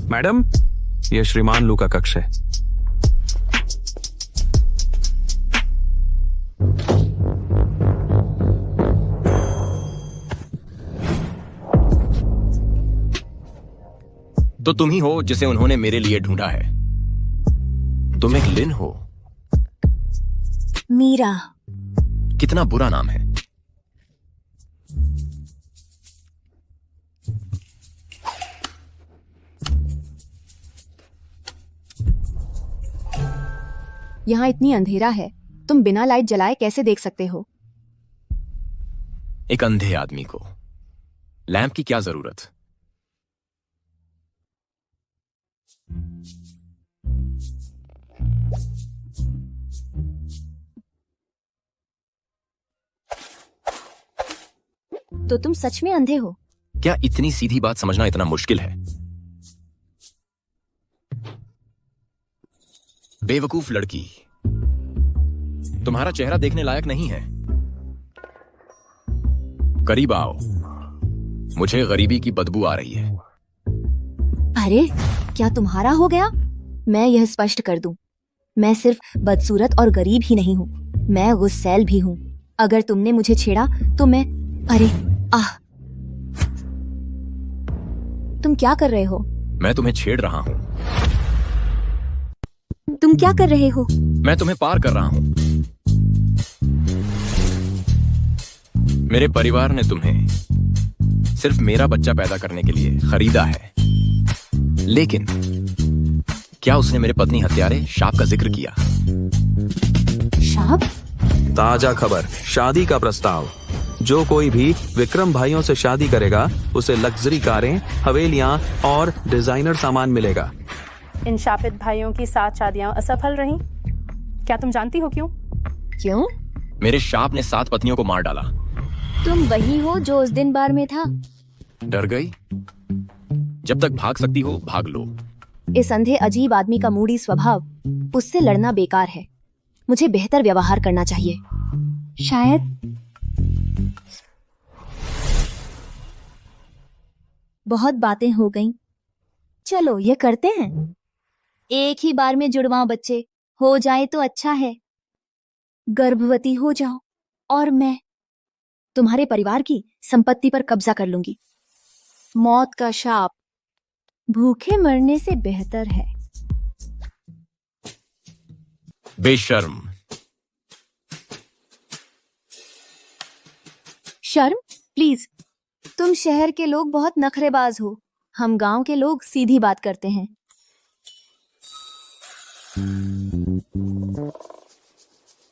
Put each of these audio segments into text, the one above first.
Madam, ये श्रीमान लू का कक्ष है। तो तुम ही हो जिसे उन्होंने मेरे लिए ढूंढा है। तुम एक लिन हो। मीरा। कितना बुरा नाम है। यहाँ इतनी अंधेरा है, तुम बिना लाइट जलाए कैसे देख सकते हो? एक अंधे आदमी को लैंप की क्या जरूरत? तो तुम सच में अंधे हो? क्या इतनी सीधी बात समझना इतना मुश्किल है? बेवकूफ लड़की, तुम्हारा चेहरा देखने लायक नहीं है। करीब आओ, मुझे गरीबी की बदबू आ रही है। अरे, क्या तुम्हारा हो गया? मैं यह स्पष्ट कर दूं, मैं सिर्फ बदसूरत और गरीब ही नहीं हूँ, मैं गुस्सैल भी हूँ। अगर तुमने मुझे छेड़ा तो मैं... अरे आह! तुम क्या कर रहे हो? मैं तुम्हें छेड़ रहा हूँ। तुम क्या कर रहे हो? मैं तुम्हें पार कर रहा हूँ। मेरे परिवार ने तुम्हें सिर्फ मेरा बच्चा पैदा करने के लिए खरीदा है, लेकिन क्या उसने मेरे पत्नी हत्यारे शाप का जिक्र किया? शाप? ताजा खबर, शादी का प्रस्ताव। जो कोई भी विक्रम भाइयों से शादी करेगा उसे लग्जरी कारें, हवेलियां और डिजाइनर सामान मिलेगा। इन शापित भाइयों की 7 शादियां असफल रहीं। क्या तुम जानती हो क्यों? क्यों? मेरे शाप ने 7 पत्नियों को मार डाला। तुम वही हो जो उस दिन बार में था। डर गई? जब तक भाग सकती हो भाग लो। इस अंधे अजीब आदमी का मूडी स्वभाव, उससे लड़ना बेकार है। मुझे बेहतर व्यवहार करना चाहिए। शायद बहुत बातें हो गईं। चलो ये करते हैं। एक ही बार में जुड़वां बच्चे हो जाए तो अच्छा है। गर्भवती हो जाओ और मैं तुम्हारे परिवार की संपत्ति पर कब्जा कर लूंगी। मौत का शाप भूखे मरने से बेहतर है। बेशर्म। शर्म? प्लीज, तुम शहर के लोग बहुत नखरेबाज हो, हम गांव के लोग सीधी बात करते हैं।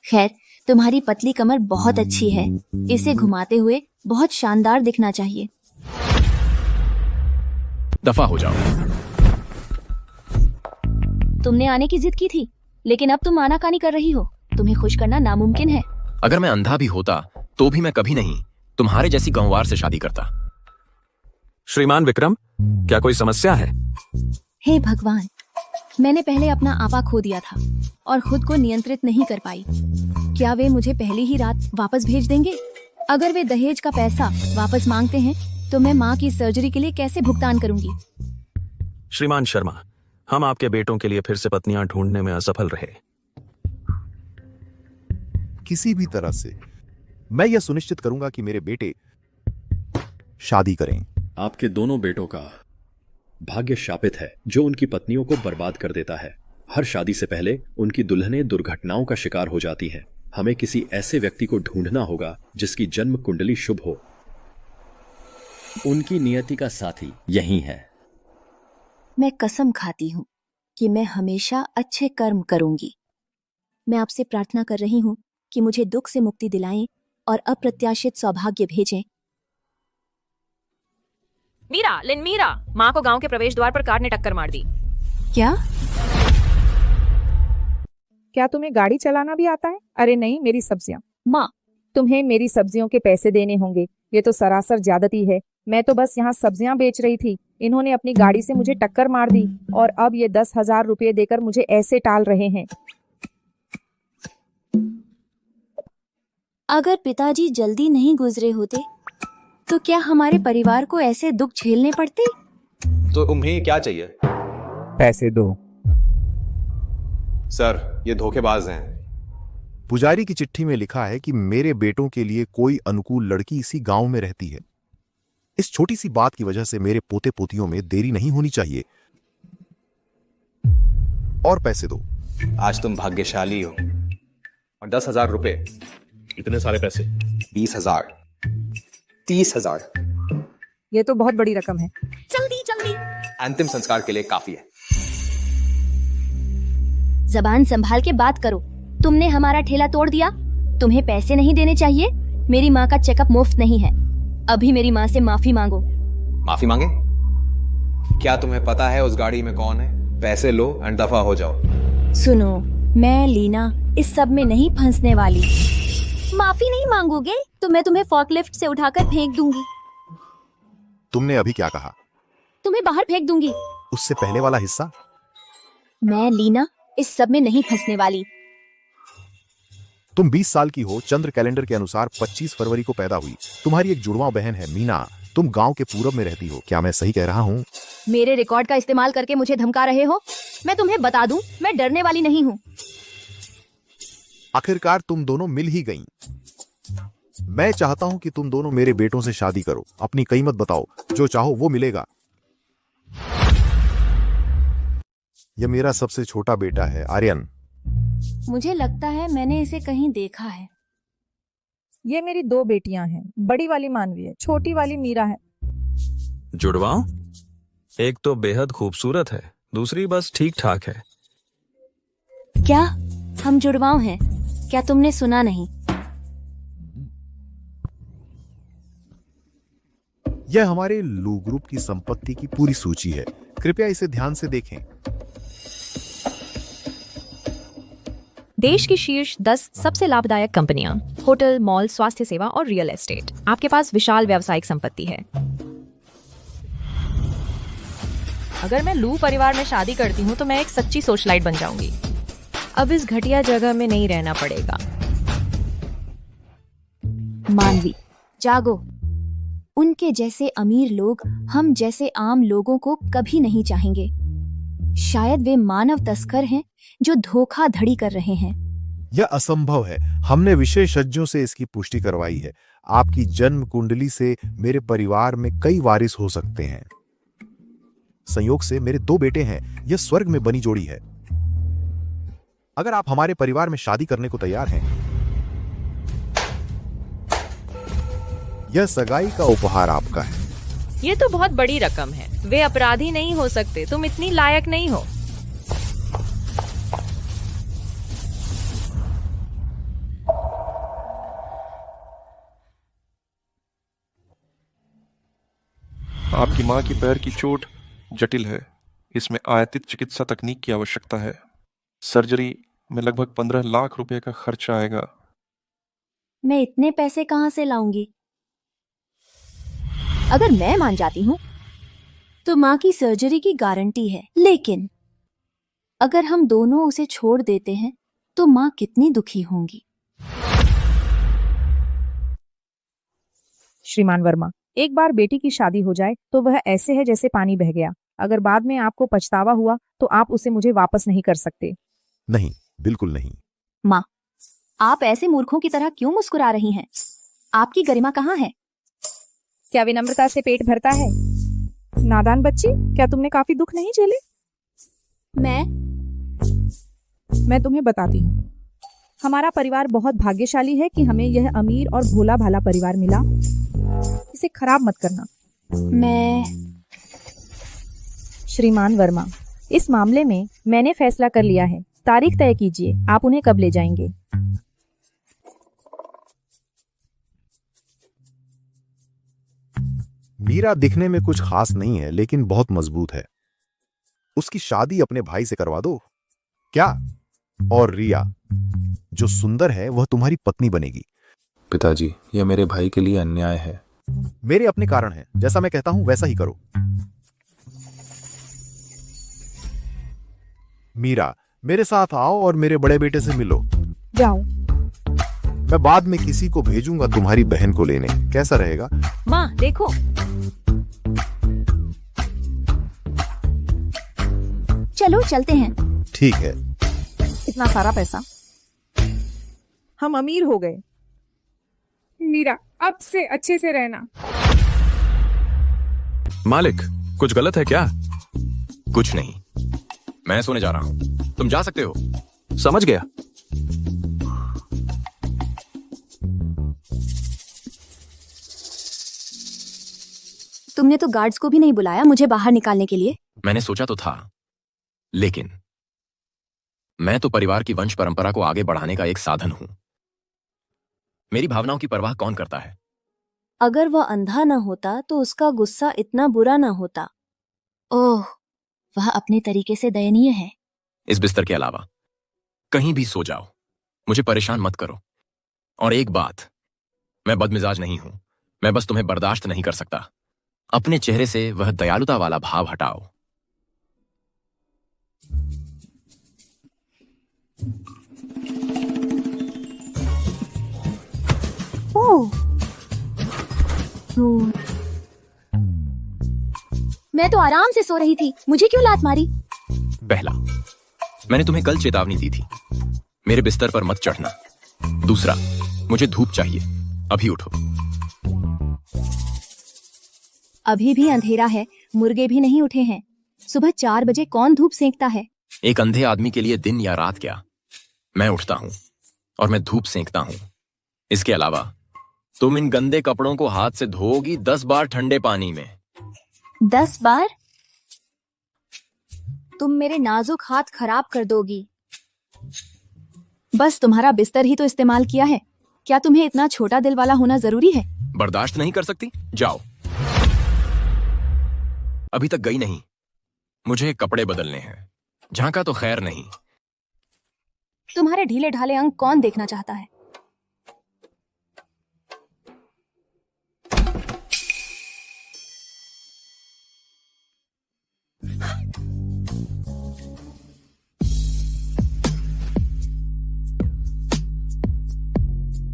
खैर, तुम्हारी पतली कमर बहुत अच्छी है, इसे घुमाते हुए बहुत शानदार दिखना चाहिए। दफा हो जाओ। तुमने आने की जिद की थी, लेकिन अब तुम आनाकानी कर रही हो। तुम्हें खुश करना नामुमकिन है। अगर मैं अंधा भी होता तो भी मैं कभी नहीं तुम्हारे जैसी गंवार से शादी करता। श्रीमान विक्रम, क्या कोई समस्या है? हे भगवान, मैंने पहले अपना आपा खो दिया था और खुद को नियंत्रित नहीं कर पाई। क्या वे मुझे पहली ही रात वापस भेज देंगे? अगर वे दहेज का पैसा वापस मांगते हैं तो मैं माँ की सर्जरी के लिए कैसे भुगतान करूंगी? श्रीमान शर्मा, हम आपके बेटों के लिए फिर से पत्नियां ढूंढने में असफल रहे। किसी भी तरह से मैं यह सुनिश्चित करूंगा कि मेरे बेटे शादी करें। आपके दोनों बेटों का भाग्य शापित है, जो उनकी पत्नियों को बर्बाद कर देता है। हर शादी से पहले उनकी दुल्हनें दुर्घटनाओं का शिकार हो जाती हैं। हमें किसी ऐसे व्यक्ति को ढूंढना होगा जिसकी जन्म कुंडली शुभ हो। उनकी नियति का साथी यही है। मैं कसम खाती हूँ कि मैं हमेशा अच्छे कर्म करूंगी। मैं आपसे प्रार्थना कर रही हूँ कि मुझे दुख से मुक्ति दिलाएं और अप्रत्याशित सौभाग्य भेजें। मीरा, माँ को गांव के प्रवेश द्वार पर कार ने टक्कर मार दी। क्या तुम्हें गाड़ी चलाना भी आता है? अरे नहीं, मेरी सब्जियां। माँ, तुम्हें मेरी सब्जियों के पैसे देने होंगे। ये तो सरासर ज्यादती है। मैं तो बस यहाँ सब्जियां बेच रही थी, इन्होंने अपनी गाड़ी से मुझे टक्कर मार दी और अब ये 10,000 रुपये देकर मुझे ऐसे टाल रहे हैं। अगर पिताजी जल्दी नहीं गुजरे होते तो क्या हमारे परिवार को ऐसे दुख झेलने पड़ते? तो तुम्हें क्या चाहिए? पैसे दो। सर, ये धोखेबाज हैं। पुजारी की चिट्ठी में लिखा है कि मेरे बेटों के लिए कोई अनुकूल लड़की इसी गांव में रहती है। इस छोटी सी बात की वजह से मेरे पोते पोतियों में देरी नहीं होनी चाहिए। और पैसे दो। आज तुम भाग्यशाली हो। और 10,000 रुपए। इतने सारे पैसे? 20,000, 30,000 ये तो बहुत बड़ी रकम है। जल्दी जल्दी। अंतिम संस्कार के लिए काफी है। जबान संभाल के बात करो। तुमने हमारा ठेला तोड़ दिया। तुम्हें पैसे नहीं देने चाहिए। मेरी माँ का चेकअप मुफ्त नहीं है। अभी मेरी माँ से माफी मांगो। माफी मांगे? क्या तुम्हें पता है उस गाड़ी में कौन है? पैसे लो एंड दफा हो जाओ। सुनो, मैं लीना इस सब में नहीं फंसने वाली। माफी नहीं मांगोगे तो मैं तुम्हें फॉकलिफ्ट से उठाकर फेंक दूंगी। तुमने अभी क्या कहा? तुम्हें बाहर फेंक दूंगी। उससे पहले वाला हिस्सा? मैं लीना इस सब में नहीं फंसने वाली। तुम 20 साल की हो। चंद्र कैलेंडर के अनुसार 25 फरवरी को पैदा हुई। तुम्हारी एक जुड़वा बहन है मीना। तुम गांव के पूरब में रहती हो। क्या मैं सही कह रहा हूँ? मेरे रिकॉर्ड का इस्तेमाल करके मुझे धमका रहे हो? मैं तुम्हें बता दूं, मैं डरने वाली नहीं हूँ। आखिरकार तुम दोनों मिल ही गईं। मैं चाहता हूं कि तुम दोनों मेरे बेटों से शादी करो। अपनी कीमत बताओ, जो चाहो वो मिलेगा। यह मेरा सबसे छोटा बेटा है, आर्यन। मुझे लगता है मैंने इसे कहीं देखा है। ये मेरी 2 बेटियां हैं। बड़ी वाली मानवी है, छोटी वाली मीरा है। जुड़वाओ? एक तो बेहद खूबसूरत है, दूसरी बस ठीक ठाक है। क्या हम जुड़वाओं हैं? क्या तुमने सुना नहीं? यह हमारे लू ग्रुप की संपत्ति की पूरी सूची है। कृपया इसे ध्यान से देखें। देश की शीर्ष 10 सबसे लाभदायक कंपनियां, होटल, मॉल, स्वास्थ्य सेवा और रियल एस्टेट। आपके पास विशाल व्यावसायिक संपत्ति है। अगर मैं लू परिवार में शादी करती हूँ तो मैं एक सच्ची सोशलाइट बन जाऊंगी। अब इस घटिया जगह में नहीं रहना पड़ेगा। मानवी, जागो। उनके जैसे अमीर लोग हम जैसे आम लोगों को कभी नहीं चाहेंगे। शायद वे मानव तस्कर हैं जो धोखाधड़ी कर रहे हैं। यह असंभव है। हमने विशेषज्ञों से इसकी पुष्टि करवाई है। आपकी जन्म कुंडली से मेरे परिवार में कई वारिस हो सकते हैं। संयोग से मेरे 2 बेटे हैं। यह स्वर्ग में बनी जोड़ी है। अगर आप हमारे परिवार में शादी करने को तैयार हैं, यह सगाई का उपहार आपका है। ये तो बहुत बड़ी रकम है। वे अपराधी नहीं हो सकते। तुम इतनी लायक नहीं हो। आपकी मां की पैर की चोट जटिल है। इसमें आयातित चिकित्सा तकनीक की आवश्यकता है। सर्जरी में लगभग 15 लाख रुपए का खर्चा आएगा। मैं इतने पैसे कहां से लाऊंगी? अगर मैं मान जाती हूँ तो माँ की सर्जरी की गारंटी है, लेकिन अगर हम दोनों उसे छोड़ देते हैं तो माँ कितनी दुखी होंगी। श्रीमान वर्मा, एक बार बेटी की शादी हो जाए तो वह ऐसे है जैसे पानी बह गया। अगर बाद में आपको पछतावा हुआ तो आप उसे मुझे वापस नहीं कर सकते। नहीं, बिल्कुल नहीं। माँ, आप ऐसे मूर्खों की तरह क्यों मुस्कुरा रही हैं? आपकी गरिमा कहाँ है? क्या विनम्रता से पेट भरता है? नादान बच्ची, क्या तुमने काफी दुख नहीं झेले? मैं तुम्हें बताती हूँ। हमारा परिवार बहुत भाग्यशाली है कि हमें यह अमीर और भोला भाला परिवार मिला। इसे खराब मत करना। श्रीमान वर्मा, इस मामले में मैंने फैसला कर लिया है। तारीख तय कीजिए, आप उन्हें कब ले जाएंगे? मीरा दिखने में कुछ खास नहीं है, लेकिन बहुत मजबूत है। उसकी शादी अपने भाई से करवा दो। क्या? और रिया, जो सुंदर है, वह तुम्हारी पत्नी बनेगी। पिताजी, यह मेरे भाई के लिए अन्याय है। मेरे अपने कारण हैं। जैसा मैं कहता हूं वैसा ही करो। मीरा, मेरे साथ आओ और मेरे बड़े बेटे से मिलो। जाओ। मैं बाद में किसी को भेजूंगा तुम्हारी बहन को लेने। कैसा रहेगा? माँ देखो। चलो चलते हैं। ठीक है। इतना सारा पैसा, हम अमीर हो गए। मीरा, अब से अच्छे से रहना। मालिक, कुछ गलत है क्या? कुछ नहीं, मैं सोने जा रहा हूं, तुम जा सकते हो। समझ गया। तुमने तो गार्ड्स को भी नहीं बुलाया मुझे बाहर निकालने के लिए। मैंने सोचा तो था, लेकिन मैं तो परिवार की वंश परंपरा को आगे बढ़ाने का एक साधन हूं। मेरी भावनाओं की परवाह कौन करता है? अगर वह अंधा न होता तो उसका गुस्सा इतना बुरा न होता। ओह, वह अपने तरीके से दयनीय है। इस बिस्तर के अलावा कहीं भी सो जाओ, मुझे परेशान मत करो। और एक बात, मैं बदमिजाज नहीं हूं, मैं बस तुम्हें बर्दाश्त नहीं कर सकता। अपने चेहरे से वह दयालुता वाला भाव हटाओ। ओह, मैं तो आराम से सो रही थी, मुझे क्यों लात मारी? पहला, मैंने तुम्हें कल चेतावनी दी थी, मेरे बिस्तर पर मत चढ़ना। दूसरा, मुझे धूप चाहिए, अभी उठो। अभी भी अंधेरा है, मुर्गे भी नहीं उठे हैं। सुबह 4 बजे कौन धूप सेंकता है? एक अंधे आदमी के लिए दिन या रात क्या, मैं उठता हूं और मैं धूप सेंकता हूं। इसके अलावा तुम इन गंदे कपड़ों को हाथ से धोओगी 10 बार ठंडे पानी में। 10 बार? तुम मेरे नाजुक हाथ खराब कर दोगी। बस तुम्हारा बिस्तर ही तो इस्तेमाल किया है, क्या तुम्हें इतना छोटा दिल वाला होना जरूरी है? बर्दाश्त नहीं कर सकती? जाओ। अभी तक गई नहीं, मुझे कपड़े बदलने हैं। झांका तो खैर नहीं। तुम्हारे ढीले ढाले अंग कौन देखना चाहता है?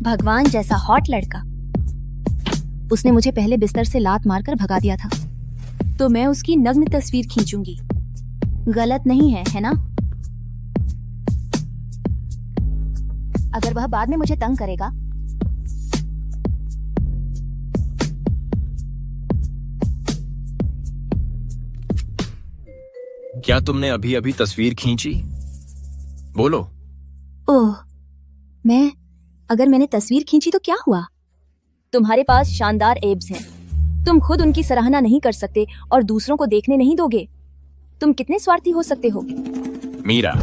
भगवान जैसा हॉट लड़का। उसने मुझे पहले बिस्तर से लात मारकर भगा दिया था, तो मैं उसकी नग्न तस्वीर खींचूंगी। गलत नहीं है ना? अगर वह बाद में मुझे तंग करेगा क्या तुमने अभी अभी तस्वीर खींची? बोलो। ओह, अगर मैंने तस्वीर खींची तो क्या हुआ? तुम्हारे पास शानदार एब्स हैं, तुम खुद उनकी सराहना नहीं कर सकते और दूसरों को देखने नहीं दोगे। तुम कितने स्वार्थी हो सकते हो? मीरा,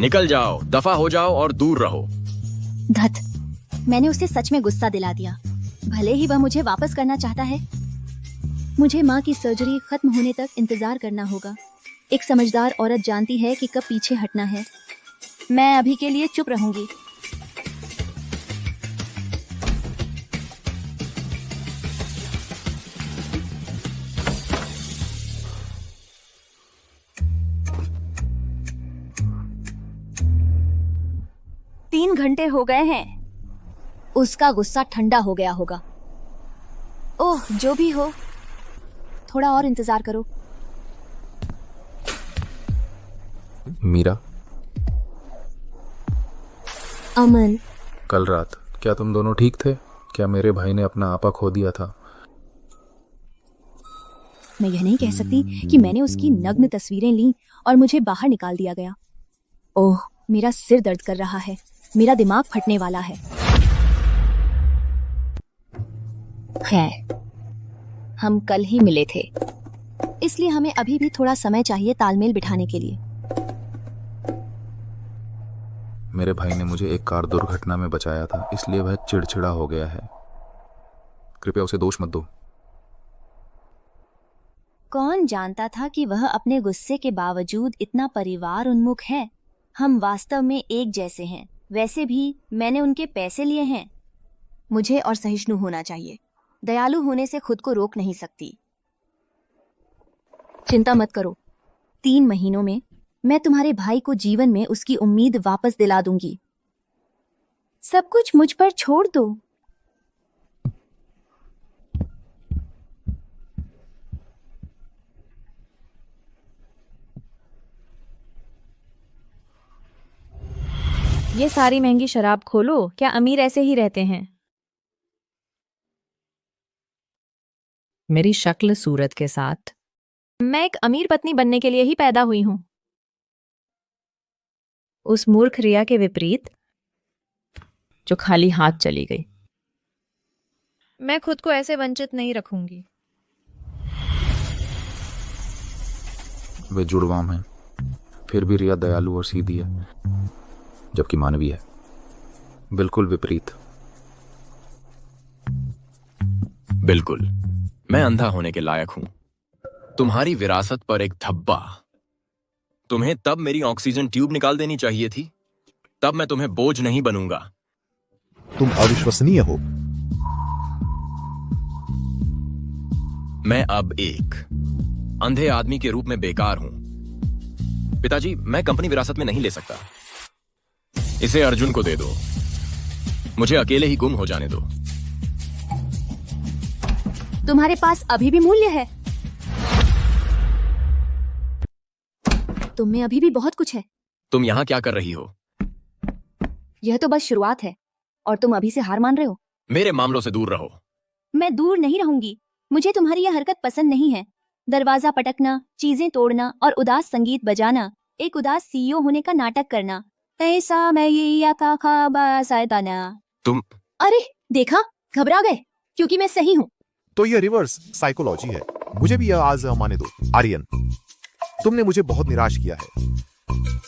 निकल जाओ, दफा हो जाओ और दूर रहो। धत, मैंने उसे सच में गुस्सा दिला दिया। भले ही वह मुझे वापस करना चाहता है। मुझे माँ की सर्जरी खत्म होने तक इंतजार करना होगा। एक समझदार औरत जानती है कि कब पीछे हटना है। मैं अभी के लिए चुप रहूंगी। तीन घंटे हो गए हैं। उसका गुस्सा ठंडा हो गया होगा। ओह, जो भी हो, थोड़ा और इंतजार करो। मीरा, अमन, कल रात क्या तुम दोनों ठीक थे? क्या मेरे भाई ने अपना आपा खो दिया था? मैं यह नहीं कह सकती कि मैंने उसकी नग्न तस्वीरें लीं और मुझे बाहर निकाल दिया गया। ओह, मेरा सिर दर्द कर रहा है, मेरा दिमाग फटने वाला है। खैर, हम कल ही मिले थे, इसलिए हमें अभी भी थोड़ा समय चाहिए तालमेल बिठाने के लिए। मेरे भाई ने मुझे एक कार दुर्घटना में बचाया था, इसलिए वह चिड़चिड़ा हो गया है। कृपया उसे दोष मत दो। कौन जानता था कि वह अपने गुस्से के बावजूद इतना परिवार उन्मुख है। हम वास्तव में एक जैसे हैं। वैसे भी मैंने उनके पैसे लिए हैं। मुझे और सहिष्णु होना चाहिए। दयालु होने से खुद को रोक नहीं सकती। चिंता मत करो, 3 महीनों में मैं तुम्हारे भाई को जीवन में उसकी उम्मीद वापस दिला दूंगी। सब कुछ मुझ पर छोड़ दो। ये सारी महंगी शराब खोलो। क्या अमीर ऐसे ही रहते हैं? मेरी शक्ल सूरत के साथ मैं एक अमीर पत्नी बनने के लिए ही पैदा हुई हूं। उस मूर्ख रिया के विपरीत जो खाली हाथ चली गई। मैं खुद को ऐसे वंचित नहीं रखूंगी। वे जुड़वाम हैं, फिर भी रिया दयालु और सीधी है, जबकि मानवी है। बिल्कुल विपरीत। बिल्कुल, मैं अंधा होने के लायक हूं। तुम्हारी विरासत पर एक धब्बा। तुम्हें तब मेरी ऑक्सीजन ट्यूब निकाल देनी चाहिए थी। तब मैं तुम्हें बोझ नहीं बनूंगा। तुम अविश्वसनीय हो। मैं अब एक अंधे आदमी के रूप में बेकार हूं। पिताजी, मैं कंपनी विरासत में नहीं ले सकता। इसे अर्जुन को दे दो। मुझे अकेले ही गुम हो जाने दो। तुम्हारे पास अभी भी मूल्य है। तुम में अभी भी बहुत कुछ है। तुम यहां क्या कर रही हो? यह तो बस शुरुआत है और तुम अभी से हार मान रहे हो। मेरे मामलों से दूर रहो। मैं दूर नहीं रहूंगी। मुझे तुम्हारी यह हरकत पसंद नहीं है। दरवाजा पटकना, चीजें तोड़ना और उदास संगीत बजाना, एक उदास सीईओ होने का नाटक करना। ऐसा मैं ये था ख्वाब सैताना। तुम अरे देखा, घबरा गए क्योंकि मैं सही हूँ। तो यह रिवर्स साइकोलॉजी है। मुझे भी यह आजमाने दो। आर्यन, तुमने मुझे बहुत निराश किया है।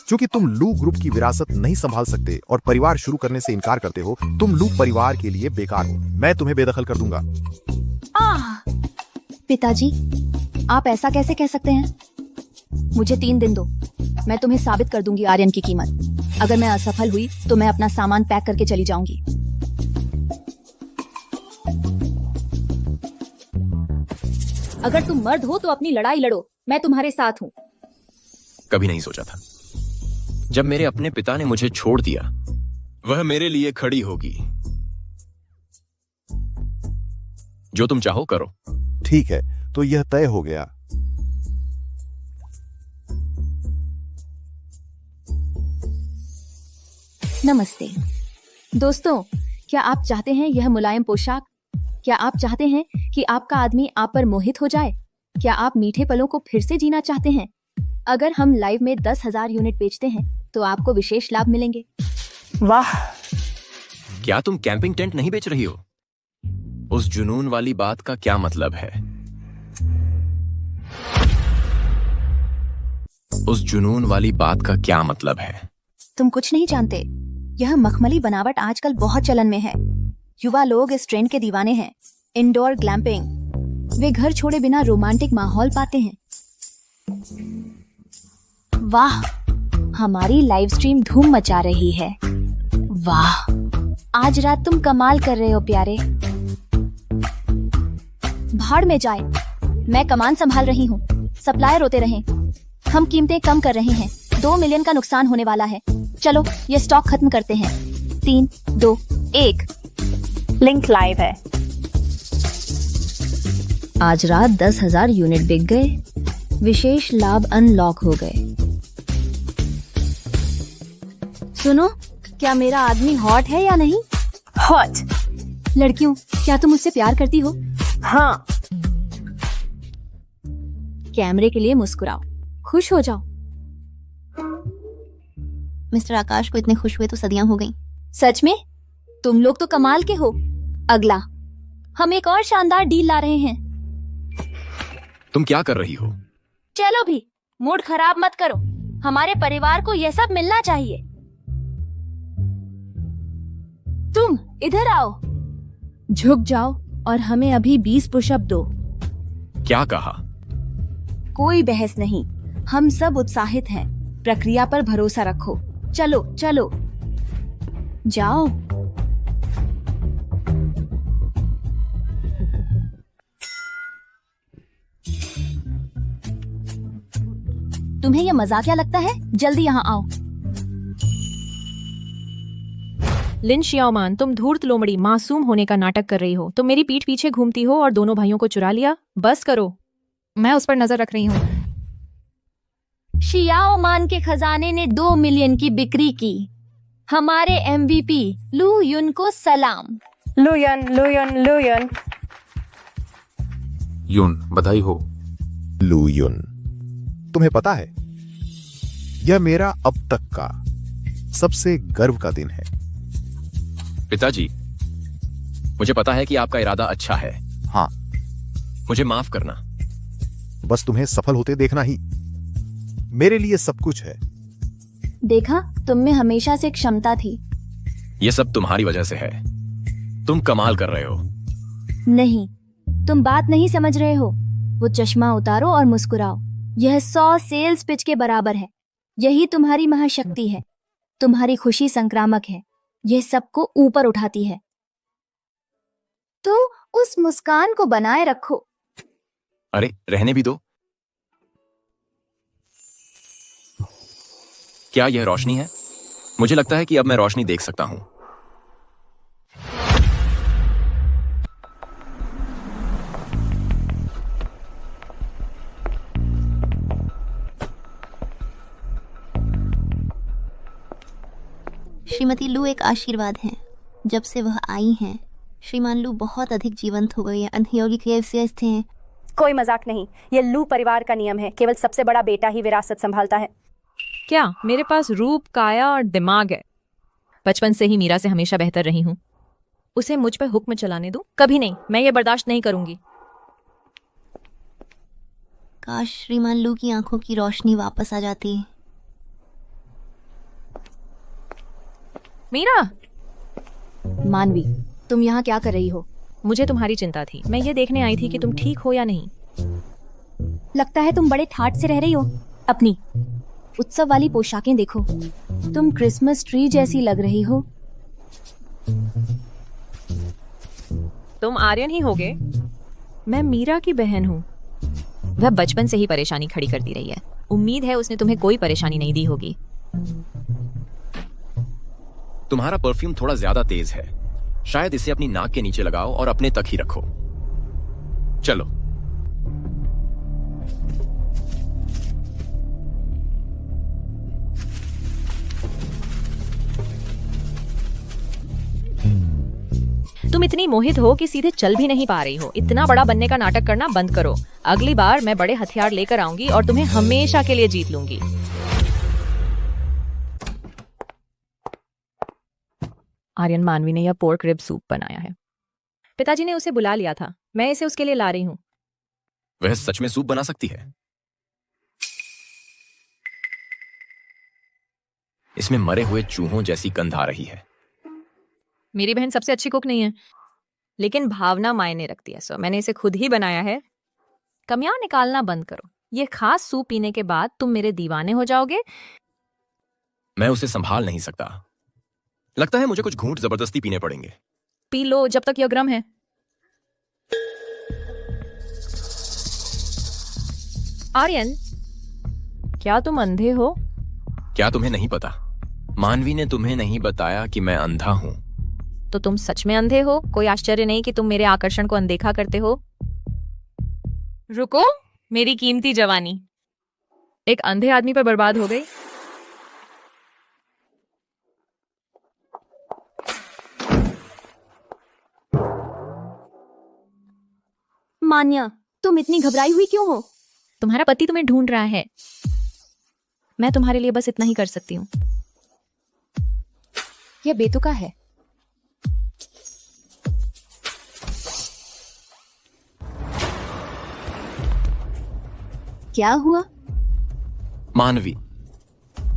क्योंकि तुम लू ग्रुप की विरासत नहीं संभाल सकते और परिवार शुरू करने से इनकार करते हो, तुम लू परिवार के लिए बेकार हो। मैं तुम्हें बेदखल कर दूंगा। पिताजी, आप ऐसा कैसे कह सकते हैं? मुझे 3 दिन दो। मैं तुम्हें साबित कर दूंगी आर्यन की कीमत। अगर मैं असफल हुई तो मैं अपना सामान पैक करके चली जाऊंगी। अगर तुम मर्द हो तो अपनी लड़ाई लड़ो। मैं तुम्हारे साथ हूँ। कभी नहीं सोचा था जब मेरे अपने पिता ने मुझे छोड़ दिया, वह मेरे लिए खड़ी होगी। जो तुम चाहो करो। ठीक है, तो यह तय हो गया। नमस्ते दोस्तों, क्या आप चाहते हैं यह मुलायम पोशाक? क्या आप चाहते हैं कि आपका आदमी आप पर मोहित हो जाए? क्या आप मीठे पलों को फिर से जीना चाहते हैं? अगर हम लाइव में 10,000 यूनिट बेचते हैं तो आपको विशेष लाभ मिलेंगे। वाह, क्या तुम कैंपिंग टेंट नहीं बेच रही हो? उस जुनून वाली बात का क्या मतलब है? उस जुनून वाली बात का क्या मतलब है? तुम कुछ नहीं जानते। यह मखमली बनावट आजकल बहुत चलन में है। युवा लोग इस ट्रेंड के दीवाने हैं। Indoor glamping. वे घर छोड़े बिना रोमांटिक माहौल पाते हैं। वाह, हमारी लाइव स्ट्रीम धूम मचा रही है। वाह, आज रात तुम कमाल कर रहे हो प्यारे। भाड़ में जाए, मैं कमान संभाल रही हूँ। सप्लायर रोते रहें। हम कीमतें कम कर रहे हैं। 2 मिलियन का नुकसान होने वाला है। चलो ये स्टॉक खत्म करते हैं। 3, 2, 1। लिंक लाइव है। आज रात 10,000 यूनिट बिक गए। विशेष लाभ अनलॉक हो गए। सुनो, क्या मेरा आदमी हॉट है या नहीं? हॉट। लड़कियों, क्या तुम मुझसे प्यार करती हो? हाँ। कैमरे के लिए मुस्कुराओ, खुश हो जाओ। मिस्टर आकाश को इतने खुश हुए तो सदियां हो गईं। सच में? तुम लोग तो कमाल के हो। अगला, हम एक और शानदार डील ला रहे हैं। तुम क्या कर रही हो? चलो भी, मूड खराब मत करो। हमारे परिवार को यह सब मिलना चाहिए। तुम इधर आओ। झुक जाओ और हमें अभी 20 पुशअप दो। क्या कहा? कोई बहस नहीं। हम सब उत्साहित हैं। प्रक्रिया पर भरोसा रखो। चलो चलो, जाओ। तुम्हें यह मजाकिया लगता है? जल्दी यहाँ आओ। लिन शियाओमान, तुम धूर्त लोमड़ी मासूम होने का नाटक कर रही हो। तुम मेरी पीठ पीछे घूमती हो और दोनों भाइयों को चुरा लिया। बस करो, मैं उस पर नजर रख रही हूँ। शियाओमान के खजाने ने 2 मिलियन की बिक्री की। हमारे MVP लू युन को सलाम। लुयन लुयन लुयन। यून, बधाई हो। लू युन, तुम्हें पता है यह मेरा अब तक का सबसे गर्व का दिन है। पिताजी, मुझे पता है कि आपका इरादा अच्छा है। हाँ, मुझे माफ करना। बस तुम्हें सफल होते देखना ही मेरे लिए सब कुछ है। देखा, तुम में हमेशा से क्षमता थी। ये सब तुम्हारी वजह से है। तुम कमाल कर रहे हो। नहीं, तुम बात नहीं समझ रहे हो। वो चश्मा उतारो और मुस्कुराओ। यह 100 सेल्स पिच के बराबर है। यही तुम्हारी महाशक्ति है। तुम्हारी खुशी संक्रामक है। यह सबको ऊपर उठाती है। तो उस मुस्कान को बनाए रखो। अरे रहने भी दो। क्या यह रोशनी है? मुझे लगता है कि अब मैं रोशनी देख सकता हूं। श्रीमती लू एक आशीर्वाद हैं। जब से वह आई हैं, श्रीमान लू बहुत अधिक जीवंत हो गई हैं। अंधयोगी कैसे थे। कोई मजाक नहीं, ये लू परिवार का नियम है। केवल सबसे बड़ा बेटा ही विरासत संभालता है। क्या मेरे पास रूप, काया और दिमाग है? बचपन से ही मीरा से हमेशा बेहतर रही हूँ। उसे मुझ पर हुक्म चलाने दूं? कभी नहीं। मैं ये बर्दाश्त नहीं करूंगी। काश श्रीमान लू की आंखों की रोशनी वापस आ जाती। मीरा! मानवी, तुम यहाँ क्या कर रही हो? मुझे तुम्हारी चिंता थी। मैं ये देखने आई थी कि तुम ठीक हो या नहीं। लगता है तुम बड़े ठाट से रह रही हो। अपनी उत्सव वाली पोशाकें देखो। तुम क्रिसमस ट्री जैसी लग रही हो। तुम आर्यन ही होगे। मैं मीरा की बहन हूँ। वह बचपन से ही परेशानी खड़ी करती रही है। उम्मीद है उसने तुम्हें कोई परेशानी नहीं दी होगी। तुम्हारा परफ्यूम थोड़ा ज्यादा तेज है। शायद इसे अपनी नाक के नीचे लगाओ और अपने तक ही रखो। चलो। तुम इतनी मोहित हो कि सीधे चल भी नहीं पा रही हो। इतना बड़ा बनने का नाटक करना बंद करो। अगली बार मैं बड़े हथियार लेकर आऊंगी और तुम्हें हमेशा के लिए जीत लूंगी। आर्यन मानवी ने यह पोर्क रिब सूप बनाया है। पिताजी ने उसे बुला लिया था। मैं इसे उसके लिए ला रही हूँ। वह सच में सूप बना सकती है। इसमें मरे हुए चूहों जैसी गंध आ रही है। मेरी बहन सबसे अच्छी कुक नहीं है, लेकिन भावना मायने रखती है। सो मैंने इसे खुद ही बनाया है। कमियां निकालना बंद करो। यह खास सूप पीने के बाद तुम मेरे दीवाने हो जाओगे। मैं उसे संभाल नहीं सकता। लगता है मुझे कुछ घूंट जबरदस्ती पीने पड़ेंगे। पी लो जब तक यह गर्म है। आर्यन, क्या तुम अंधे हो? क्या तुम्हें नहीं पता? मानवी ने तुम्हें नहीं बताया कि मैं अंधा हूं। तो तुम सच में अंधे हो। कोई आश्चर्य नहीं कि तुम मेरे आकर्षण को अनदेखा करते हो। रुको, मेरी कीमती जवानी एक अंधे आदमी पर बर्बाद हो गई। मान्या, तुम इतनी घबराई हुई क्यों हो? तुम्हारा पति तुम्हें ढूंढ रहा है। मैं तुम्हारे लिए बस इतना ही कर सकती हूँ। यह बेतुका है। क्या हुआ? मानवी,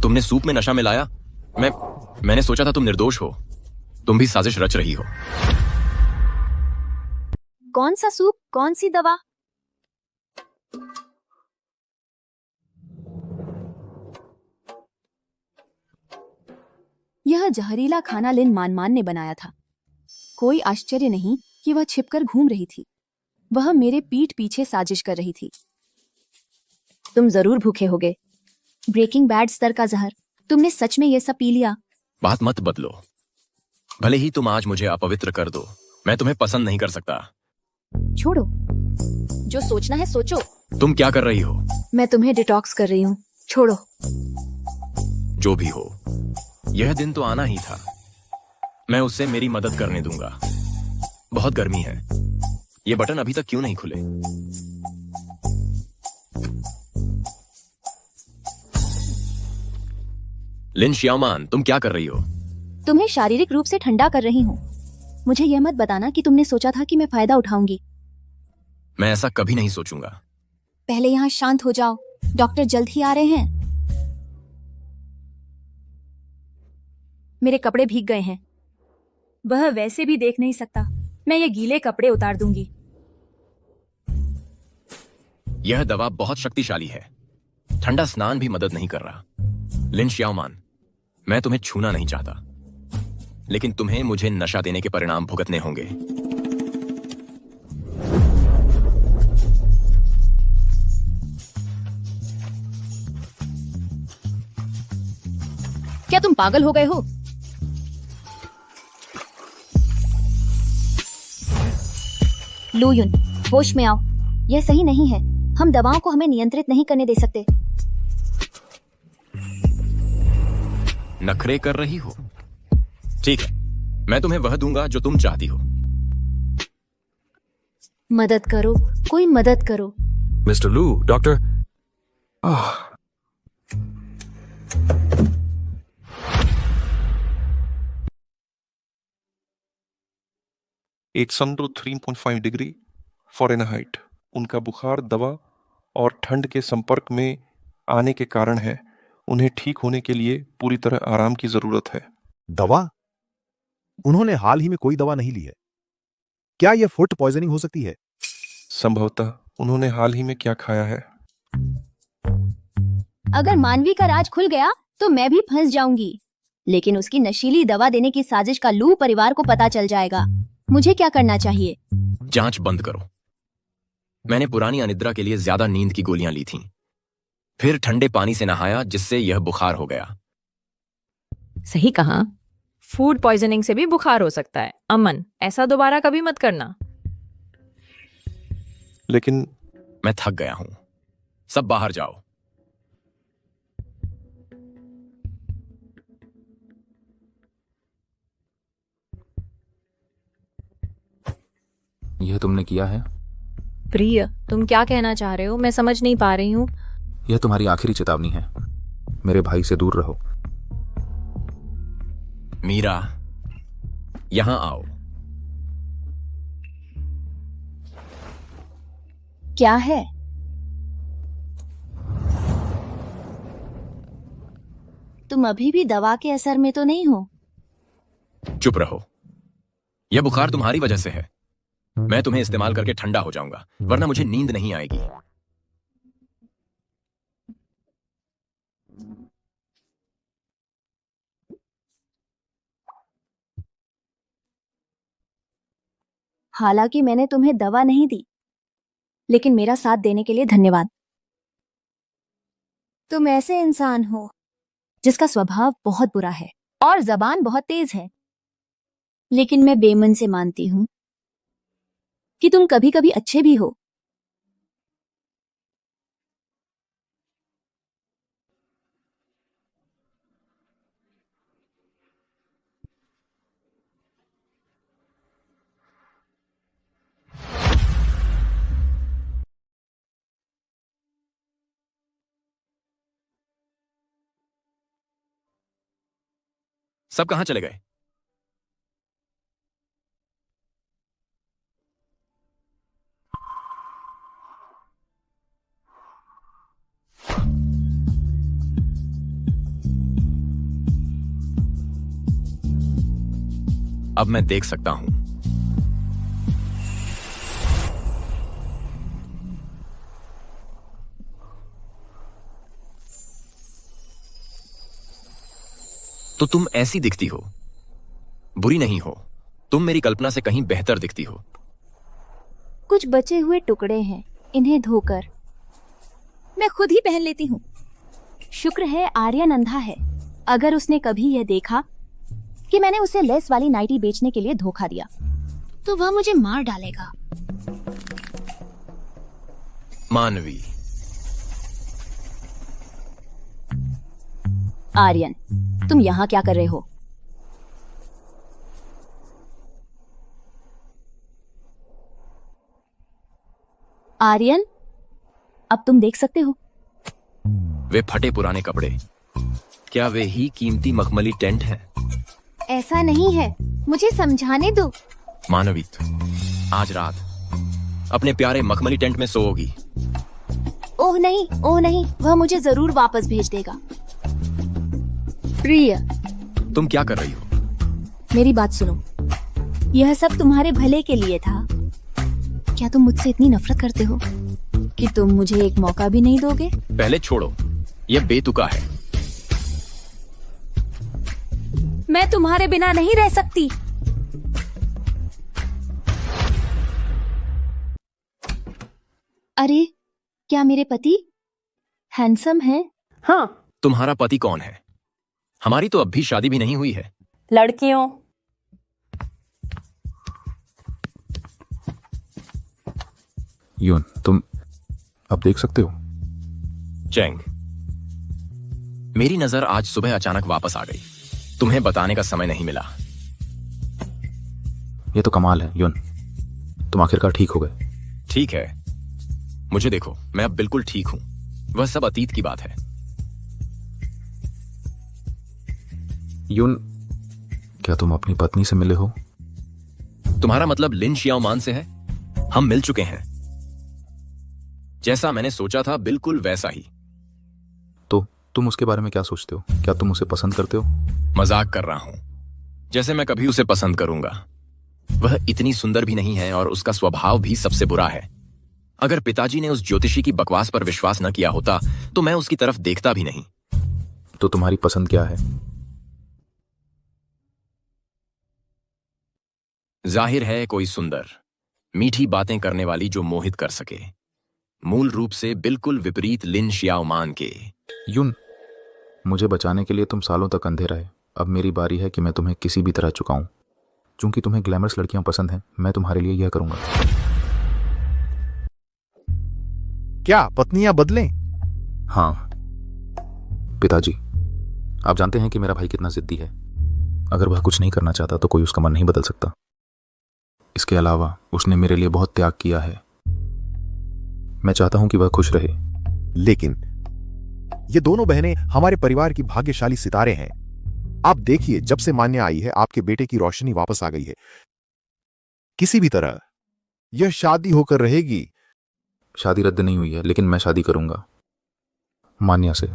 तुमने सूप में नशा मिलाया। मैंने सोचा था तुम निर्दोष हो। तुम भी साजिश रच रही हो। कौन सा सूप, कौन सी दवा? यह जहरीला खाना लिन मानमान ने बनाया था। कोई आश्चर्य नहीं कि वह छिपकर घूम रही थी। वह मेरे पीठ पीछे साजिश कर रही थी। तुम जरूर भूखे होगे। ब्रेकिंग बैड स्तर का जहर। तुमने सच में यह सब पी लिया? बात मत बदलो। भले ही तुम आज मुझे अपवित्र कर दो, मैं तुम्हें पसंद नहीं कर सकता। छोड़ो, जो सोचना है सोचो। तुम क्या कर रही हो? मैं तुम्हें डिटॉक्स कर रही हूँ। छोड़ो। जो भी हो, यह दिन तो आना ही था। मैं उससे मेरी मदद करने दूंगा। बहुत गर्मी है। ये बटन अभी तक क्यों नहीं खुले? लिन श्यामान, तुम क्या कर रही हो? तुम्हें शारीरिक रूप से ठंडा कर रही हूँ। मुझे यह मत बताना कि तुमने सोचा था कि मैं फायदा उठाऊंगी। मैं ऐसा कभी नहीं सोचूंगा। पहले यहाँ शांत हो जाओ, डॉक्टर जल्द ही आ रहे हैं। मेरे कपड़े भीग गए हैं। वह वैसे भी देख नहीं सकता। मैं ये गीले कपड़े उतार दूंगी। यह दवा बहुत शक्तिशाली है। ठंडा स्नान भी मदद नहीं कर रहा। लिन श्याओमान, मैं तुम्हें छूना नहीं चाहता, लेकिन तुम्हें मुझे नशा देने के परिणाम भुगतने होंगे। क्या तुम पागल हो गए हो? लूयुन, होश में आओ। यह सही नहीं है। हम दवाओं को हमें नियंत्रित नहीं करने दे सकते। नखरे कर रही हो? ठीक है, मैं तुम्हें वह दूंगा जो तुम चाहती हो। मदद करो, कोई मदद करो। मिस्टर लू, doctor. It's under 3.5 degree Fahrenheit. उनका बुखार दवा और ठंड के संपर्क में आने के कारण है। उन्हें ठीक होने के लिए पूरी तरह आराम की जरूरत है। दवा? उन्होंने हाल ही में कोई दवा नहीं ली है। क्या यह फूड पॉइजनिंग हो सकती है? संभवतः उन्होंने हाल ही में क्या खाया है। अगर मानवी का राज खुल गया तो मैं भी फंस जाऊंगी। लेकिन उसकी नशीली दवा देने की साजिश का लू परिवार को पता चल जाएगा। मुझे क्या करना चाहिए? जांच बंद करो। मैंने पुरानी अनिद्रा के लिए ज्यादा नींद की गोलियां ली थीं। फिर ठंडे पानी से नहाया, जिससे यह बुखार हो गया। सही कहा। फूड पॉइजनिंग से भी बुखार हो सकता है। अमन, ऐसा दोबारा कभी मत करना। लेकिन मैं थक गया हूं। सब बाहर जाओ। यह तुमने किया है? प्रिय, तुम क्या कहना चाह रहे हो? मैं समझ नहीं पा रही हूँ। यह तुम्हारी आखिरी चेतावनी है। मेरे भाई से दूर रहो। मीरा, यहां आओ। क्या है? तुम अभी भी दवा के असर में तो नहीं हो? चुप रहो। यह बुखार तुम्हारी वजह से है। मैं तुम्हें इस्तेमाल करके ठंडा हो जाऊंगा, वरना मुझे नींद नहीं आएगी। हालांकि मैंने तुम्हें दवा नहीं दी, लेकिन मेरा साथ देने के लिए धन्यवाद। तुम ऐसे इंसान हो जिसका स्वभाव बहुत बुरा है और जबान बहुत तेज है। लेकिन मैं बेमन से मानती हूं कि तुम कभी कभी अच्छे भी हो। सब कहां चले गए? अब मैं देख सकता हूं। तो तुम ऐसी दिखती हो। बुरी नहीं हो। तुम मेरी कल्पना से कहीं बेहतर दिखती हो। कुछ बचे हुए टुकड़े हैं, इन्हें धोकर मैं खुद ही पहन लेती हूँ। शुक्र है आर्यन अंधा है। अगर उसने कभी यह देखा कि मैंने उसे लेस वाली नाइटी बेचने के लिए धोखा दिया, तो वह मुझे मार डालेगा। मानवी। आर्यन, तुम यहाँ क्या कर रहे हो? आर्यन, अब तुम देख सकते हो। वे फटे पुराने कपड़े, क्या वे ही कीमती मखमली टेंट है? ऐसा नहीं है, मुझे समझाने दो। मानवी, आज रात अपने प्यारे मखमली टेंट में सोओगी। ओह नहीं, वह मुझे जरूर वापस भेज देगा। प्रिय, तुम क्या कर रही हो? मेरी बात सुनो, यह सब तुम्हारे भले के लिए था। क्या तुम मुझसे इतनी नफरत करते हो कि तुम मुझे एक मौका भी नहीं दोगे? पहले छोड़ो, यह बेतुका है। मैं तुम्हारे बिना नहीं रह सकती। अरे, क्या मेरे पति हैंडसम है? हाँ। तुम्हारा पति कौन है? हमारी तो अब भी शादी भी नहीं हुई है। लड़कियों, यून, तुम अब देख सकते हो। चैंग, मेरी नजर आज सुबह अचानक वापस आ गई। तुम्हें बताने का समय नहीं मिला। ये तो कमाल है यून, तुम आखिरकार ठीक हो गए। ठीक है, मुझे देखो, मैं अब बिल्कुल ठीक हूं। वह सब अतीत की बात है। यून, क्या तुम अपनी पत्नी से मिले हो? तुम्हारा मतलब लिन शियाओमान से है? हम मिल चुके हैं। जैसा मैंने सोचा था, बिल्कुल वैसा ही। तो तुम उसके बारे में क्या सोचते हो? क्या तुम उसे पसंद करते हो? मजाक कर रहा हूं, जैसे मैं कभी उसे पसंद करूंगा। वह इतनी सुंदर भी नहीं है और उसका स्वभाव भी सबसे बुरा है। अगर पिताजी ने उस ज्योतिषी की बकवास पर विश्वास न किया होता तो मैं उसकी तरफ देखता भी नहीं। तो तुम्हारी पसंद क्या है? जाहिर है कोई सुंदर, मीठी बातें करने वाली जो मोहित कर सके। मूल रूप से बिल्कुल विपरीत लिन शियाओमान के। यून, मुझे बचाने के लिए तुम सालों तक अंधे रहे। अब मेरी बारी है कि मैं तुम्हें किसी भी तरह चुकाऊं। चूंकि तुम्हें ग्लैमरस लड़कियां पसंद हैं, मैं तुम्हारे लिए यह करूंगा। क्या पत्नियां बदलें? हाँ पिताजी, आप जानते हैं कि मेरा भाई कितना जिद्दी है। अगर वह कुछ नहीं करना चाहता तो कोई उसका मन नहीं बदल सकता। इसके अलावा उसने मेरे लिए बहुत त्याग किया है। मैं चाहता हूं कि वह खुश रहे। लेकिन ये दोनों बहनें हमारे परिवार की भाग्यशाली सितारे हैं। आप देखिए, जब से मान्या आई है, आपके बेटे की रोशनी वापस आ गई है। किसी भी तरह यह शादी होकर रहेगी। शादी रद्द नहीं हुई है, लेकिन मैं शादी करूंगा मान्या से।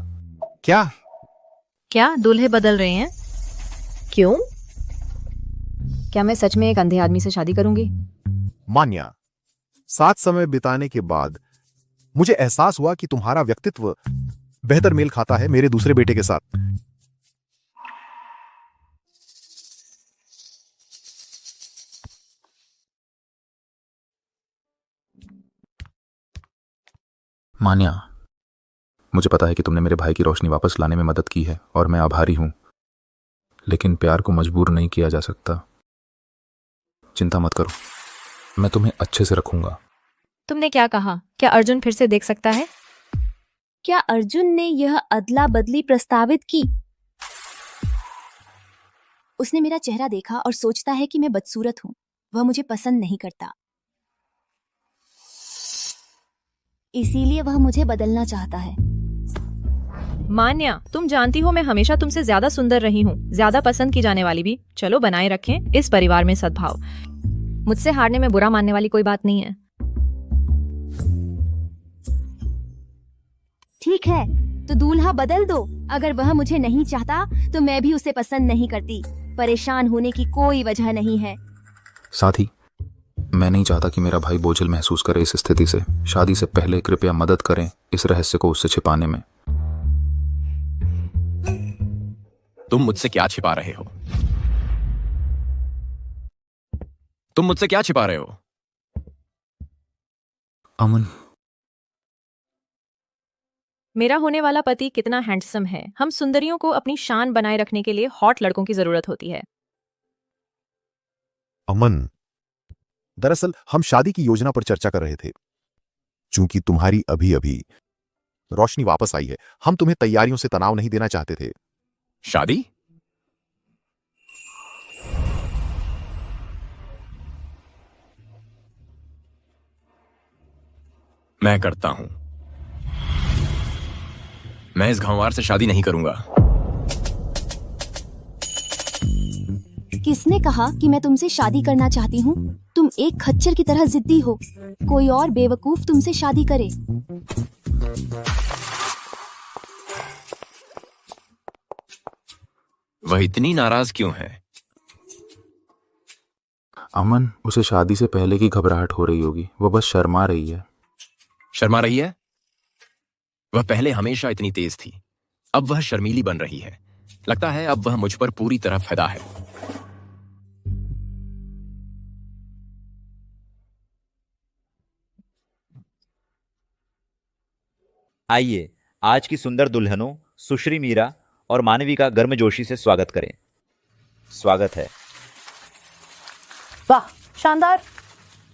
क्या दूल्हे बदल रहे हैं? क्यों? क्या मैं सच में एक अंधे आदमी से शादी करूंगी? मान्या, साथ समय बिताने के बाद मुझे एहसास हुआ कि तुम्हारा व्यक्तित्व बेहतर मेल खाता है मेरे दूसरे बेटे के साथ। मान्या, मुझे पता है कि तुमने मेरे भाई की रोशनी वापस लाने में मदद की है और मैं आभारी हूं, लेकिन प्यार को मजबूर नहीं किया जा सकता। चिंता मत करो, मैं तुम्हें अच्छे से रखूंगा। तुमने क्या कहा? क्या अर्जुन फिर से देख सकता है? क्या अर्जुन ने यह अदला बदली प्रस्तावित की? उसने मेरा चेहरा देखा और सोचता है कि मैं बदसूरत हूं। वह मुझे पसंद नहीं करता, इसीलिए वह मुझे बदलना चाहता है। मान्या, तुम जानती हो मैं हमेशा तुमसे ज्यादा सुंदर रही हूँ, ज्यादा पसंद की जाने वाली भी। चलो बनाए रखें इस परिवार में सद्भाव। मुझसे हारने में बुरा मानने वाली कोई बात नहीं है। ठीक है, तो दूल्हा बदल दो। अगर वह मुझे नहीं चाहता तो मैं भी उसे पसंद नहीं करती। परेशान होने की कोई वजह नहीं है। साथ ही मैं नहीं चाहता कि मेरा भाई बोझिल महसूस करे इस स्थिति से। शादी से पहले कृपया मदद करें इस रहस्य को उससे छिपाने में। तुम मुझसे क्या छिपा रहे हो? तुम मुझसे क्या छिपा रहे हो? अमन, मेरा होने वाला पति कितना हैंडसम है। हम सुंदरियों को अपनी शान बनाए रखने के लिए हॉट लड़कों की जरूरत होती है। अमन, दरअसल हम शादी की योजना पर चर्चा कर रहे थे। चूंकि तुम्हारी अभी अभी रोशनी वापस आई है, हम तुम्हें तैयारियों से तनाव नहीं देना चाहते थे। शादी? मैं करता हूं। मैं इस घंवार से शादी नहीं करूंगा। किसने कहा कि मैं तुमसे शादी करना चाहती हूँ? तुम एक खच्चर की तरह जिद्दी हो। कोई और बेवकूफ तुमसे शादी करे। वह इतनी नाराज क्यों है? अमन, उसे शादी से पहले की घबराहट हो रही होगी। वह बस शर्मा रही है। शर्मा रही है? वह पहले हमेशा इतनी तेज थी, अब वह शर्मीली बन रही है। लगता है अब वह मुझ पर पूरी तरह फिदा है। आइए आज की सुंदर दुल्हनों सुश्री मीरा और मानवी का गर्मजोशी से स्वागत करें। स्वागत है। वाह, शानदार।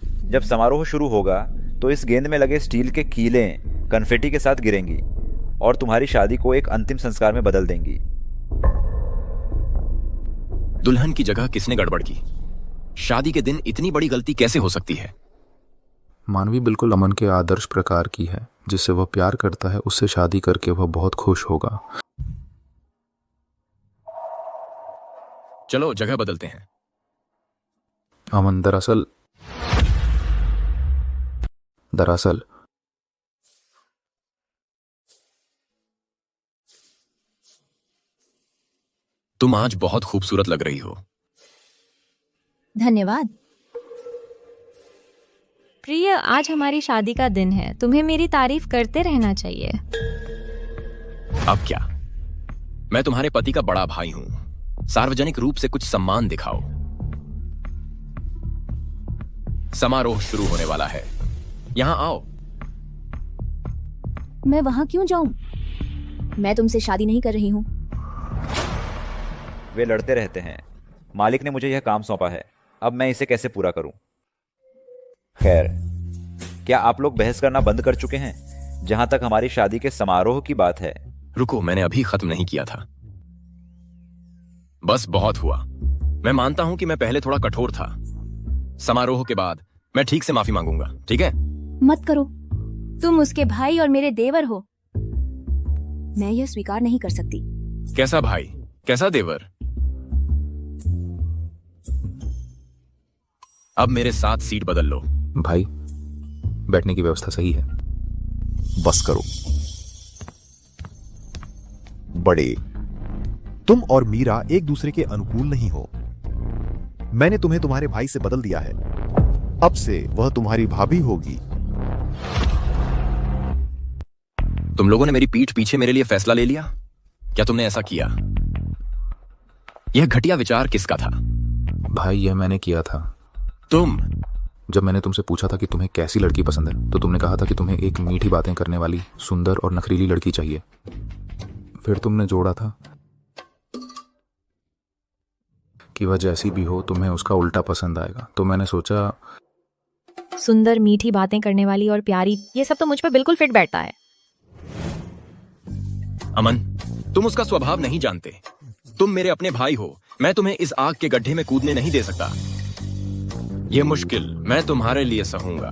जब समारोह शुरू होगा तो इस गेंद में लगे स्टील के कीलें कन्फेटी के साथ गिरेंगी और तुम्हारी शादी को एक अंतिम संस्कार में बदल देंगी। दुल्हन की जगह किसने गड़बड़ की? शादी के दिन इतनी बड़ी गलती कैसे हो सकती है? मानवी बिल्कुल अमन के आदर्श प्रकार की है। जिससे वह प्यार करता है उससे शादी करके वह बहुत खुश होगा। चलो जगह बदलते हैं। अमन, दरअसल तुम आज बहुत खूबसूरत लग रही हो। धन्यवाद। प्रिय, आज हमारी शादी का दिन है। तुम्हें मेरी तारीफ करते रहना चाहिए। अब क्या? मैं तुम्हारे पति का बड़ा भाई हूं। सार्वजनिक रूप से कुछ सम्मान दिखाओ। समारोह शुरू होने वाला है। यहां आओ। मैं वहां क्यों जाऊं? मैं तुमसे शादी नहीं कर रही हूँ। वे लड़ते रहते हैं। मालिक ने मुझे यह काम सौंपा है, अब मैं इसे कैसे पूरा करूं? खैर, क्या आप लोग बहस करना बंद कर चुके हैं? जहां तक हमारी शादी के समारोह की बात है। रुको, मैंने अभी खत्म नहीं किया था। बस बहुत हुआ। मैं मानता हूं कि मैं पहले थोड़ा कठोर था। समारोह के बाद मैं ठीक से माफी मांगूंगा, ठीक है? मत करो। तुम उसके भाई और मेरे देवर हो। मैं यह स्वीकार नहीं कर सकती। कैसा भाई, कैसा देवर? अब मेरे साथ सीट बदल लो। भाई, बैठने की व्यवस्था सही है। बस करो। बड़े, तुम और मीरा एक दूसरे के अनुकूल नहीं हो। मैंने तुम्हें तुम्हारे भाई से बदल दिया है। अब से वह तुम्हारी भाभी होगी। तुम लोगों ने मेरी पीठ पीछे मेरे लिए फैसला ले लिया। क्या तुमने ऐसा किया? यह घटिया विचार किसका था? भाई, यह मैंने किया था। तुम? जब मैंने तुमसे पूछा था कि तुम्हें कैसी लड़की पसंद है तो तुमने कहा था कि तुम्हें एक मीठी बातें करने वाली, सुंदर और नखरीली लड़की चाहिए। फिर तुमने जोड़ा था कि वह जैसी भी हो तुम्हें उसका उल्टा पसंद आएगा। तो मैंने सोचा, सुंदर, मीठी बातें करने वाली और प्यारी, ये सब तो मुझ पे बिल्कुल फिट बैठता है। अमन, तुम उसका स्वभाव नहीं जानते। तुम मेरे अपने भाई हो। मैं तुम्हें इस आग के गड्ढे में कूदने नहीं दे सकता। यह मुश्किल मैं तुम्हारे लिए सहूंगा।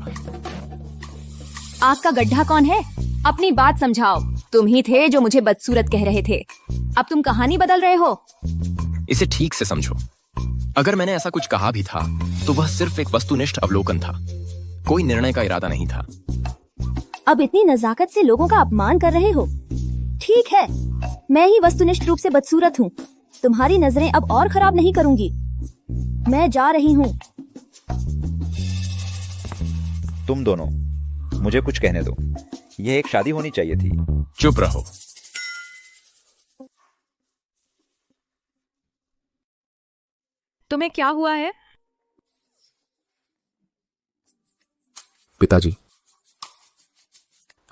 आग का गड्ढा कौन है? अपनी बात समझाओ। तुम ही थे जो मुझे बदसूरत कह रहे थे। अब तुम कहानी बदल रहे हो। इसे ठीक से समझो। अगर मैंने ऐसा कुछ कहा भी था तो वह सिर्फ एक वस्तुनिष्ठ अवलोकन था। कोई निर्णय का इरादा नहीं था। अब इतनी नजाकत से लोगों का अपमान कर रहे हो। ठीक है, मैं ही वस्तुनिष्ठ रूप से बदसूरत हूँ। तुम्हारी नजरें अब और खराब नहीं करूंगी। मैं जा रही हूँ। तुम दोनों, मुझे कुछ कहने दो। यह एक शादी होनी चाहिए थी। चुप रहो। तुम्हें क्या हुआ है? पिताजी,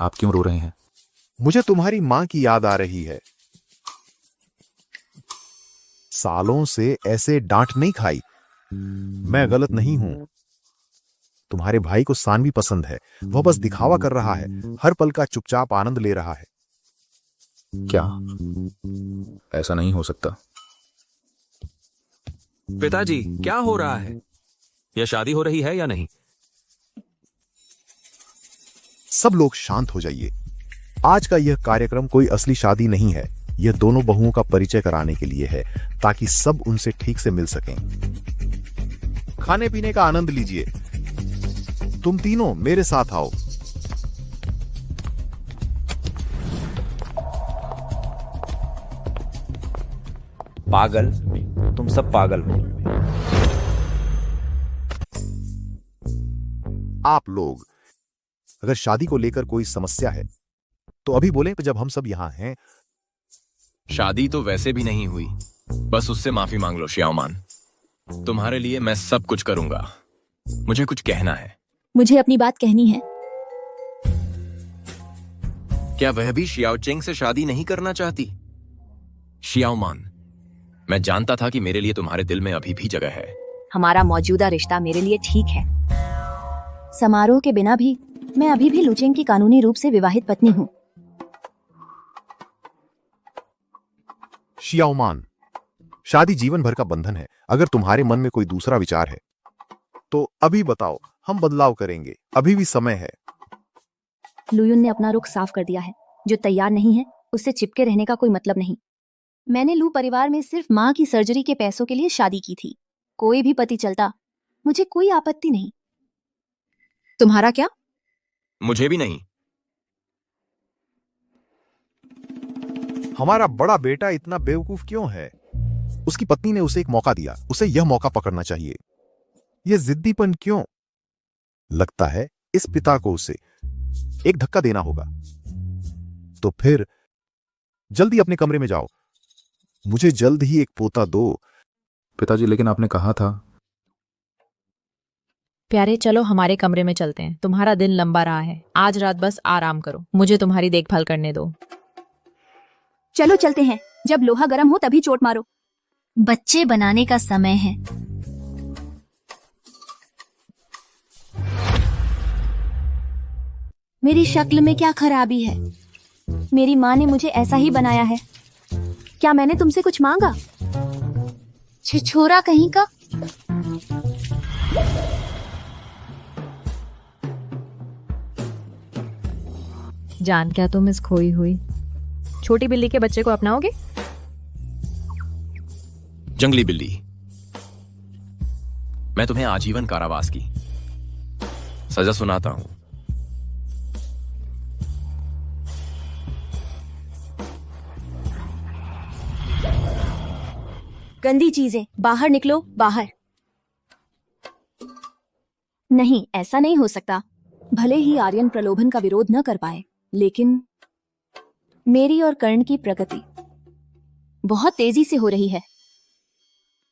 आप क्यों रो रहे हैं? मुझे तुम्हारी मां की याद आ रही है। सालों से ऐसे डांट नहीं खाई। मैं गलत नहीं हूं। तुम्हारे भाई को सानवी पसंद है। वह बस दिखावा कर रहा है। हर पल का चुपचाप आनंद ले रहा है। क्या ऐसा नहीं हो सकता? पिताजी, क्या हो रहा है? यह शादी हो रही है या नहीं? सब लोग शांत हो जाइए। आज का यह कार्यक्रम कोई असली शादी नहीं है, यह दोनों बहुओं का परिचय कराने के लिए है, ताकि सब उनसे ठीक से मिल सकें। खाने पीने का आनंद लीजिए। तुम तीनों मेरे साथ आओ। पागल, तुम सब पागल हो। आप लोग अगर शादी को लेकर कोई समस्या है तो अभी बोले, जब हम सब यहां हैं। शादी तो वैसे भी नहीं हुई, बस उससे माफी मांग लो श्याओमान। तुम्हारे लिए मैं सब कुछ करूंगा। मुझे कुछ कहना है। मुझे अपनी बात कहनी है। क्या वह भी शियाओचेंग से शादी नहीं करना चाहती? शियाओमान, मैं जानता था कि मेरे लिए तुम्हारे दिल में अभी भी जगह है। हमारा मौजूदा रिश्ता मेरे लिए ठीक है। समारोह के बिना भी मैं अभी भी लुचेंग की कानूनी रूप से विवाहित पत्नी हूँ। शियाओमान, शादी जीवन भर का बंधन है। अगर तुम्हारे मन में कोई दूसरा विचार है तो अभी बताओ, हम बदलाव करेंगे। अभी भी समय है। लुयुन ने अपना रुख साफ कर दिया है। जो तैयार नहीं है उससे चिपके रहने का कोई मतलब नहीं। मैंने लू परिवार में सिर्फ माँ की सर्जरी के पैसों के लिए शादी की थी। कोई भी पति चलता, मुझे कोई आपत्ति नहीं। तुम्हारा क्या? मुझे भी नहीं। हमारा बड़ा बेटा इतना बेवकूफ क्यों है? उसकी पत्नी ने उसे एक मौका दिया, उसे यह मौका पकड़ना चाहिए। यह जिद्दीपन क्यों? लगता है इस पिता को उसे एक धक्का देना होगा। तो फिर जल्दी अपने कमरे में जाओ। मुझे जल्द ही एक पोता दो। पिताजी, लेकिन आपने कहा था। प्यारे, चलो हमारे कमरे में चलते हैं। तुम्हारा दिन लंबा रहा है। आज रात बस आराम करो। मुझे तुम्हारी देखभाल करने दो। चलो चलते हैं। जब लोहा गर्म हो तभी चोट मारो। बच्चे बनाने का समय है। मेरी शक्ल में क्या खराबी है? मेरी माँ ने मुझे ऐसा ही बनाया है। क्या मैंने तुमसे कुछ मांगा? छिछोरा कहीं का। जान, क्या तुम इस खोई हुई छोटी बिल्ली के बच्चे को अपनाओगे? जंगली बिल्ली, मैं तुम्हें आजीवन कारावास की सजा सुनाता हूं। गंदी चीजें, बाहर निकलो, बाहर। नहीं, ऐसा नहीं हो सकता। भले ही आर्यन प्रलोभन का विरोध न कर पाए, लेकिन मेरी और कर्ण की प्रगति बहुत तेजी से हो रही है।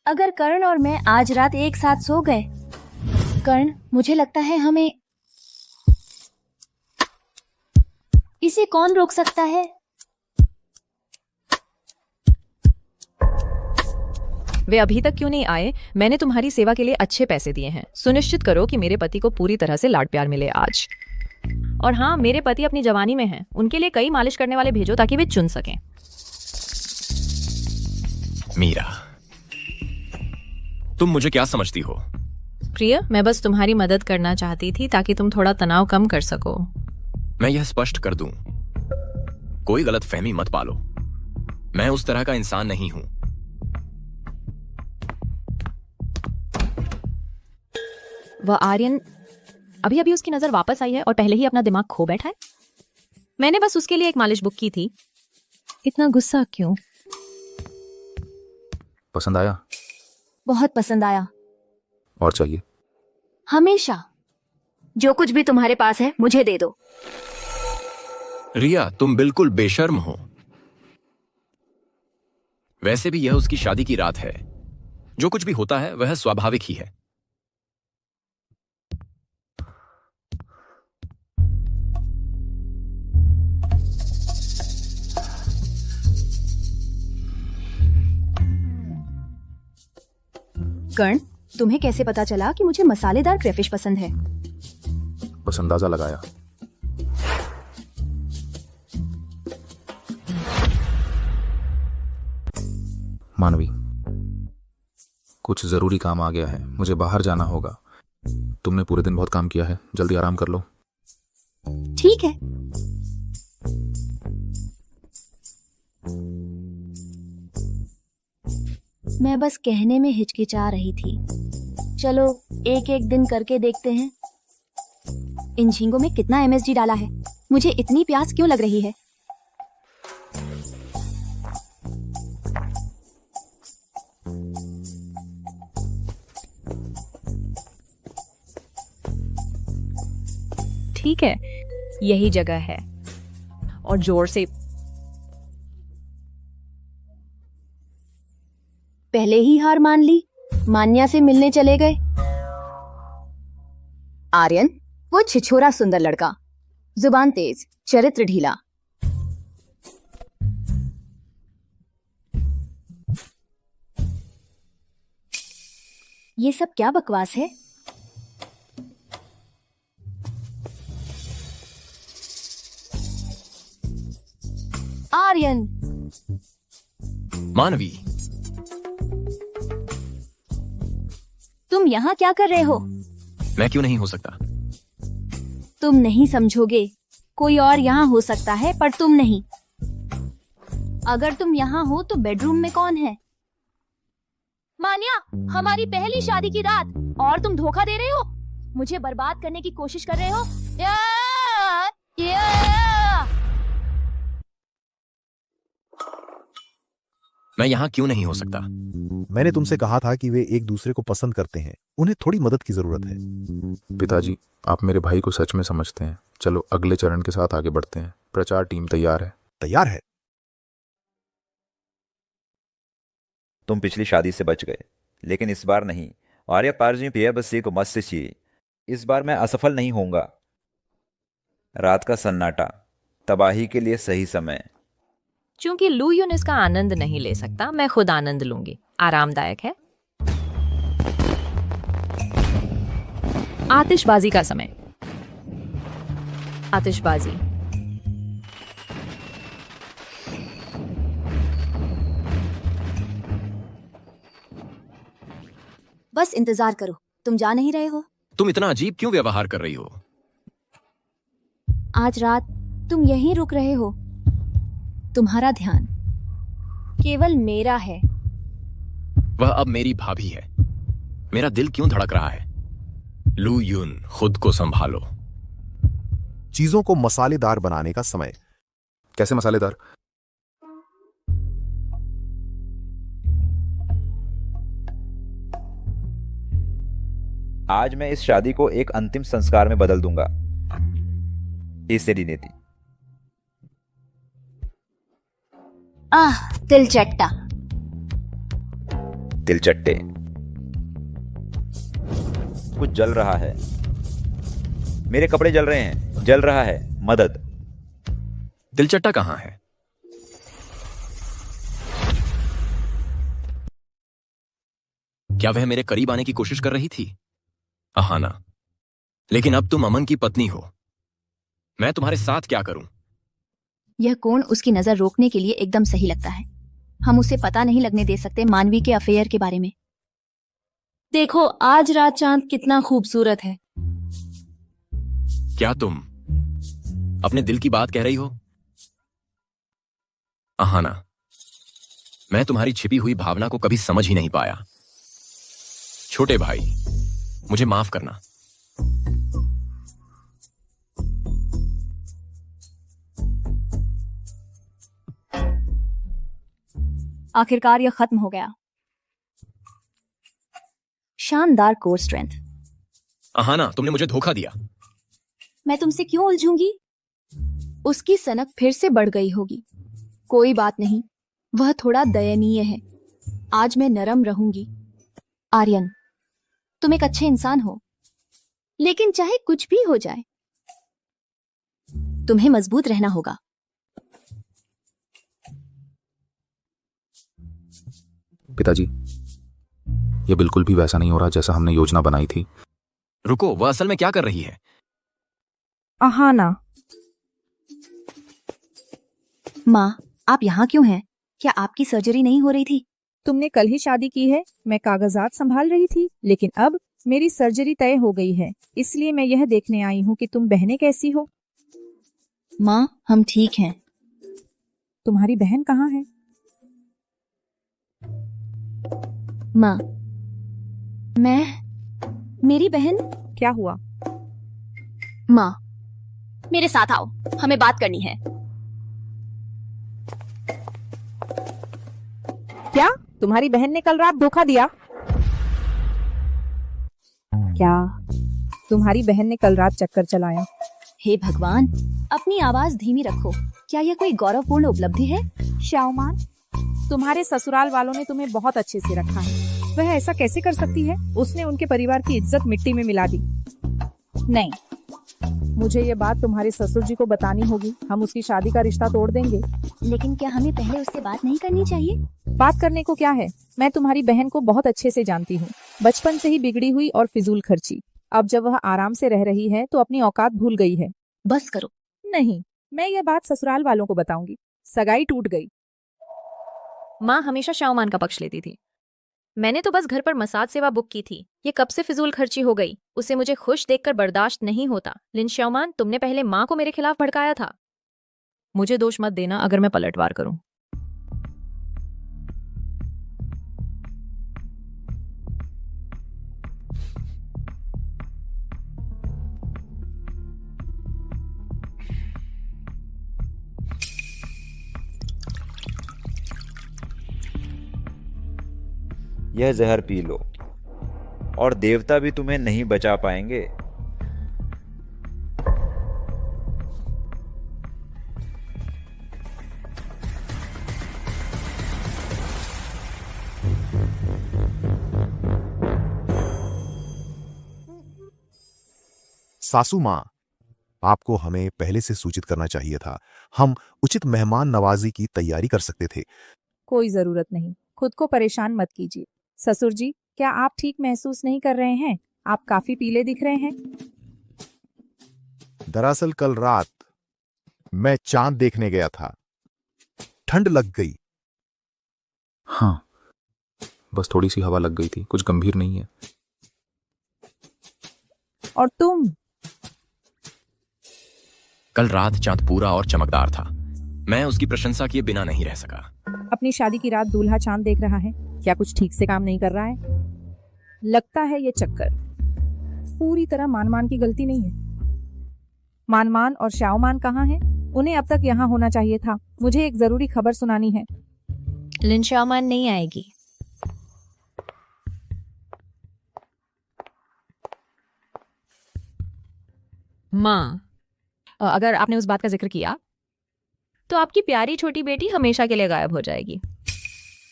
अगर कर्ण और मैं आज रात एक साथ सो गए, कर्ण, मुझे लगता है हमें इसे कौन रोक सकता है? वे अभी तक क्यों नहीं आए? मैंने तुम्हारी सेवा के लिए अच्छे पैसे दिए हैं। सुनिश्चित करो कि मेरे पति को पूरी तरह से लाड प्यार मिले आज। और हाँ, मेरे पति अपनी जवानी में हैं। उनके लिए कई मालिश करने वाले भेजो ताकि वे चुन सकें। मीरा, तुम मुझे क्या समझती हो? प्रिय, मैं बस तुम्हारी मदद करना चाहती थी ताकि तुम थोड़ा तनाव कम कर सको। मैं यह स्पष्ट कर दूं, कोई गलतफहमी मत पालो। मैं उस तरह का इंसान नहीं हूं। वह आर्यन अभी अभी उसकी नजर वापस आई है और पहले ही अपना दिमाग खो बैठा है। मैंने बस उसके लिए एक मालिश बुक की थी। इतना गुस्सा क्यों? पसंद आया? बहुत पसंद आया। और चाहिए? हमेशा। जो कुछ भी तुम्हारे पास है मुझे दे दो। रिया, तुम बिल्कुल बेशर्म हो। वैसे भी यह उसकी शादी की रात है। जो कुछ भी होता है वह स्वाभाविक ही है। कर्ण, तुम्हें कैसे पता चला कि मुझे मसालेदार क्रेफिश पसंद है? बस अंदाजा लगाया। मानवी, कुछ जरूरी काम आ गया है। मुझे बाहर जाना होगा। तुमने पूरे दिन बहुत काम किया है, जल्दी आराम कर लो। ठीक है। मैं बस कहने में हिचकिचा रही थी। चलो एक एक दिन करके देखते हैं। इन झींगों में कितना एमएसजी डाला है? मुझे इतनी प्यास क्यों लग रही है? ठीक है, यही जगह है। और जोर से। पहले ही हार मान ली, मान्या से मिलने चले गए। आर्यन, वो छिछोरा सुंदर लड़का, जुबान तेज, चरित्र ढीला। ये सब क्या बकवास है? आर्यन, मानवी, तुम यहाँ क्या कर रहे हो? मैं क्यों नहीं हो सकता? तुम नहीं समझोगे। कोई और यहाँ हो सकता है, पर तुम नहीं। अगर तुम यहाँ हो तो बेडरूम में कौन है? मान्या, हमारी पहली शादी की रात, और तुम धोखा दे रहे हो? मुझे बर्बाद करने की कोशिश कर रहे हो? मैं यहाँ क्यों नहीं हो सकता? मैंने तुमसे कहा था कि वे एक दूसरे को पसंद करते हैं, उन्हें थोड़ी मदद की जरूरत है। पिताजी, आप मेरे भाई को सच में समझते हैं। चलो अगले चरण के साथ आगे बढ़ते हैं। प्रचार टीम तैयार है। तैयार है। तुम पिछली शादी से बच गए, लेकिन इस बार नहीं। आर्य पारजी पिया बसी को मस्त चाहिए। इस बार मैं असफल नहीं होऊंगा। रात का सन्नाटा, तबाही के लिए सही समय। चूंकि लू यून इसका आनंद नहीं ले सकता, मैं खुद आनंद लूंगी। आरामदायक है। आतिशबाजी का समय। आतिशबाजी। बस इंतजार करो। तुम जा नहीं रहे हो? तुम इतना अजीब क्यों व्यवहार कर रही हो? आज रात तुम यहीं रुक रहे हो। तुम्हारा ध्यान केवल मेरा है। वह अब मेरी भाभी है। मेरा दिल क्यों धड़क रहा है? लू यून, खुद को संभालो। चीजों को मसालेदार बनाने का समय। कैसे मसालेदार? आज मैं इस शादी को एक अंतिम संस्कार में बदल दूंगा। नीति। तिलचट्टा। तिलचट्टे। कुछ जल रहा है। मेरे कपड़े जल रहे हैं। जल रहा है। मदद। तिलचट्टा कहाँ है? क्या वह मेरे करीब आने की कोशिश कर रही थी? अहाना, लेकिन अब तुम अमन की पत्नी हो। मैं तुम्हारे साथ क्या करूं? यह कोण उसकी नजर रोकने के लिए एकदम सही लगता है। हम उसे पता नहीं लगने दे सकते मानवी के अफेयर के बारे में। देखो आज रात चांद कितना खूबसूरत है। क्या तुम अपने दिल की बात कह रही हो? अहाना, मैं तुम्हारी छिपी हुई भावना को कभी समझ ही नहीं पाया। छोटे भाई, मुझे माफ करना। आखिरकार यह खत्म हो गया। शानदार कोर स्ट्रेंथ। अहाना, तुमने मुझे धोखा दिया। मैं तुमसे क्यों उलझूंगी? उसकी सनक फिर से बढ़ गई होगी। कोई बात नहीं, वह थोड़ा दयनीय है। आज मैं नरम रहूंगी। आर्यन, तुम एक अच्छे इंसान हो, लेकिन चाहे कुछ भी हो जाए, तुम्हें मजबूत रहना होगा। पिताजी, यह बिल्कुल भी वैसा नहीं हो रहा जैसा हमने योजना बनाई थी। रुको, वह असल में क्या कर रही है? अहाना। माँ, आप यहाँ क्यों हैं? क्या आपकी सर्जरी नहीं हो रही थी? तुमने कल ही शादी की है। मैं कागजात संभाल रही थी, लेकिन अब मेरी सर्जरी तय हो गई है। इसलिए मैं यह देखने आई हूँ कि तुम बहनें कैसी हो। माँ हम ठीक हैं। तुम्हारी बहन कहाँ है? माँ मेरी बहन। क्या हुआ? माँ मेरे साथ आओ, हमें बात करनी है। क्या तुम्हारी बहन ने कल रात धोखा दिया? क्या तुम्हारी बहन ने कल रात चक्कर चलाया? हे भगवान, अपनी आवाज धीमी रखो। क्या यह कोई गौरवपूर्ण उपलब्धि है? श्याओमान, तुम्हारे ससुराल वालों ने तुम्हें बहुत अच्छे से रखा है। वह ऐसा कैसे कर सकती है? उसने उनके परिवार की इज्जत मिट्टी में मिला दी। नहीं, मुझे ये बात तुम्हारे ससुर जी को बतानी होगी। हम उसकी शादी का रिश्ता तोड़ देंगे। लेकिन क्या हमें पहले उससे बात नहीं करनी चाहिए? बात करने को क्या है? मैं तुम्हारी बहन को बहुत अच्छे से जानती हूँ। बचपन से ही बिगड़ी हुई और फिजूल खर्ची। अब जब वह आराम से रह रही है तो अपनी औकात भूल गई है। बस करो। नहीं, मैं ये बात ससुराल वालों को बताऊंगी। सगाई टूट गई। माँ हमेशा शाओमान का पक्ष लेती थी। मैंने तो बस घर पर मसाज सेवा बुक की थी। ये कब से फिजूल खर्ची हो गई? उसे मुझे खुश देखकर बर्दाश्त नहीं होता। लिन शाओमान, तुमने पहले माँ को मेरे खिलाफ भड़काया था। मुझे दोष मत देना अगर मैं पलटवार करूं। यह जहर पी लो और देवता भी तुम्हें नहीं बचा पाएंगे। सासू माँ, आपको हमें पहले से सूचित करना चाहिए था। हम उचित मेहमान नवाजी की तैयारी कर सकते थे। कोई जरूरत नहीं, खुद को परेशान मत कीजिए। ससुर जी, क्या आप ठीक महसूस नहीं कर रहे हैं? आप काफी पीले दिख रहे हैं। दरअसल कल रात मैं चांद देखने गया था। ठंड लग गई। हाँ, बस थोड़ी सी हवा लग गई थी, कुछ गंभीर नहीं है। और तुम? कल रात चांद पूरा और चमकदार था। मैं उसकी प्रशंसा किए बिना नहीं रह सका। अपनी शादी की रात दूल्हा चांद देख रहा है। क्या कुछ ठीक से काम नहीं कर रहा है? लगता है ये चक्कर पूरी तरह मानमान की गलती नहीं है। मानमान और शाओमान कहाँ हैं? उन्हें अब तक यहाँ होना चाहिए था। मुझे एक जरूरी खबर सुनानी है। लिन शाओमान नहीं आएगी। माँ, अगर आपने उस बात का जिक्र किया तो आपकी प्यारी छोटी बेटी हमेशा के लिए गायब हो जाएगी।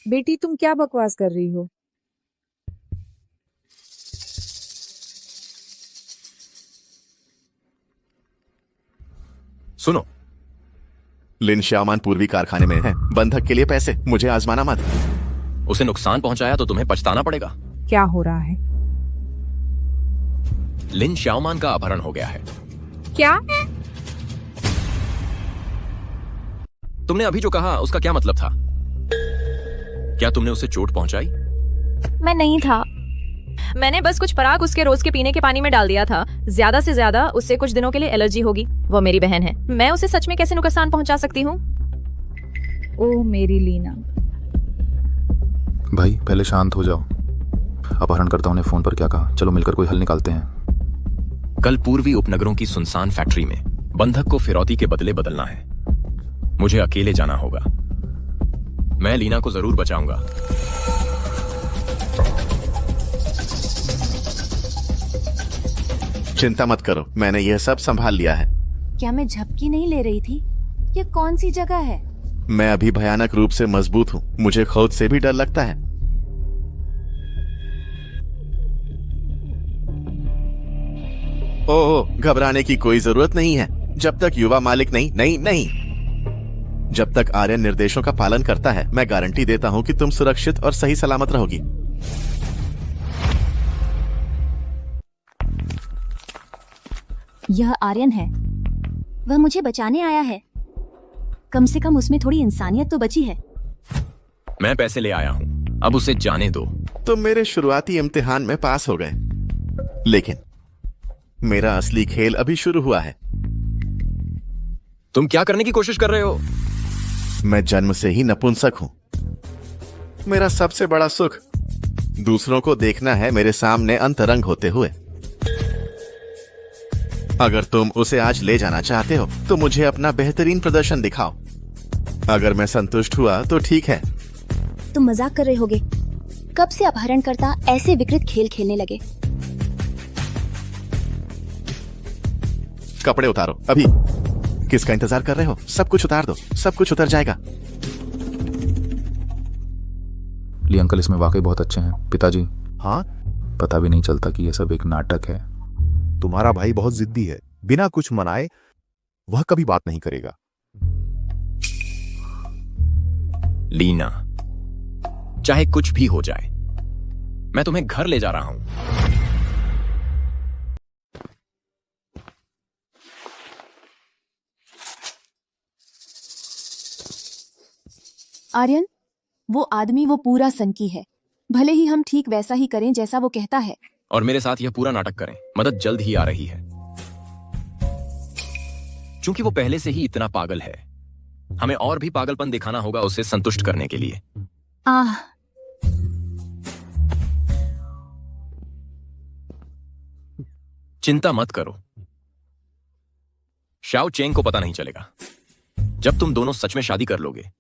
बेटी, तुम क्या बकवास कर रही हो? सुनो, लिन शाओमान पूर्वी कारखाने में है। बंधक के लिए पैसे, मुझे आजमाना मत। उसे नुकसान पहुंचाया तो तुम्हें पछताना पड़ेगा। क्या हो रहा है? लिन शाओमान का अपहरण हो गया है। क्या? तुमने अभी जो कहा उसका क्या मतलब था? क्या तुमने उसे चोट पहुंचाई? मैं नहीं था। मैंने बस कुछ पराग उसके रोज के पीने के पानी में डाल दिया था। ज्यादा से ज्यादा उससे कुछ दिनों के लिए एलर्जी होगी। वो मेरी बहन है, मैं उसे सच में कैसे नुकसान पहुंचा सकती हूँ? ओह मेरी लीना। भाई पहले शांत हो जाओ। अपहरणकर्ताओं ने फोन पर क्या कहा? चलो मिलकर कोई हल निकालते हैं। कल पूर्वी उपनगरों की सुनसान फैक्ट्री में बंधक को फिरौती के बदले बदलना है। मुझे अकेले जाना होगा। मैं लीना को जरूर बचाऊंगा। चिंता मत करो, मैंने यह सब संभाल लिया है। क्या मैं झपकी नहीं ले रही थी? ये कौन सी जगह है? मैं अभी भयानक रूप से मजबूत हूँ। मुझे खुद से भी डर लगता है। ओह, घबराने की कोई जरूरत नहीं है। जब तक युवा मालिक नहीं, जब तक आर्यन निर्देशों का पालन करता है, मैं गारंटी देता हूं कि तुम सुरक्षित और सही सलामत रहोगी। यह आर्यन है। वह मुझे बचाने आया है। कम से कम उसमें थोड़ी इंसानियत तो बची है। मैं पैसे ले आया हूं, अब उसे जाने दो। तुम मेरे शुरुआती इम्तिहान में पास हो गए, लेकिन मेरा असली खेल अभी शुरू हुआ है। तुम क्या करने की कोशिश कर रहे हो? मैं जन्म से ही नपुंसक हूं। मेरा सबसे बड़ा सुख दूसरों को देखना है मेरे सामने अंतरंग होते हुए। अगर तुम उसे आज ले जाना चाहते हो तो मुझे अपना बेहतरीन प्रदर्शन दिखाओ। अगर मैं संतुष्ट हुआ तो ठीक है। तुम मजाक कर रहे होगे। कब से अपहरणकर्ता ऐसे विकृत खेल खेलने लगे? कपड़े उतारो अभी। किसका इंतजार कर रहे हो? सब कुछ उतार दो, सब कुछ उतर जाएगा। ली अंकल इसमें वाकई बहुत अच्छे हैं। पिताजी, हाँ, पता भी नहीं चलता कि यह सब एक नाटक है। तुम्हारा भाई बहुत जिद्दी है। बिना कुछ मनाए वह कभी बात नहीं करेगा। लीना, चाहे कुछ भी हो जाए, मैं तुम्हें घर ले जा रहा हूं। आर्यन, वो आदमी वो पूरा सनकी है। भले ही हम ठीक वैसा ही करें जैसा वो कहता है। और मेरे साथ यह पूरा नाटक करें। मदद जल्द ही आ रही है। चूंकि वो पहले से ही इतना पागल है, हमें और भी पागलपन दिखाना होगा उसे संतुष्ट करने के लिए। आह, चिंता मत करो, शाओ चेंग को पता नहीं चलेगा। जब तुम दोनों सच में शादी कर लोगे,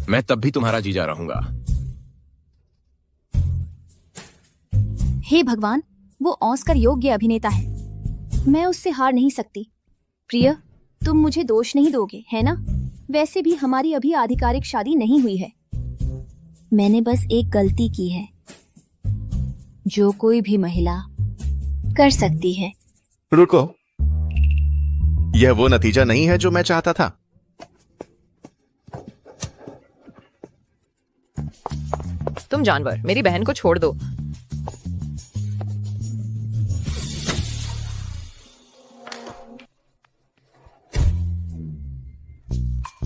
मैं तब भी तुम्हारा जीजा रहूंगा। हे भगवान, वो ऑस्कर योग्य अभिनेता है। मैं उससे हार नहीं सकती। प्रिय, तुम मुझे दोष नहीं दोगे, है ना? वैसे भी हमारी अभी आधिकारिक शादी नहीं हुई है। मैंने बस एक गलती की है जो कोई भी महिला कर सकती है। रुको, यह वो नतीजा नहीं है जो मैं चाहता था। तुम जानवर, मेरी बहन को छोड़ दो।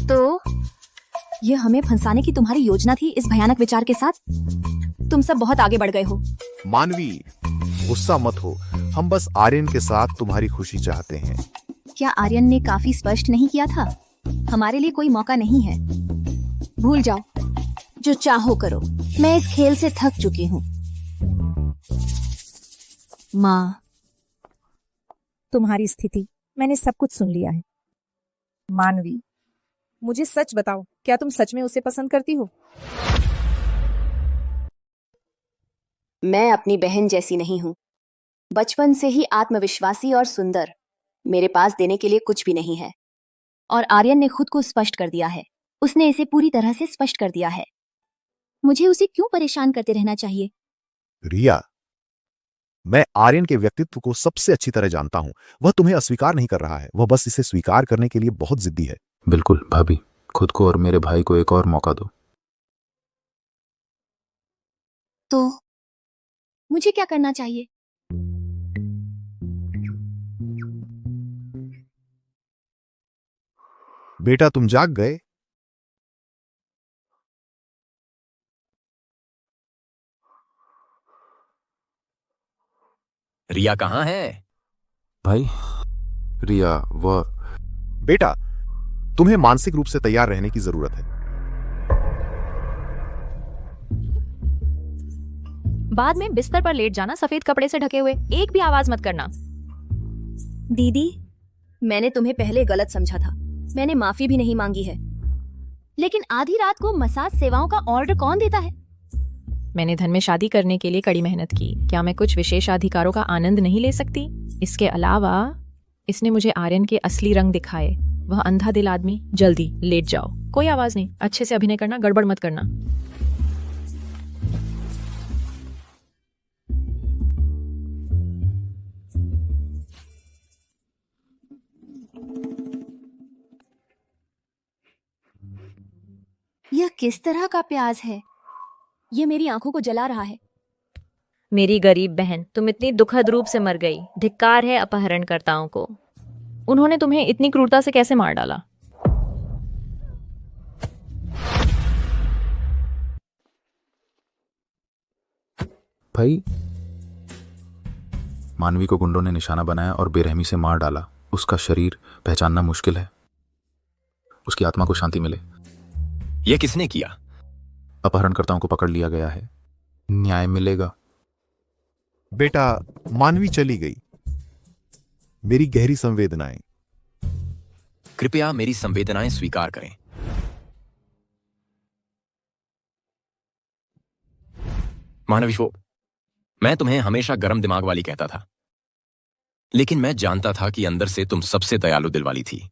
तो यह हमें फंसाने की तुम्हारी योजना थी इस भयानक विचार के साथ? तुम सब बहुत आगे बढ़ गए हो। मानवी, गुस्सा मत हो। हम बस आर्यन के साथ तुम्हारी खुशी चाहते हैं। क्या आर्यन ने काफी स्पष्ट नहीं किया था? हमारे लिए कोई मौका नहीं है। भूल जाओ, जो चाहो करो। मैं इस खेल से थक चुकी हूँ। माँ, तुम्हारी स्थिति मैंने सब कुछ सुन लिया है। मानवी, मुझे सच बताओ, क्या तुम सच में उसे पसंद करती हो? मैं अपनी बहन जैसी नहीं हूँ। बचपन से ही आत्मविश्वासी और सुंदर। मेरे पास देने के लिए कुछ भी नहीं है। और आर्यन ने खुद को स्पष्ट कर दिया है। उसने इसे पूरी तरह से स्पष्ट कर दिया है। मुझे उसे क्यों परेशान करते रहना चाहिए? रिया, मैं आर्यन के व्यक्तित्व को सबसे अच्छी तरह जानता हूं। वह तुम्हें अस्वीकार नहीं कर रहा है। वह बस इसे स्वीकार करने के लिए बहुत जिद्दी है। बिल्कुल भाभी, खुद को और मेरे भाई को एक और मौका दो। तो मुझे क्या करना चाहिए? बेटा, तुम जाग गए? रिया कहाँ है? भाई, रिया वह... बेटा, तुम्हें मानसिक रूप से तैयार रहने की जरूरत है। बाद में बिस्तर पर लेट जाना सफेद कपड़े से ढके हुए। एक भी आवाज मत करना। दीदी, मैंने तुम्हें पहले गलत समझा था। मैंने माफी भी नहीं मांगी है। लेकिन आधी रात को मसाज सेवाओं का ऑर्डर कौन देता है? मैंने धन में शादी करने के लिए कड़ी मेहनत की। क्या मैं कुछ विशेष अधिकारों का आनंद नहीं ले सकती? इसके अलावा इसने मुझे आर्यन के असली रंग दिखाए। वह अंधा दिल आदमी। जल्दी लेट जाओ। कोई आवाज नहीं। अच्छे से अभिनय करना, गड़बड़ मत करना। यह किस तरह का प्याज है? यह मेरी आंखों को जला रहा है। मेरी गरीब बहन, तुम इतनी दुखद रूप से मर गई। धिक्कार है अपहरणकर्ताओं को। उन्होंने तुम्हें इतनी क्रूरता से कैसे मार डाला? भाई, मानवी को गुंडों ने निशाना बनाया और बेरहमी से मार डाला। उसका शरीर पहचानना मुश्किल है। उसकी आत्मा को शांति मिले। यह किसने किया? अपहरणकर्ताओं को पकड़ लिया गया है, न्याय मिलेगा। बेटा, मानवी चली गई। मेरी गहरी संवेदनाएं। कृपया मेरी संवेदनाएं स्वीकार करें। मानविशो, मैं तुम्हें हमेशा गर्म दिमाग वाली कहता था, लेकिन मैं जानता था कि अंदर से तुम सबसे दयालु दिल वाली थी।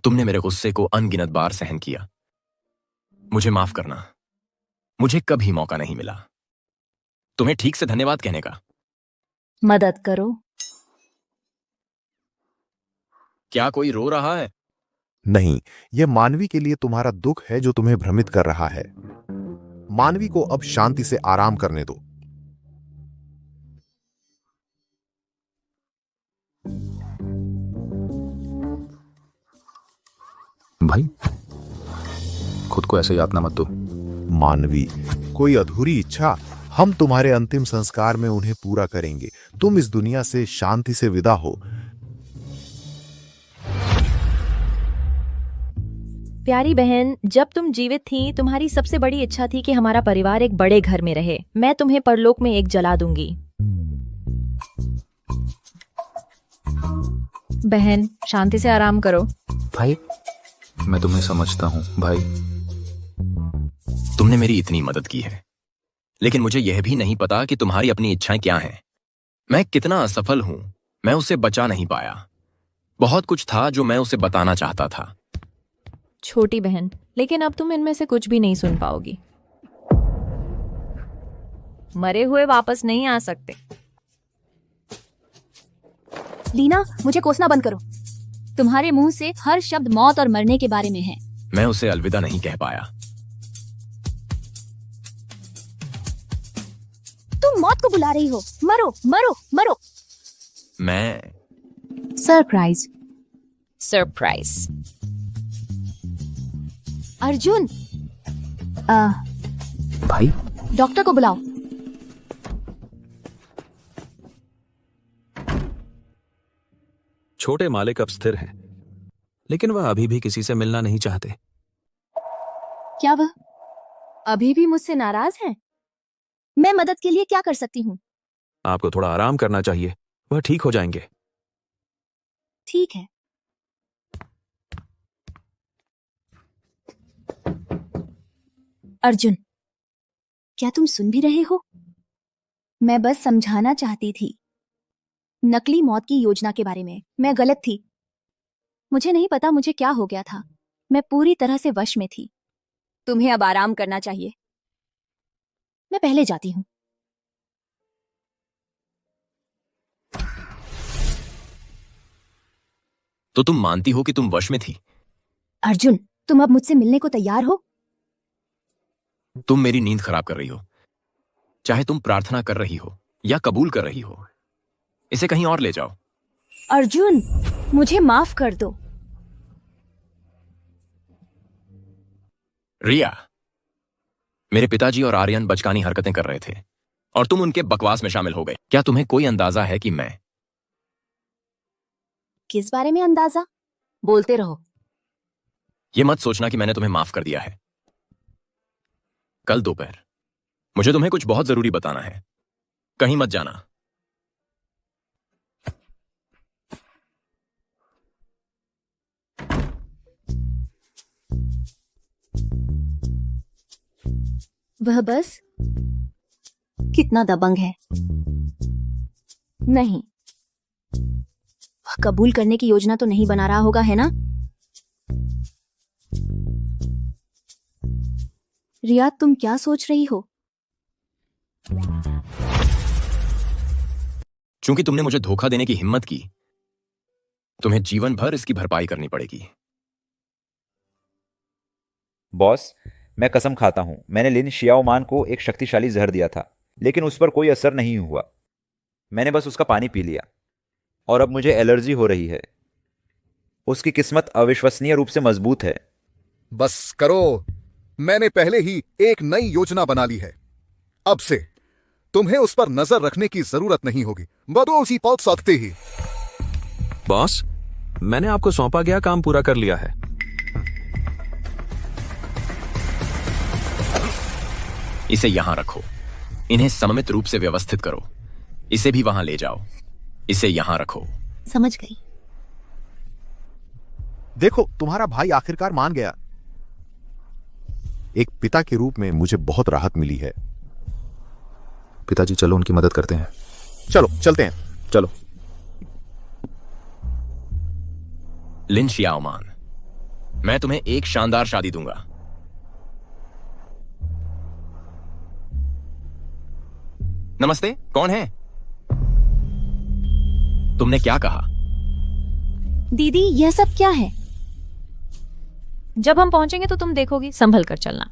तुमने मेरे गुस्से को अनगिनत बार सहन किया। मुझे माफ करना, मुझे कभी मौका नहीं मिला तुम्हें ठीक से धन्यवाद कहने का। मदद करो। क्या कोई रो रहा है? नहीं, यह मानवी के लिए तुम्हारा दुख है जो तुम्हें भ्रमित कर रहा है। मानवी को अब शांति से आराम करने दो। भाई, खुद को ऐसे यातना मत दो। मानवी, कोई अधूरी इच्छा, हम तुम्हारे अंतिम संस्कार में उन्हें पूरा करेंगे। तुम इस दुनिया से शांति से विदा हो। प्यारी बहन, जब तुम जीवित थी तुम्हारी सबसे बड़ी इच्छा थी कि हमारा परिवार एक बड़े घर में रहे। मैं तुम्हें परलोक में एक जला दूंगी। बहन, शांति से आराम करो। भाई, मैं तुम्हें समझता हूं भाई। तुमने मेरी इतनी मदद की है, लेकिन मुझे यह भी नहीं पता कि तुम्हारी अपनी इच्छाएं क्या हैं। मैं कितना असफल हूं, मैं उसे बचा नहीं पाया। बहुत कुछ था जो मैं उसे बताना चाहता था। छोटी बहन, लेकिन अब तुम इनमें से कुछ भी नहीं सुन पाओगी। मरे हुए वापस नहीं आ सकते। लीना, मुझे कोसना बंद करो। तुम्हारे मुंह से हर शब्द मौत और मरने के बारे में है। मैं उसे अलविदा नहीं कह पाया। तुम मौत को बुला रही हो। मरो मरो मरो। मैं सरप्राइज। सरप्राइज। अर्जुन, भाई, डॉक्टर को बुलाओ। छोटे मालिक अब स्थिर हैं, लेकिन वह अभी भी किसी से मिलना नहीं चाहते। क्या वह अभी भी मुझसे नाराज हैं? मैं मदद के लिए क्या कर सकती हूँ? आपको थोड़ा आराम करना चाहिए, वह ठीक हो जाएंगे। ठीक है। अर्जुन, क्या तुम सुन भी रहे हो? मैं बस समझाना चाहती थी नकली मौत की योजना के बारे में। मैं गलत थी। मुझे नहीं पता मुझे क्या हो गया था। मैं पूरी तरह से वश में थी। तुम्हें अब आराम करना चाहिए। मैं पहले जाती हूँ। तो तुम मानती हो कि तुम वश में थी? अर्जुन, तुम अब मुझसे मिलने को तैयार हो? तुम मेरी नींद खराब कर रही हो। चाहे तुम प्रार्थना कर रही हो या कबूल कर रही हो, इसे कहीं और ले जाओ। अर्जुन, मुझे माफ कर दो। रिया, मेरे पिताजी और आर्यन बचकानी हरकतें कर रहे थे और तुम उनके बकवास में शामिल हो गए। क्या तुम्हें कोई अंदाजा है कि मैं किस बारे में अंदाजा? बोलते रहो। ये मत सोचना कि मैंने तुम्हें माफ कर दिया है। कल दोपहर मुझे तुम्हें कुछ बहुत जरूरी बताना है। कहीं मत जाना। वह बस कितना दबंग है। नहीं, वह कबूल करने की योजना तो नहीं बना रहा होगा, है ना? रिया, तुम क्या सोच रही हो? चूंकि तुमने मुझे धोखा देने की हिम्मत की, तुम्हें जीवन भर इसकी भरपाई करनी पड़ेगी। बॉस, मैं कसम खाता हूं, मैंने लिन शियाओमान को एक शक्तिशाली जहर दिया था, लेकिन उस पर कोई असर नहीं हुआ। मैंने बस उसका पानी पी लिया और अब मुझे एलर्जी हो रही है। उसकी किस्मत अविश्वसनीय रूप से मजबूत है। बस करो, मैंने पहले ही एक नई योजना बना ली है। अब से तुम्हें उस पर नजर रखने की जरूरत नहीं होगी। बदो उसी पल सकते ही। बॉस, मैंने आपको सौंपा गया काम पूरा कर लिया है। इसे यहां रखो। इन्हें सममित रूप से व्यवस्थित करो। इसे भी वहां ले जाओ। इसे यहां रखो। समझ गई। देखो, तुम्हारा भाई आखिरकार मान गया। एक पिता के रूप में मुझे बहुत राहत मिली है। पिताजी चलो उनकी मदद करते हैं। चलो चलते हैं। चलो। लिन शियाओमान, मैं तुम्हें एक शानदार शादी दूंगा। नमस्ते, कौन है? तुमने क्या कहा? दीदी, यह सब क्या है? जब हम पहुंचेंगे तो तुम देखोगी। संभल कर चलना।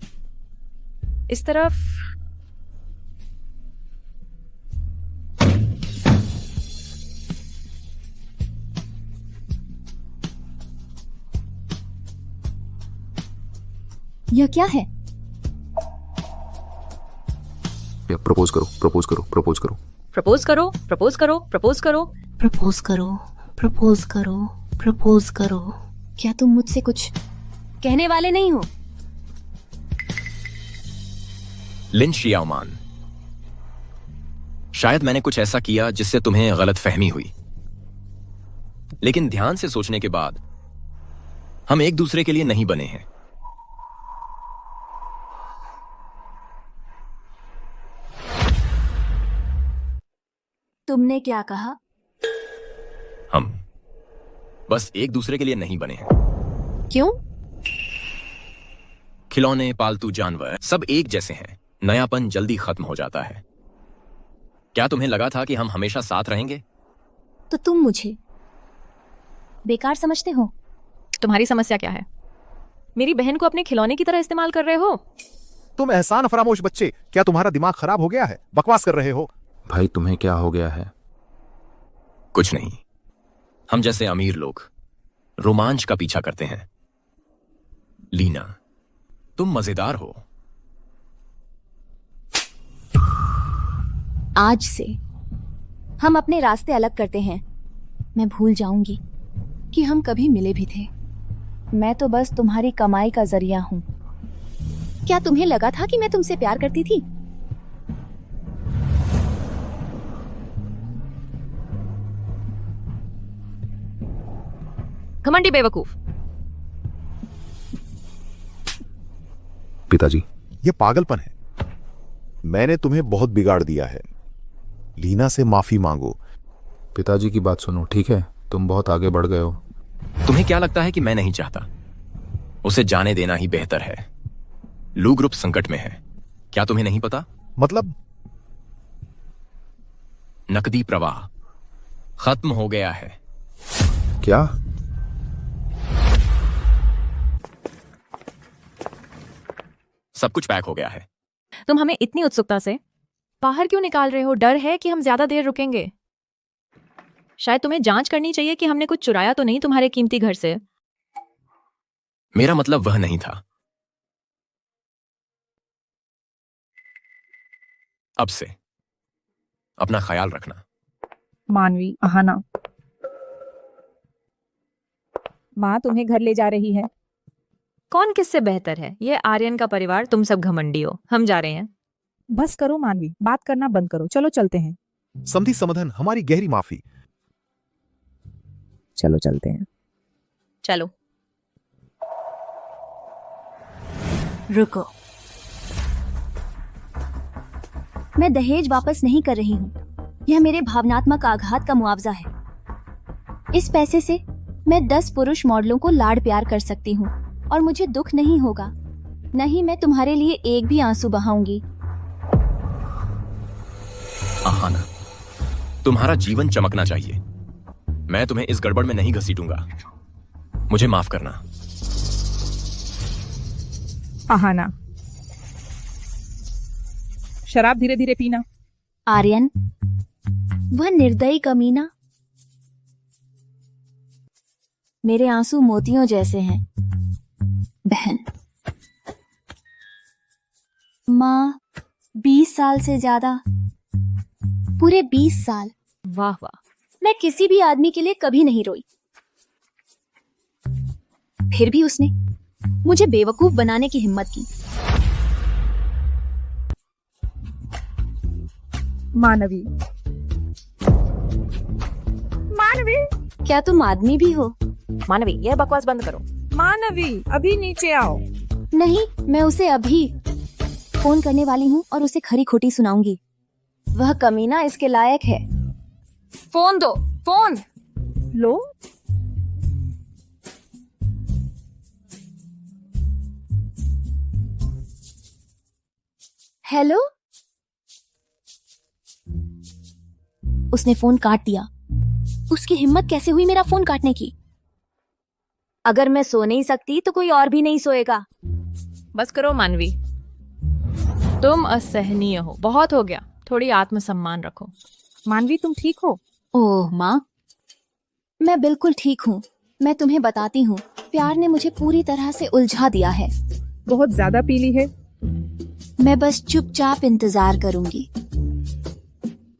इस तरफ। यह क्या है? प्रपोज करो, प्रपोज करो, प्रपोज करो। प्रपोज करो, प्रपोज करो, प्रपोज करो। प्रपोज करो, प्रपोज करो, प्रपोज करो। क्या तुम मुझसे कुछ कहने वाले नहीं हो? लिन शियाओमान, शायद मैंने कुछ ऐसा किया जिससे तुम्हें गलतफहमी हुई, लेकिन ध्यान से सोचने के बाद हम एक दूसरे के लिए नहीं बने हैं। तुमने क्या कहा? हम बस एक दूसरे के लिए नहीं बने हैं। क्यों? खिलौने, पालतू जानवर सब एक जैसे हैं। नयापन जल्दी खत्म हो जाता है। क्या तुम्हें लगा था कि हम हमेशा साथ रहेंगे? तो तुम मुझे बेकार समझते हो? तुम्हारी समस्या क्या है? मेरी बहन को अपने खिलौने की तरह इस्तेमाल कर रहे हो? तुम एहसान फरामोश बच्चे, क्या तुम्हारा दिमाग खराब हो गया है? बकवास कर रहे हो। भाई तुम्हें क्या हो गया है? कुछ नहीं। हम जैसे अमीर लोग रोमांच का पीछा करते हैं। लीना, तुम मजेदार हो। आज से हम अपने रास्ते अलग करते हैं। मैं भूल जाऊंगी कि हम कभी मिले भी थे। मैं तो बस तुम्हारी कमाई का जरिया हूं। क्या तुम्हें लगा था कि मैं तुमसे प्यार करती थी? घमंडी बेवकूफ। पिताजी, यह पागलपन है। मैंने तुम्हें बहुत बिगाड़ दिया है। लीना से माफी मांगो। पिताजी की बात सुनो, ठीक है? तुम बहुत आगे बढ़ गए हो। तुम्हें क्या लगता है कि मैं नहीं चाहता? उसे जाने देना ही बेहतर है। लू ग्रुप संकट में है। क्या तुम्हें नहीं पता? मतलब? नकदी प्रवाह खत्म हो गया है। क्या? सब कुछ पैक हो गया है। तुम हमें इतनी उत्सुकता से बाहर क्यों निकाल रहे हो? डर है कि हम ज्यादा देर रुकेंगे? शायद तुम्हें जांच करनी चाहिए कि हमने कुछ चुराया तो नहीं तुम्हारे कीमती घर से। मेरा मतलब वह नहीं था। अब से अपना ख्याल रखना। मानवी, आहाना। माँ तुम्हें घर ले जा रही है। कौन किससे बेहतर है? ये आर्यन का परिवार, तुम सब घमंडी हो। हम जा रहे हैं। बस करो मानवी, बात करना बंद करो। चलो चलते हैं। समधी समाधान, हमारी गहरी माफी। चलो चलते हैं। चलो। रुको, मैं दहेज वापस नहीं कर रही हूँ। यह मेरे भावनात्मक आघात का मुआवजा है। इस पैसे से मैं 10 पुरुष मॉडलों को लाड प्यार कर सकती हूँ और मुझे दुख नहीं होगा। नहीं, मैं तुम्हारे लिए एक भी आंसू बहाऊंगी। आहाना, तुम्हारा जीवन चमकना चाहिए। मैं तुम्हें इस गड़बड़ में नहीं घसीटूंगा। मुझे माफ करना। आहाना, शराब धीरे धीरे पीना। आर्यन, वह निर्दयी कमीना। मेरे आंसू मोतियों जैसे हैं। बहन, माँ, 20 साल से ज्यादा, पूरे 20 साल। वाह वाह। मैं किसी भी आदमी के लिए कभी नहीं रोई। फिर भी उसने मुझे बेवकूफ बनाने की हिम्मत की। मानवी। मानवी, क्या तुम आदमी भी हो? मानवी, यह बकवास बंद करो। मानवी, अभी नीचे आओ। नहीं, मैं उसे अभी फोन करने वाली हूँ और उसे खरी खोटी सुनाऊंगी। वह कमीना इसके लायक है। फोन दो, फोन लो। हेलो। उसने फोन काट दिया। उसकी हिम्मत कैसे हुई मेरा फोन काटने की? अगर मैं सो नहीं सकती तो कोई और भी नहीं सोएगा। बस करो मानवी, तुम असहनीय हो, बहुत हो गया। थोड़ी आत्मसम्मान रखो। मानवी, तुम ठीक हो? ओह माँ, मैं बिल्कुल ठीक हूँ। मैं तुम्हें बताती हूँ, प्यार ने मुझे पूरी तरह से उलझा दिया है। बहुत ज्यादा पी ली है। मैं बस चुपचाप इंतजार करूंगी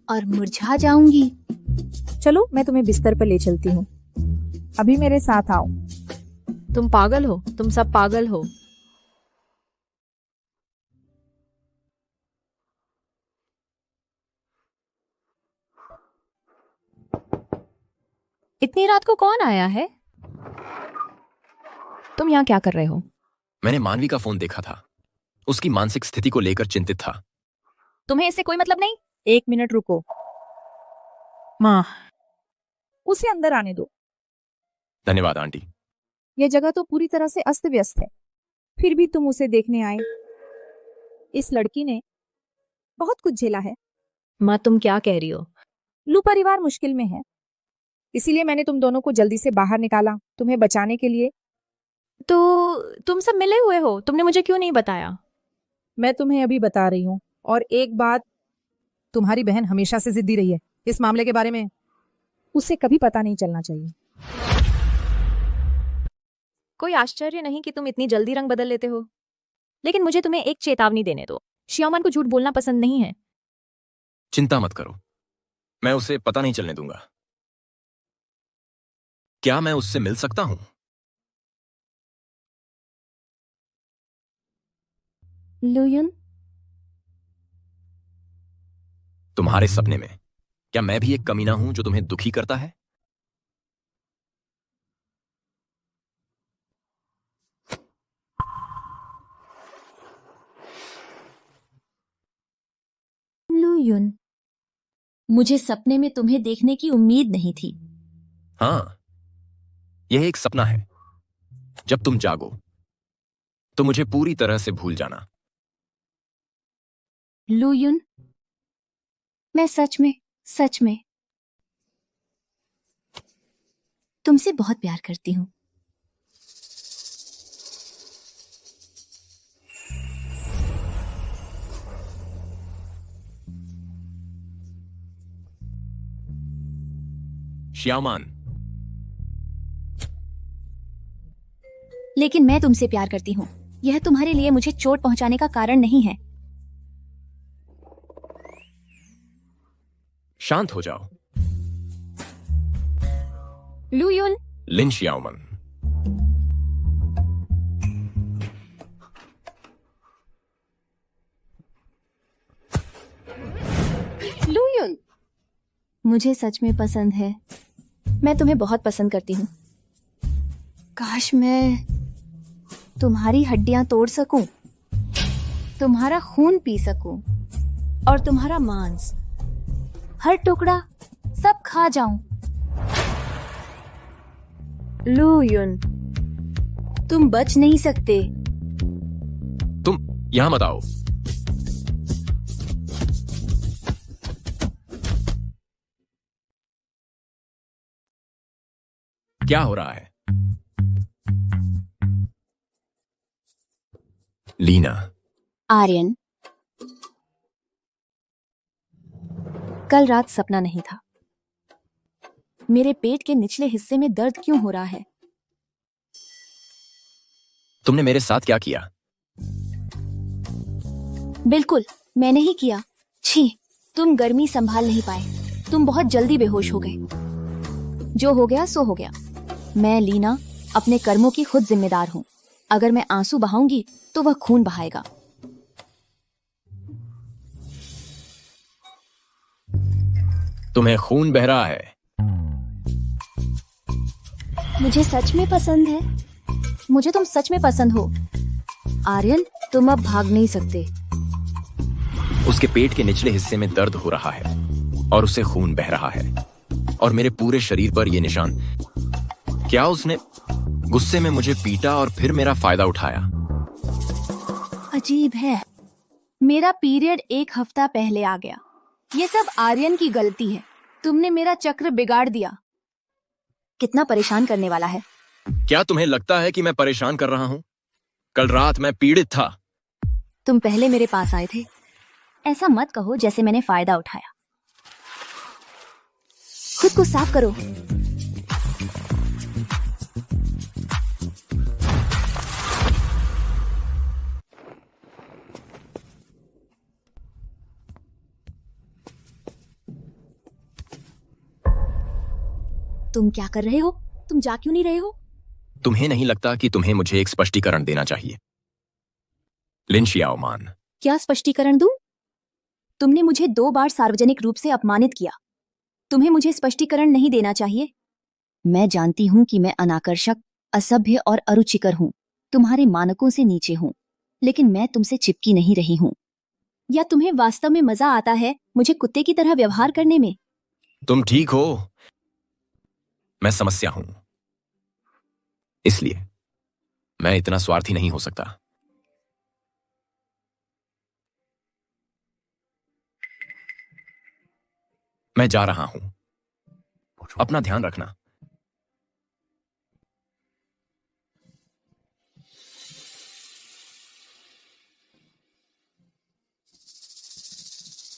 और मुरझा जाऊंगी। चलो, मैं तुम्हें बिस्तर पर ले चलती हूँ। अभी मेरे साथ आओ। तुम पागल हो, तुम सब पागल हो। इतनी रात को कौन आया है? तुम यहाँ क्या कर रहे हो? मैंने मानवी का फोन देखा था। उसकी मानसिक स्थिति को लेकर चिंतित था। तुम्हें इससे कोई मतलब नहीं? 1 मिनट रुको। माँ, उसे अंदर आने दो। धन्यवाद आंटी। यह जगह तो पूरी तरह से अस्त व्यस्त है, फिर भी तुम उसे देखने आए। इस लड़की ने बहुत कुछ झेला है। माँ, तुम क्या कह रही हो? लू परिवार मुश्किल में है, इसीलिए मैंने तुम दोनों को जल्दी से बाहर निकाला, तुम्हें बचाने के लिए। तो तुम सब मिले हुए हो, तुमने मुझे क्यों नहीं बताया? मैं तुम्हें अभी बता रही हूँ। और एक बात, तुम्हारी बहन हमेशा से जिद्दी रही है इस मामले के बारे में। उसे कभी पता नहीं चलना चाहिए। कोई आश्चर्य नहीं कि तुम इतनी जल्दी रंग बदल लेते हो। लेकिन मुझे तुम्हें एक चेतावनी देने दो। श्यामन को झूठ बोलना पसंद नहीं है। चिंता मत करो, मैं उसे पता नहीं चलने दूंगा। क्या मैं उससे मिल सकता हूं? लुयुन, तुम्हारे सपने में क्या मैं भी एक कमीना हूं जो तुम्हें दुखी करता है? लुयुन, मुझे सपने में तुम्हें देखने की उम्मीद नहीं थी। हां, यह एक सपना है। जब तुम जागो तो मुझे पूरी तरह से भूल जाना। लुयुन, मैं सच में तुमसे बहुत प्यार करती हूँ। श्यामान, लेकिन मैं तुमसे प्यार करती हूँ। यह तुम्हारे लिए मुझे चोट पहुंचाने का कारण नहीं है। शांत हो जाओ। लुयुन, लिन श्यामन। लुयुन, मुझे सच में पसंद है। मैं तुम्हें बहुत पसंद करती हूँ। काश मैं तुम्हारी हड्डियां तोड़ सकूं, तुम्हारा खून पी सकूं और तुम्हारा मांस, हर टुकड़ा सब खा जाऊं। लुयुन, तुम बच नहीं सकते। तुम यहां मत आओ। क्या हो रहा है? लीना। आर्यन, कल रात सपना नहीं था। मेरे पेट के निचले हिस्से में दर्द क्यों हो रहा है? तुमने मेरे साथ क्या किया? बिल्कुल मैंने ही किया। छी, तुम गर्मी संभाल नहीं पाए। तुम बहुत जल्दी बेहोश हो गए। जो हो गया सो हो गया। मैं लीना अपने कर्मों की खुद जिम्मेदार हूँ। अगर मैं आंसू बहाऊंगी तो वह खून बहाएगा। तुम्हें खून बह रहा है। मुझे सच में पसंद है। मुझे तुम सच में पसंद हो। आर्यन, तुम अब भाग नहीं सकते। उसके पेट के निचले हिस्से में दर्द हो रहा है और उसे खून बह रहा है और मेरे पूरे शरीर पर ये निशान। क्या उसने गुस्से में मुझे पीटा और फिर मेरा फायदा उठाया? अजीब है। मेरा पीरियड 1 हफ्ता पहले आ गया। ये सब आर्यन की गलती है। तुमने मेरा चक्र बिगाड़ दिया। कितना परेशान करने वाला है। क्या तुम्हें लगता है कि मैं परेशान कर रहा हूं? कल रात मैं पीड़ित था। तुम पहले मेरे पास आए थे। ऐसा मत कहो जैसे मैंने फायदा उठाया। खुद को साफ करो। तुम क्या कर रहे हो? तुम जा क्यों नहीं रहे हो? तुम्हें नहीं लगता कि तुम्हें मुझे एक स्पष्टीकरण देना चाहिए? लिन शियाओमान। क्या स्पष्टीकरण दूं? तुमने मुझे 2 बार सार्वजनिक रूप से अपमानित किया। तुम्हें मुझे स्पष्टीकरण नहीं देना चाहिए। मैं जानती हूं कि मैं अनाकर्षक, असभ्य और अरुचिकर हूं, तुम्हारे मानकों से नीचे हूं, लेकिन मैं तुमसे चिपकी नहीं रही हूं। या तुम्हें वास्तव में मजा आता है मुझे कुत्ते की तरह व्यवहार करने में? तुम ठीक हो। मैं समस्या हूं, इसलिए मैं इतना स्वार्थी नहीं हो सकता। मैं जा रहा हूं। अपना ध्यान रखना।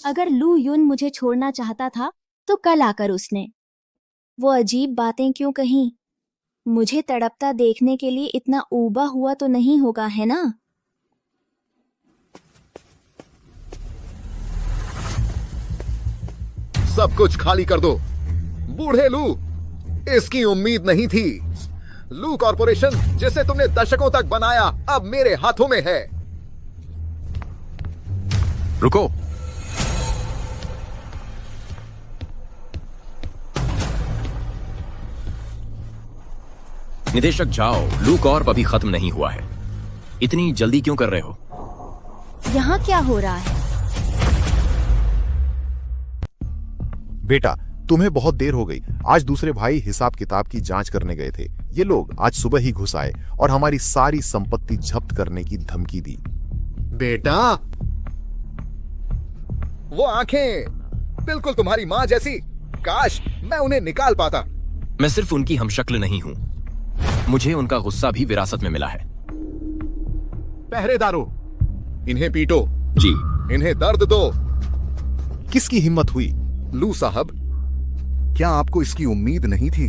अगर लू युन मुझे छोड़ना चाहता था तो कल आकर उसने वो अजीब बातें क्यों कहीं? मुझे तड़पता देखने के लिए इतना ऊबा हुआ तो नहीं होगा, है ना? सब कुछ खाली कर दो। बूढ़े लू, इसकी उम्मीद नहीं थी। लू कॉर्पोरेशन जिसे तुमने दशकों तक बनाया अब मेरे हाथों में है। रुको। निदेशक जाओ, लू कॉर्प अभी खत्म नहीं हुआ है। इतनी जल्दी क्यों कर रहे हो? यहाँ क्या हो रहा है? बेटा, तुम्हें बहुत देर हो गई। आज दूसरे भाई हिसाब किताब की जांच करने गए थे। ये लोग आज सुबह ही घुस आए और हमारी सारी संपत्ति जब्त करने की धमकी दी। बेटा, वो आंखें बिल्कुल तुम्हारी मां जैसी। काश मैं उन्हें निकाल पाता। मैं सिर्फ उनकी हमशक्ल नहीं हूं, मुझे उनका गुस्सा भी विरासत में मिला है। पहरेदारों, इन्हें पीटो। जी। इन्हें दर्द दो। किसकी हिम्मत हुई? लू साहब, क्या आपको इसकी उम्मीद नहीं थी?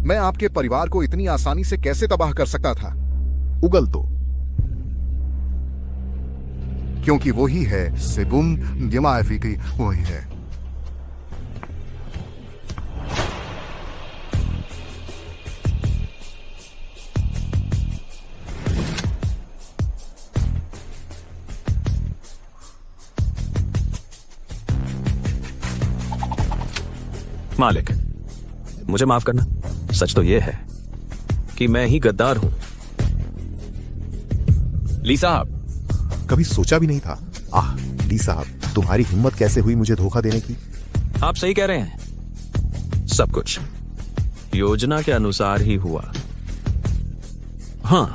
मैं आपके परिवार को इतनी आसानी से कैसे तबाह कर सकता था? उगल तो क्योंकि वही है सेबुम दिमाफी की, वही है। मालिक, मुझे माफ करना। सच तो यह है कि मैं ही गद्दार हूं। ली साहब, कभी सोचा भी नहीं था। ली साहब, तुम्हारी हिम्मत कैसे हुई मुझे धोखा देने की? आप सही कह रहे हैं। सब कुछ योजना के अनुसार ही हुआ। हाँ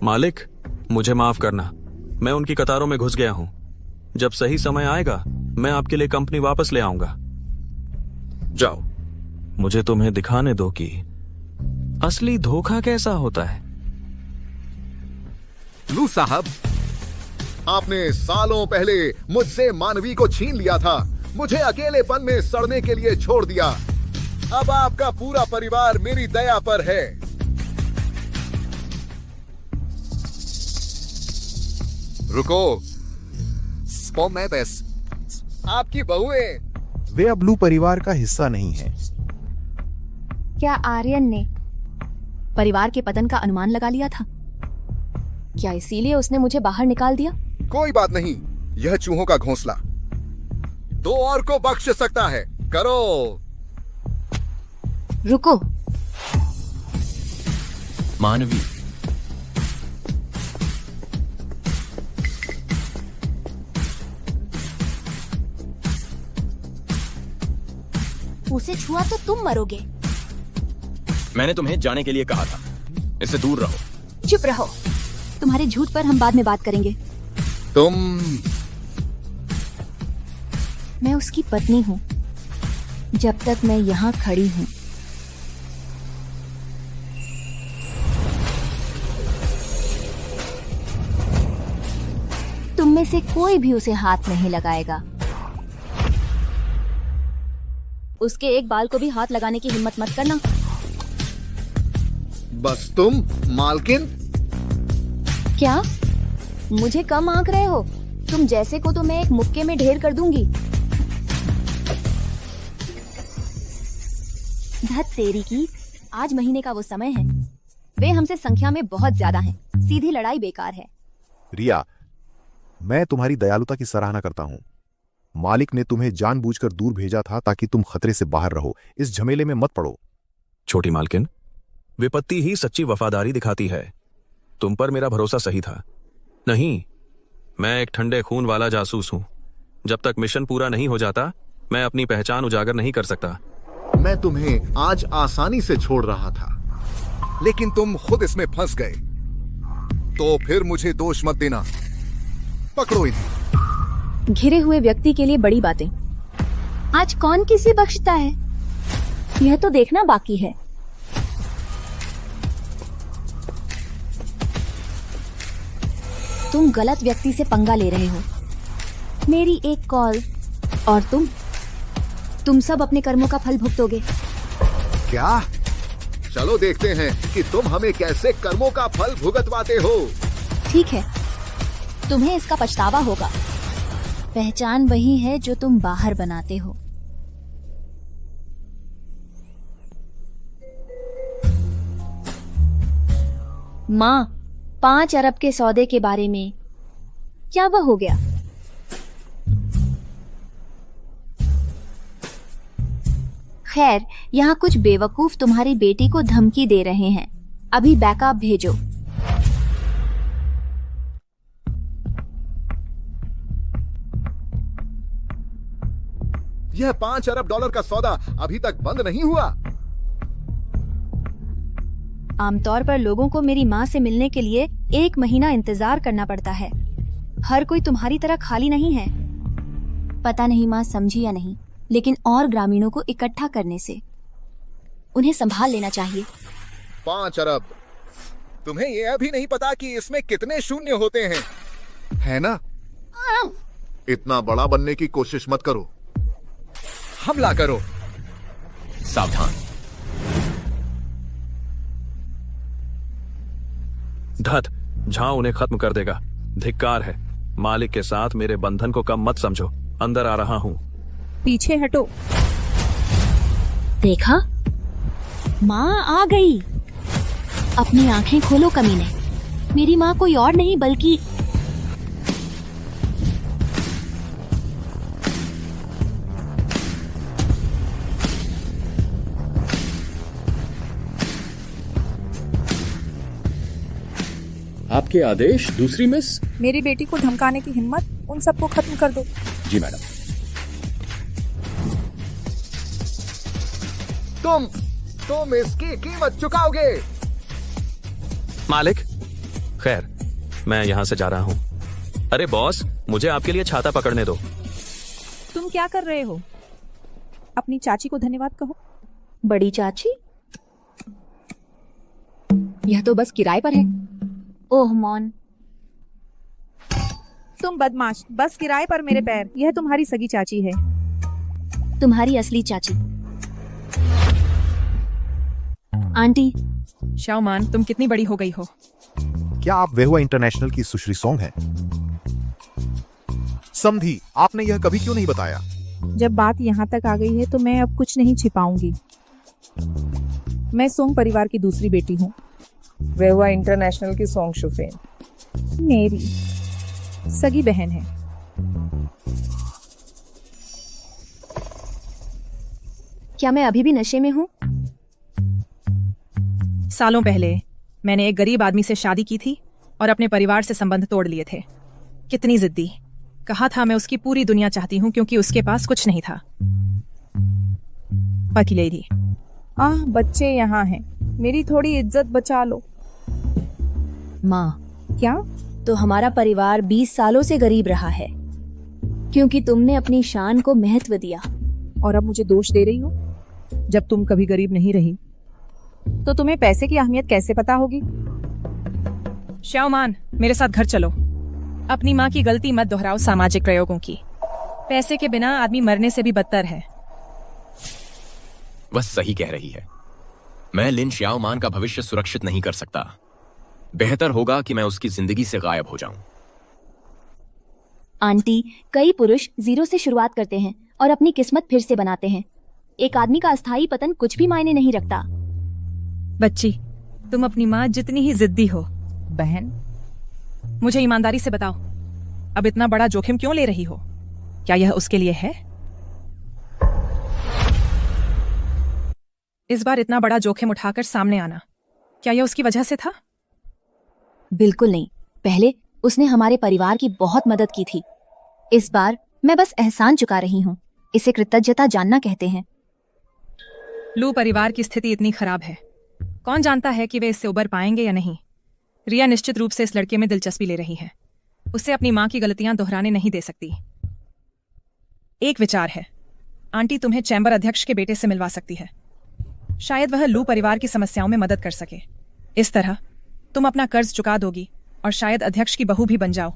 मालिक, मुझे माफ करना। मैं उनकी कतारों में घुस गया हूं। जब सही समय आएगा मैं आपके लिए कंपनी वापस ले आऊंगा। जाओ, मुझे तुम्हें दिखाने दो कि असली धोखा कैसा होता है। लू साहब, आपने सालों पहले मुझसे मानवी को छीन लिया था, मुझे अकेलेपन में सड़ने के लिए छोड़ दिया। अब आपका पूरा परिवार मेरी दया पर है। रुको, आपकी बहुएं। वे अब लू परिवार का हिस्सा नहीं है। क्या आर्यन ने परिवार के पतन का अनुमान लगा लिया था? क्या इसीलिए उसने मुझे बाहर निकाल दिया? कोई बात नहीं, यह चूहों का घोंसला 2 और को बख्श सकता है। करो। रुको। मानवी, उसे छुआ तो तुम मरोगे। मैंने तुम्हें जाने के लिए कहा था, इससे दूर रहो। चुप रहो, तुम्हारे झूठ पर हम बाद में बात करेंगे। तुम मैं उसकी पत्नी हूँ जब तक मैं यहाँ खड़ी हूँ। तुम में से कोई भी उसे हाथ नहीं लगाएगा। उसके एक बाल को भी हाथ लगाने की हिम्मत मत करना। बस तुम मालकिन। क्या मुझे कम आंक रहे हो? तुम जैसे को तो मैं एक मुक्के में ढेर कर दूंगी। धत तेरी की, आज महीने का वो समय है। वे हमसे संख्या में बहुत ज्यादा हैं। सीधी लड़ाई बेकार है। रिया, मैं तुम्हारी दयालुता की सराहना करता हूँ। मालिक ने तुम्हें जानबूझकर दूर भेजा था ताकि तुम खतरे से बाहर रहो। इस झमेले में मत पड़ो। छोटी मालकिन, विपत्ति ही सच्ची वफादारी दिखाती है। तुम पर मेरा भरोसा सही था। नहीं, मैं एक ठंडे खून वाला जासूस हूं। जब तक मिशन पूरा नहीं हो जाता, मैं अपनी पहचान उजागर नहीं कर सकता। मैं तुम्हें आज आसानी से छोड़ रहा था, लेकिन तुम खुद इसमें फंस गए। तो फिर मुझे दोष मत देना। पकड़ो इन्हें। घिरे हुए व्यक्ति के लिए बड़ी बातें। आज कौन किसे बख्शता है, यह तो देखना बाकी है। तुम गलत व्यक्ति से पंगा ले रहे हो। मेरी एक कॉल और तुम सब अपने कर्मों का फल भुगतोगे। क्या? चलो देखते हैं कि तुम हमें कैसे कर्मों का फल भुगतवाते हो। ठीक है, तुम्हें इसका पछतावा होगा। पहचान वही है जो तुम बाहर बनाते हो। माँ, 5 अरब के सौदे के बारे में क्या वह हो गया? खैर, यहाँ कुछ बेवकूफ तुम्हारी बेटी को धमकी दे रहे हैं। अभी बैकअप भेजो। यह 5 अरब डॉलर का सौदा अभी तक बंद नहीं हुआ। आमतौर पर लोगों को मेरी माँ से मिलने के लिए 1 महीना इंतजार करना पड़ता है। हर कोई तुम्हारी तरह खाली नहीं है। पता नहीं माँ समझी या नहीं, लेकिन और ग्रामीणों को इकट्ठा करने से उन्हें संभाल लेना चाहिए। 5 अरब। तुम्हें यह भी नहीं पता कि इसमें कितने शून्य होते हैं, है ना? इतना बड़ा बनने की कोशिश मत करो। हमला करो। सावधान। धत, झां उन्हें खत्म कर देगा। धिक्कार है। मालिक के साथ मेरे बंधन को कम मत समझो। अंदर आ रहा हूं। पीछे हटो। देखा, माँ आ गई। अपनी आंखें खोलो कमीने। मेरी माँ कोई और नहीं बल्कि आपके आदेश दूसरी मिस। मेरी बेटी को धमकाने की हिम्मत, उन सबको खत्म कर दो। जी मैडम। तुम इसकी कीमत चुकाओगे। मालिक, खैर, मैं यहाँ से जा रहा हूँ। अरे बॉस, मुझे आपके लिए छाता पकड़ने दो। तुम क्या कर रहे हो? अपनी चाची को धन्यवाद कहो। बड़ी चाची? यह तो बस किराए पर है। ओह मौन, तुम बदमाश, बस किराए पर मेरे पैर। यह तुम्हारी सगी चाची है। तुम्हारी असली चाची आंटी। शाओमान, तुम कितनी बड़ी हो गई हो? क्या आप वेहुआ इंटरनेशनल की सुश्री सोंग हैं? समधी, आपने यह कभी क्यों नहीं बताया? जब बात यहाँ तक आ गई है तो मैं अब कुछ नहीं छिपाऊंगी। मैं सोंग परिवार की दूसरी बेटी हूँ। वेहुआ इंटरनेशनल की सोंग शुफेन मेरी सगी बहन है। क्या मैं अभी भी नशे में हूँ? सालों पहले मैंने एक गरीब आदमी से शादी की थी और अपने परिवार से संबंध तोड़ लिए थे। कितनी जिद्दी। कहा था मैं उसकी पूरी दुनिया चाहती हूँ क्योंकि उसके पास कुछ नहीं था। पकी लेडी। बच्चे यहाँ हैं, मेरी थोड़ी इज्जत बचा लो। माँ, क्या? तो हमारा परिवार 20 सालों से गरीब रहा है क्योंकि तुमने अपनी शान को महत्व दिया। और अब मुझे दोष दे रही हो? जब तुम कभी गरीब नहीं रही तो तुम्हें पैसे की अहमियत कैसे पता होगी? श्याओमान, मेरे साथ घर चलो। अपनी माँ की गलती मत दोहराओ सामाजिक प्रयोगों की। पैसे के बिना आदमी मरने से भी बदतर है। वह सही कह रही है। मैं लिन श्याओमान का भविष्य सुरक्षित नहीं कर सकता। बेहतर होगा कि मैं उसकी जिंदगी से गायब हो जाऊं। आंटी, कई पुरुष जीरो से शुरुआत करते हैं और अपनी किस्मत फिर से बनाते हैं। एक आदमी का अस्थायी पतन कुछ भी मायने नहीं रखता। बच्ची, तुम अपनी माँ जितनी ही जिद्दी हो। बहन, मुझे ईमानदारी से बताओ, अब इतना बड़ा जोखिम क्यों ले रही हो? क्या यह उसके लिए है? इस बार इतना बड़ा जोखिम उठाकर सामने आना, क्या यह उसकी वजह से था? बिल्कुल नहीं। पहले उसने हमारे परिवार की बहुत मदद की थी। इस बार मैं बस एहसान चुका रही हूँ। इसे कृतज्ञता जानना कहते हैं। लू परिवार की स्थिति इतनी खराब है, कौन जानता है कि वे इससे उबर पाएंगे या नहीं। रिया निश्चित रूप से इस लड़के में दिलचस्पी ले रही है। उसे अपनी माँ की गलतियां दोहराने नहीं दे सकती। एक विचार है, आंटी तुम्हें चैम्बर अध्यक्ष के बेटे से मिलवा सकती है। शायद वह लू परिवार की समस्याओं में मदद कर सके। इस तरह तुम अपना कर्ज चुका दोगी और शायद अध्यक्ष की बहू भी बन जाओ।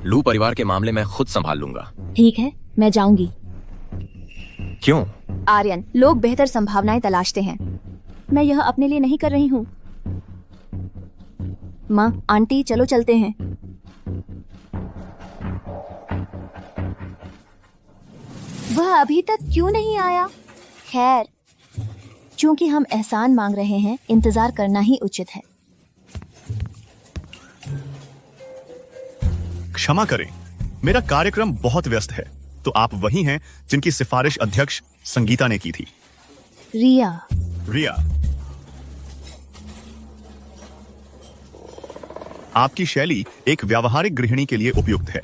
लू परिवार के मामले में खुद संभाल लूंगा। ठीक है, मैं जाऊंगी। क्यों? आर्यन, लोग बेहतर संभावनाएं तलाशते हैं। मैं यह अपने लिए नहीं कर रही हूँ। माँ, आंटी, चलो चलते हैं। वह अभी तक क्यों नहीं आया? खैर, चूंकि हम एहसान मांग रहे हैं, इंतजार करना ही उचित है। क्षमा करें, मेरा कार्यक्रम बहुत व्यस्त है, तो आप वही हैं जिनकी सिफारिश अध्यक्ष संगीता ने की थी। रिया, आपकी शैली एक व्यावहारिक गृहिणी के लिए उपयुक्त है,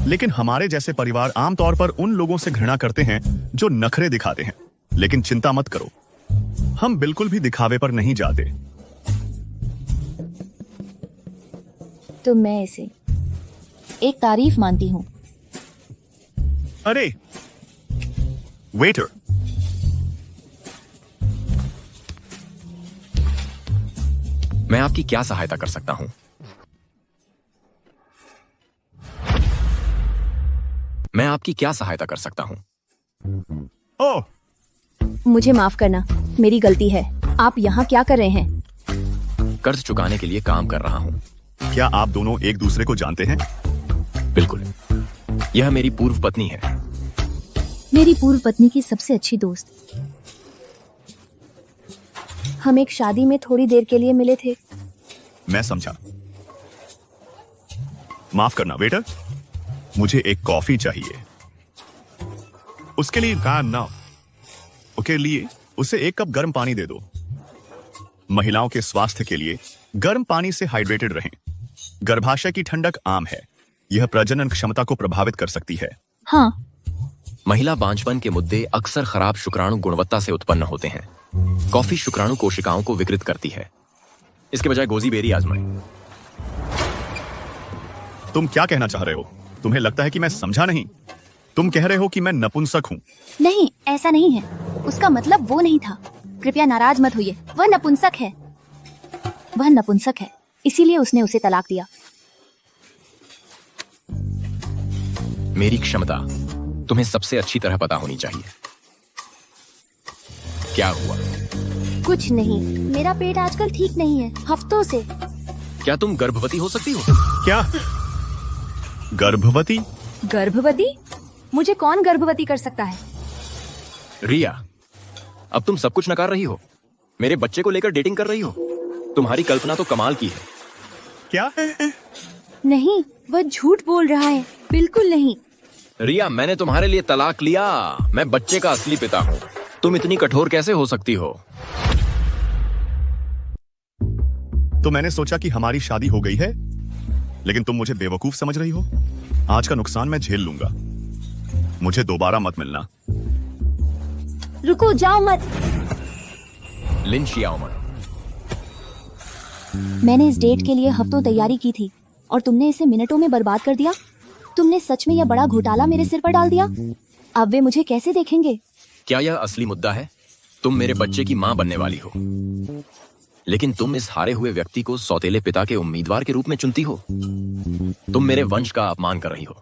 लेकिन हमारे जैसे परिवार आमतौर पर उन लोगों से घृणा करते हैं जो नखरे दिखाते हैं। लेकिन चिंता मत करो, हम बिल्कुल भी दिखावे पर नहीं जाते। तो मैं इसे एक तारीफ मानती हूँ। अरे वेटर, मैं आपकी क्या सहायता कर सकता हूं? मैं आपकी क्या सहायता कर सकता हूं? ओह, मुझे माफ करना, मेरी गलती है। आप यहाँ क्या कर रहे हैं? कर्ज चुकाने के लिए काम कर रहा हूं। क्या आप दोनों एक दूसरे को जानते हैं? बिल्कुल, यह मेरी पूर्व पत्नी है। मेरी पूर्व पत्नी की सबसे अच्छी दोस्त। हम एक शादी में थोड़ी देर के लिए मिले थे। मैं समझा। माफ करना वेटर, मुझे एक कॉफी चाहिए। उसके लिए के लिए उसे एक कप गर्म पानी दे दो। महिलाओं के स्वास्थ्य के लिए गर्म पानी से हाइड्रेटेड रहें। गर्भाशय की ठंडक आम है, यह प्रजनन क्षमता को प्रभावित कर सकती है। हाँ। महिला बांझपन के मुद्दे अक्सर खराब शुक्राणु गुणवत्ता से उत्पन्न होते हैं। कॉफी शुक्राणु कोशिकाओं को विकृत करती है। इसके बजाय गोजी बेरी आजमाएं। तुम क्या कहना चाह रहे हो? तुम्हें लगता है कि मैं समझा नहीं? तुम कह रहे हो कि मैं नपुंसक हूँ? नहीं, ऐसा नहीं है। उसका मतलब वो नहीं था। कृपया नाराज मत होइए। वह नपुंसक है। वह नपुंसक है, इसीलिए उसने उसे तलाक दिया। मेरी क्षमता तुम्हें सबसे अच्छी तरह पता होनी चाहिए। क्या हुआ? कुछ नहीं, मेरा पेट आजकल ठीक नहीं है, हफ्तों से। क्या तुम गर्भवती हो सकती हो? क्या? गर्भवती? गर्भवती? मुझे कौन गर्भवती कर सकता है? रिया, अब तुम सब कुछ नकार रही हो। मेरे बच्चे को लेकर डेटिंग कर रही हो। तुम्हारी कल्पना तो कमाल की है। क्या? नहीं, वह झूठ बोल रहा है। बिल्कुल नहीं। रिया, मैंने तुम्हारे लिए तलाक लिया। मैं बच्चे का असली पिता हूँ। तुम इतनी कठोर कैसे हो सकती हो? तो मैंने सोचा कि हमारी शादी हो गई है, लेकिन तुम मुझे बेवकूफ समझ रही हो। आज का नुकसान मैं झेल लूंगा, मुझे दोबारा मत मिलना। रुको, जाओ मत। लिन शियाओमन, मैंने इस डेट के लिए हफ्तों तैयारी की थी और तुमने इसे मिनटों में बर्बाद कर दिया। तुमने सच में यह बड़ा घोटाला मेरे सिर पर डाल दिया। अब वे मुझे कैसे देखेंगे? क्या यह असली मुद्दा है? तुम मेरे बच्चे की माँ बनने वाली हो, लेकिन तुम इस हारे हुए व्यक्ति को सौतेले पिता के उम्मीदवार के रूप में चुनती हो। तुम मेरे वंश का अपमान कर रही हो।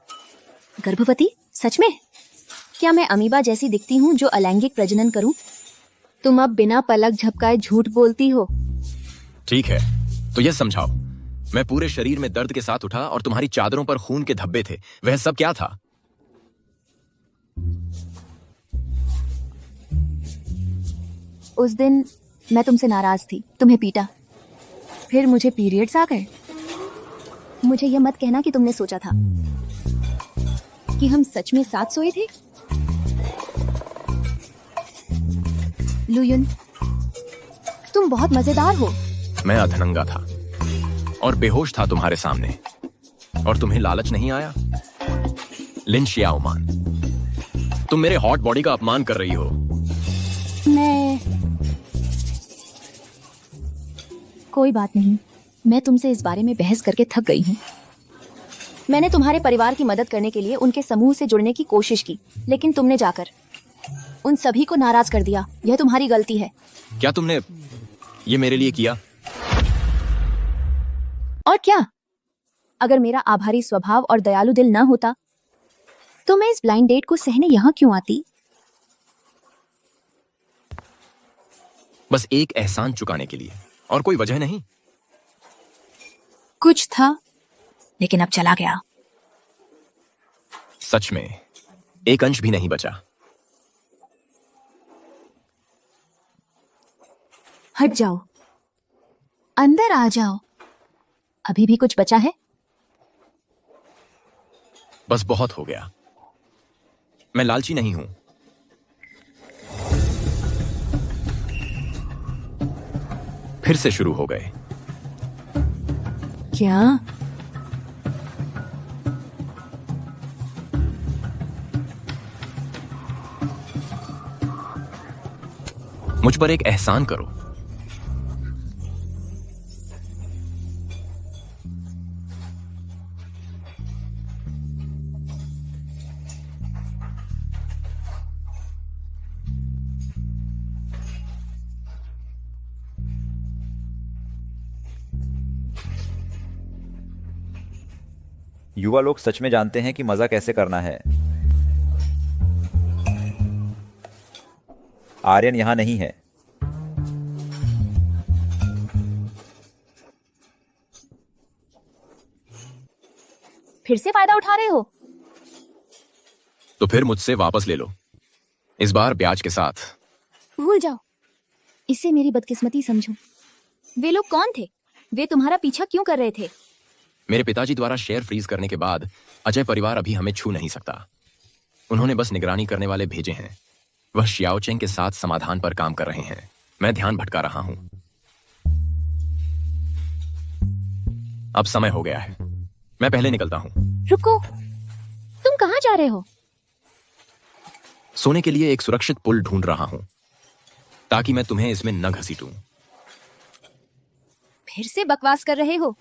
गर्भवती? सच में? क्या मैं अमीबा जैसी दिखती हूँ जो अलैंगिक प्रजनन करूं? तुम अब बिना पलक झपकाए झूठ बोलती हो। ठीक है, तो यह समझाओ, मैं पूरे शरीर में दर्द के साथ उठा और तुम्हारी चादरों पर खून के धब्बे थे। वह सब क्या था? उस दिन मैं तुमसे नाराज थी, तुम्हें पीटा, फिर मुझे पीरियड्स आ गए। मुझे यह मत कहना कि तुमने सोचा था कि हम सच में साथ सोए थे। लुयुन, तुम बहुत मजेदार हो। मैं अधनंगा था और बेहोश था तुम्हारे सामने, और तुम्हें लालच नहीं आया? लिन शियाओमान, तुम मेरे हॉट बॉडी का अपमान कर रही हो। कोई बात नहीं, मैं तुमसे इस बारे में बहस करके थक गई हूँ। मैंने तुम्हारे परिवार की मदद करने के लिए उनके समूह से जुड़ने की कोशिश की, लेकिन तुमने जाकर उन सभी को नाराज कर दिया। यह तुम्हारी गलती है। क्या तुमने ये मेरे लिए किया? और क्या? अगर मेरा आभारी स्वभाव और दयालु दिल ना होता तो मैं इस ब्लाइंड डेट को सहने यहाँ क्यों आती? बस एक एहसान चुकाने के लिए, और कोई वजह नहीं। कुछ था, लेकिन अब चला गया। सच में एक अंश भी नहीं बचा। हट जाओ, अंदर आ जाओ। अभी भी कुछ बचा है? बस बहुत हो गया। मैं लालची नहीं हूं। फिर से शुरू हो गए। क्या? मुझ पर एक एहसान करो। युवा लोग सच में जानते हैं कि मजा कैसे करना है। आर्यन यहां नहीं है। फिर से फायदा उठा रहे हो? तो फिर मुझसे वापस ले लो, इस बार ब्याज के साथ। भूल जाओ, इसे मेरी बदकिस्मती समझो। वे लोग कौन थे? वे तुम्हारा पीछा क्यों कर रहे थे? मेरे पिताजी द्वारा शेयर फ्रीज करने के बाद अजय परिवार अभी हमें छू नहीं सकता। उन्होंने बस निगरानी करने वाले भेजे हैं। वह शियाओचेंग के साथ समाधान पर काम कर रहे हैं। मैं ध्यान भटका रहा हूं। अब समय हो गया है, मैं पहले निकलता हूं। रुको, तुम कहां जा रहे हो? सोने के लिए एक सुरक्षित पुल ढूंढ रहा हूं, ताकि मैं तुम्हें इसमें न घसीटूं। फिर से बकवास कर रहे हो?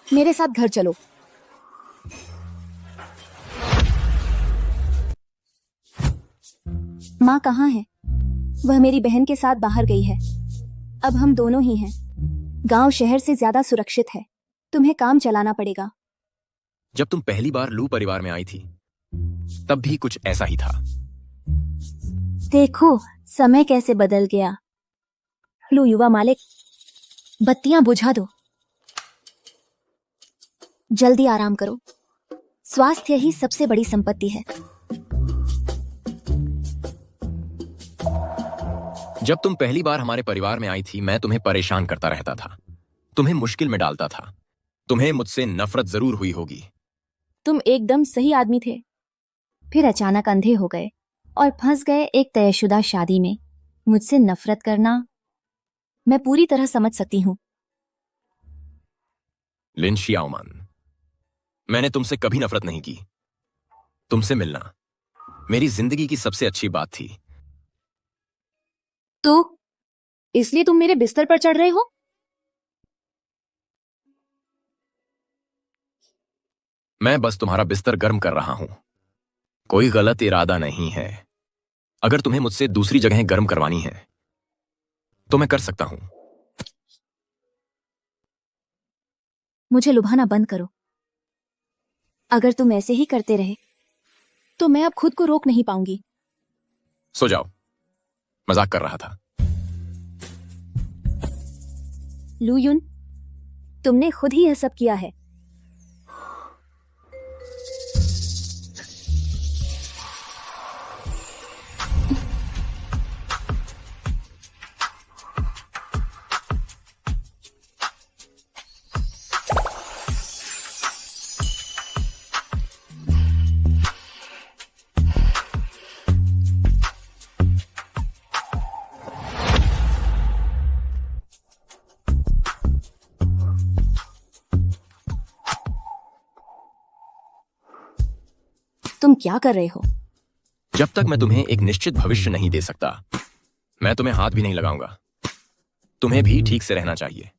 मेरे साथ घर चलो। माँ कहाँ है? वह मेरी बहन के साथ बाहर गई है। अब हम दोनों ही हैं। गांव शहर से ज्यादा सुरक्षित है। तुम्हें काम चलाना पड़ेगा। जब तुम पहली बार लू परिवार में आई थी, तब भी कुछ ऐसा ही था। देखो समय कैसे बदल गया। लू युवा मालिक, बत्तियां बुझा दो। जल्दी आराम करो। स्वास्थ्य ही सबसे बड़ी संपत्ति है। जब तुम पहली बार हमारे परिवार में आई थी, मैं तुम्हें परेशान करता रहता था, तुम्हें मुश्किल में डालता था। तुम्हें मुझसे नफरत जरूर हुई होगी। तुम एकदम सही आदमी थे। फिर अचानक अंधे हो गए और फंस गए एक तयशुदा शादी में। मुझसे नफरत करना मैं पूरी तरह समझ सकती हूँ। लिन शियाओमान, मैंने तुमसे कभी नफरत नहीं की। तुमसे मिलना मेरी जिंदगी की सबसे अच्छी बात थी। तो इसलिए तुम मेरे बिस्तर पर चढ़ रहे हो? मैं बस तुम्हारा बिस्तर गर्म कर रहा हूं। कोई गलत इरादा नहीं है। अगर तुम्हें मुझसे दूसरी जगह गर्म करवानी है तो मैं कर सकता हूं। मुझे लुभाना बंद करो। अगर तुम ऐसे ही करते रहे तो मैं अब खुद को रोक नहीं पाऊंगी। सो जाओ, मजाक कर रहा था। लुयुन, तुमने खुद ही यह सब किया है। तुम क्या कर रहे हो? जब तक मैं तुम्हें एक निश्चित भविष्य नहीं दे सकता, मैं तुम्हें हाथ भी नहीं लगाऊंगा। तुम्हें भी ठीक से रहना चाहिए।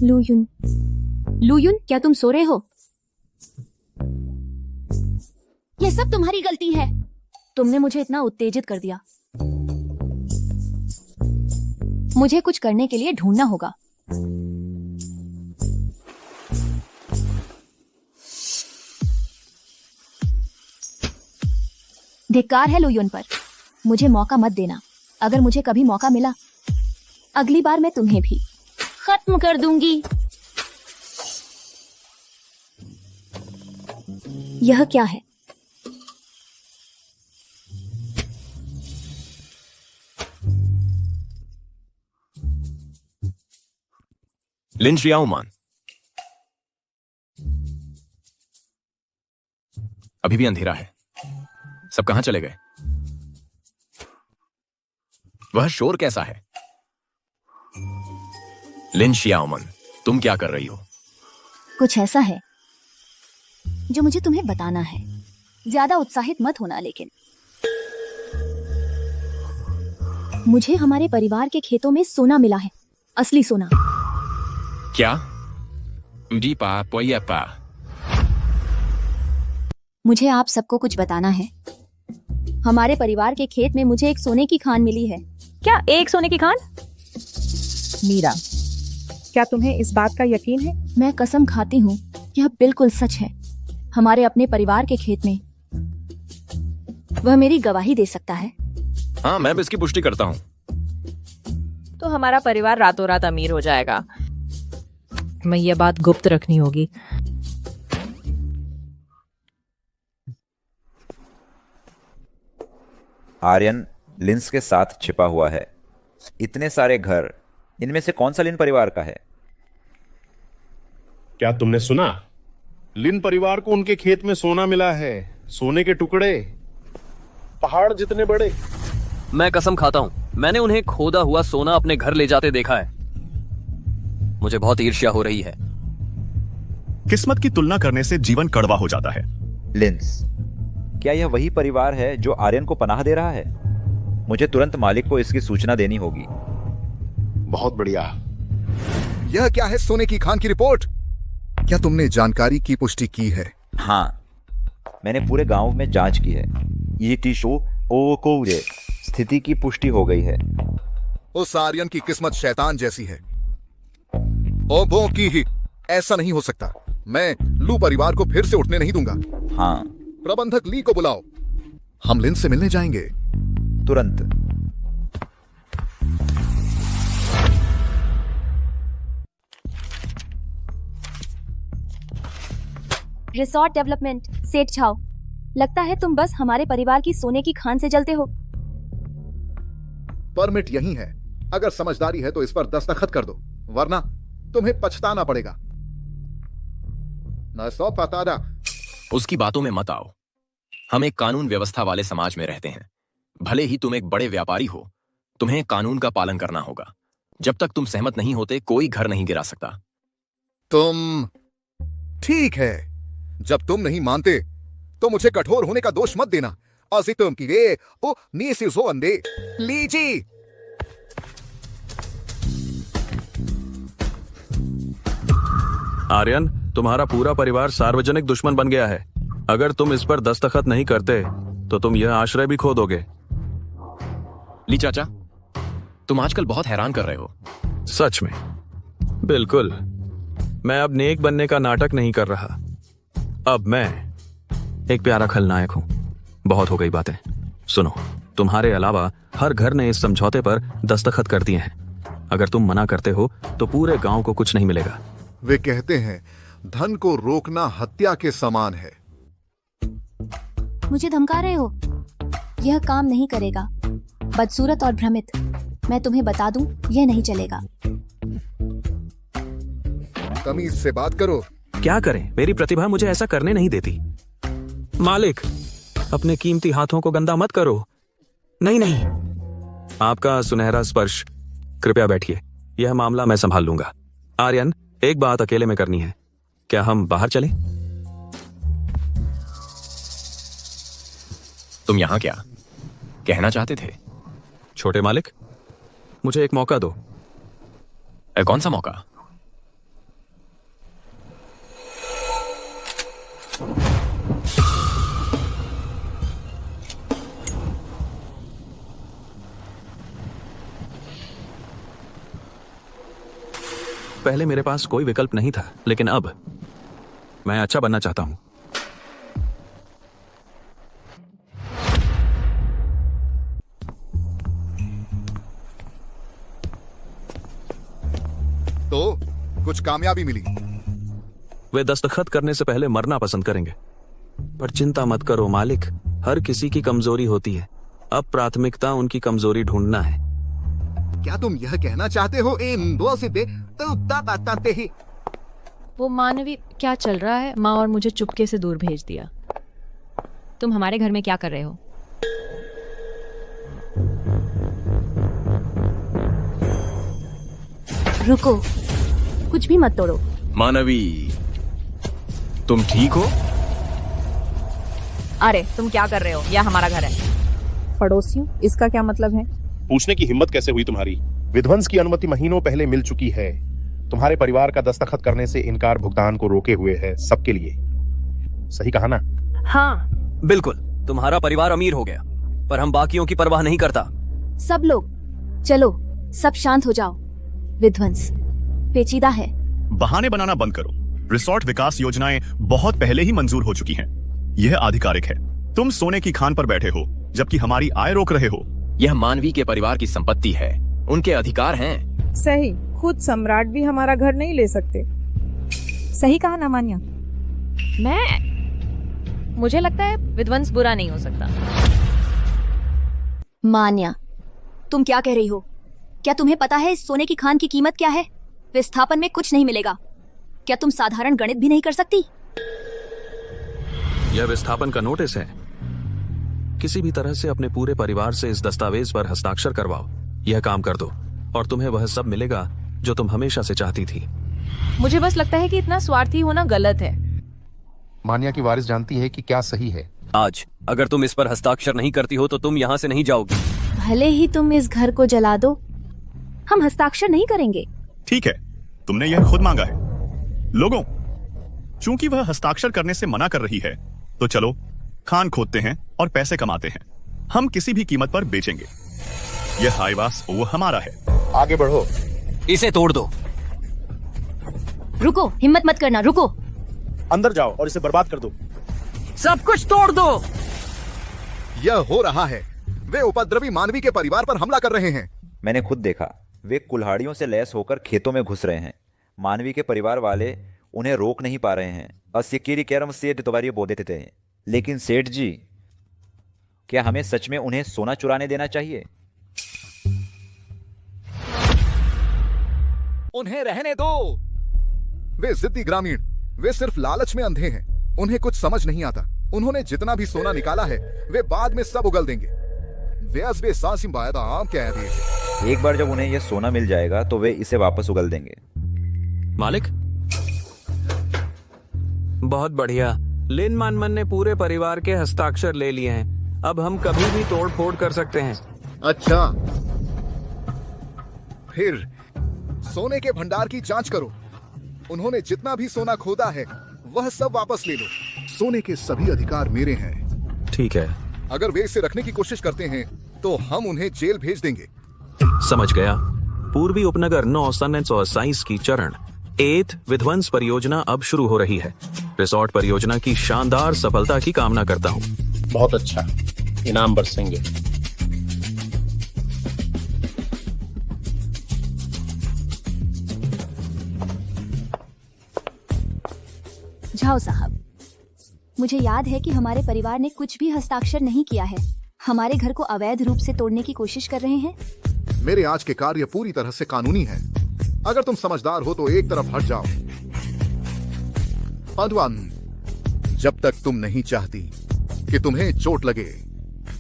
लुयुन, लुयुन, क्या तुम सो रहे हो? यह सब तुम्हारी गलती है। तुमने मुझे इतना उत्तेजित कर दिया। मुझे कुछ करने के लिए ढूंढना होगा। धिक्कार है लुयुन पर। मुझे मौका मत देना। अगर मुझे कभी मौका मिला, अगली बार मैं तुम्हें भी खत्म कर दूंगी। यह क्या है? लिन शियाओमान, अभी भी अंधेरा है। सब कहां चले गए? वह शोर कैसा है? लिन शियाओमान, तुम क्या कर रही हो? कुछ ऐसा है जो मुझे तुम्हें बताना है। ज्यादा उत्साहित मत होना, लेकिन मुझे हमारे परिवार के खेतों में सोना मिला है। असली सोना। क्या? दीपा पोयपा। मुझे आप सबको कुछ बताना है। हमारे परिवार के खेत में मुझे एक सोने की खान मिली है। क्या एक सोने की खान? मीरा, क्या तुम्हें इस बात का यकीन है? मैं कसम खाती हूँ, यह बिल्कुल सच है। हमारे अपने परिवार के खेत में। वह मेरी गवाही दे सकता है। हाँ, मैं भी इसकी पुष्टि करता हूँ। तो हमारा परिवार रातों रात अमीर हो जाएगा। मैं ये बात गुप्त रखनी होगी। आर्यन लिंस के साथ छिपा हुआ है। इतने सारे घर, इनमें से कौन सा लिन परिवार का है? क्या तुमने सुना? लिन परिवार को उनके खेत में सोना मिला है। सोने के टुकड़े, पहाड़ जितने बड़े। मैं कसम खाता हूँ, मैंने उन्हें खोदा हुआ सोना अपने घर ले जाते देखा है। मुझे बहुत ईर्ष्या हो रही है। किस्मत की तुलना करने से जीवन कड़वा हो जाता है। लिंस, क्या यह वही परिवार है जो आर्यन को पनाह दे रहा है? मुझे तुरंत मालिक को इसकी सूचना देनी होगी। बहुत बढ़िया। यह क्या है? सोने की खान की रिपोर्ट? क्या तुमने जानकारी की पुष्टि की है? हाँ, मैंने पूरे गांव में जांच की है। ये टीशो ओकोरे स्थिति की पुष्टि हो गई है। उस आर्यन की किस्मत शैतान जैसी है। ओबो की ही। ऐसा नहीं हो सकता। मैं लू परिवार को फिर से उठने नहीं दूंगा। हाँ, प्रबंधक ली को बुलाओ। हम लिन से मिलने जाएंगे। तुरंत। रिसोर्ट डेवलपमेंट, सेठ छाओ। लगता है तुम बस हमारे परिवार की सोने की खान से जलते हो। परमिट यही है, अगर समझदारी है तो इस पर दस्तखत कर दो, वरना तुम्हें पछताना पड़ेगा। न सौ पतादा। उसकी बातों में मत आओ। हम एक कानून व्यवस्था वाले समाज में रहते हैं। भले ही तुम एक बड़े व्यापारी हो, तुम्हें कानून का पालन करना होगा। जब तक तुम सहमत नहीं होते, कोई घर नहीं गिरा सकता। तुम ठीक है, जब तुम नहीं मानते तो मुझे कठोर होने का दोष मत देना। तुम की वे ओ नीसिजो अंदे लीजी। आर्यन, तुम्हारा पूरा परिवार सार्वजनिक दुश्मन बन गया है। अगर तुम इस पर दस्तखत नहीं करते तो तुम यह आश्रय भी खो दोगे। ली चाचा, तुम आजकल बहुत हैरान कर रहे हो। सच में? बिल्कुल। मैं अब नेक बनने का नाटक नहीं कर रहा। अब मैं एक प्यारा खलनायक हूं। बहुत हो गई बातें। सुनो, तुम्हारे अलावा हर घर ने इस समझौते पर दस्तखत कर दिए हैं। अगर तुम मना करते हो तो पूरे गांव को कुछ नहीं मिलेगा। वे कहते हैं धन को रोकना हत्या के समान है। मुझे धमका रहे हो? यह काम नहीं करेगा। बदसूरत और भ्रमित, मैं तुम्हें बता दूं, यह नहीं चलेगा। तमीज से बात करो। क्या करें? मेरी प्रतिभा मुझे ऐसा करने नहीं देती। मालिक, अपने कीमती हाथों को गंदा मत करो। नहीं नहीं, आपका सुनहरा स्पर्श। कृपया बैठिए, यह मामला मैं संभाल लूंगा। आर्यन, एक बात अकेले में करनी है। क्या हम बाहर चलें? तुम यहां क्या कहना चाहते थे? छोटे मालिक, मुझे एक मौका दो। कौन सा मौका? पहले मेरे पास कोई विकल्प नहीं था, लेकिन अब मैं अच्छा बनना चाहता हूं। तो कुछ कामयाबी मिली? वे दस्तखत करने से पहले मरना पसंद करेंगे। पर चिंता मत करो मालिक, हर किसी की कमजोरी होती है। अब प्राथमिकता उनकी कमजोरी ढूंढना है। क्या तुम यह कहना चाहते हो इन दो से ही? वो मानवी, क्या चल रहा है? माँ और मुझे चुपके से दूर भेज दिया। तुम हमारे घर में क्या कर रहे हो? रुको, कुछ भी मत तोड़ो। मानवी, तुम ठीक हो? अरे तुम क्या कर रहे हो? यह हमारा घर है। पड़ोसियों, इसका क्या मतलब है? पूछने की हिम्मत कैसे हुई तुम्हारी? विध्वंस की अनुमति महीनों पहले मिल चुकी है। तुम्हारे परिवार का दस्तखत करने से इनकार भुगतान को रोके हुए है, सबके लिए। सही कहा ना? हाँ बिल्कुल। तुम्हारा परिवार अमीर हो गया, पर हम बाकियों की परवाह नहीं करता। सब लोग चलो, सब शांत हो जाओ। विध्वंस पेचीदा है। बहाने बनाना बंद करो। रिसोर्ट विकास योजनाएं बहुत पहले ही मंजूर हो चुकी हैं। यह आधिकारिक है। तुम सोने की खान पर बैठे हो, जबकि हमारी आय रोक रहे हो। यह मानवी के परिवार की संपत्ति है, उनके अधिकार हैं। सही, खुद सम्राट भी हमारा घर नहीं ले सकते। सही कहा ना मान्या? मुझे लगता है विध्वंस बुरा नहीं हो सकता। मान्या, तुम क्या कह रही हो? क्या तुम्हें पता है इस सोने की खान की कीमत क्या है? विस्थापन में कुछ नहीं मिलेगा। क्या तुम साधारण गणित भी नहीं कर सकती? यह विस्थापन का नोटिस है। किसी भी तरह से अपने पूरे परिवार से इस दस्तावेज पर हस्ताक्षर करवाओ। यह काम कर दो और तुम्हें वह सब मिलेगा जो तुम हमेशा से चाहती थी। मुझे बस लगता है कि इतना स्वार्थी होना गलत है। मान्या की वारिस जानती है कि क्या सही है। आज अगर तुम इस पर हस्ताक्षर नहीं करती हो तो तुम यहाँ से नहीं जाओगी। भले ही तुम इस घर को जला दो, हम हस्ताक्षर नहीं करेंगे। ठीक है, तुमने यह खुद मांगा है। लोगों, चूंकि वह हस्ताक्षर करने से मना कर रही है, तो चलो खान खोदते हैं और पैसे कमाते हैं। हम किसी भी कीमत पर बेचेंगे। यह हाईवास वो हमारा है। आगे बढ़ो। इसे तोड़ दो। रुको, हिम्मत मत करना, रुको। अंदर जाओ और इसे बर्बाद कर दो। सब कुछ तोड़ दो। यह हो रहा है। वे उपद्रवी मानवी के परिवार पर हमला कर रहे हैं। मैंने खुद देखा, वे कुल्हाड़ियों से लैस होकर खेतों में घुस रहे हैं। मानवी के परिवार वाले उन्हें रोक नहीं पा रहे हैं। अस्यकीरी कैरम से तुम्हारी बोल देते थे, लेकिन सेठ जी, क्या हमें सच में उन्हें सोना चुराने देना चाहिए? उन्हें रहने दो। वे जिद्दी ग्रामीण, वे सिर्फ लालच में अंधे हैं। उन्हें कुछ समझ नहीं आता। उन्होंने जितना भी सोना निकाला है वे बाद में सब उगल देंगे। एक बार जब उन्हें यह सोना मिल जाएगा तो वे इसे वापस उगल देंगे। मालिक, बहुत बढ़िया। लिन मानमन ने पूरे परिवार के हस्ताक्षर ले लिए हैं। अब हम कभी भी तोड़ फोड़ कर सकते हैं। अच्छा, फिर सोने के भंडार की जांच करो। उन्होंने जितना भी सोना खोदा है वह सब वापस ले लो। सोने के सभी अधिकार मेरे हैं। ठीक है। अगर वे इसे रखने की कोशिश करते हैं तो हम उन्हें जेल भेज देंगे। समझ गया। पूर्वी उपनगर 9 सन 1927 की चरण 8 विध्वंस परियोजना अब शुरू हो रही है। रिसोर्ट परियोजना की शानदार सफलता की कामना करता हूँ। बहुत अच्छा, इनाम बरसेंगे। झाओ साहब, मुझे याद है कि हमारे परिवार ने कुछ भी हस्ताक्षर नहीं किया है। हमारे घर को अवैध रूप से तोड़ने की कोशिश कर रहे हैं। मेरे आज के कार्य पूरी तरह से कानूनी हैं। अगर तुम समझदार हो तो एक तरफ हट जाओ। पांडवान, जब तक तुम नहीं चाहती कि तुम्हें चोट लगे,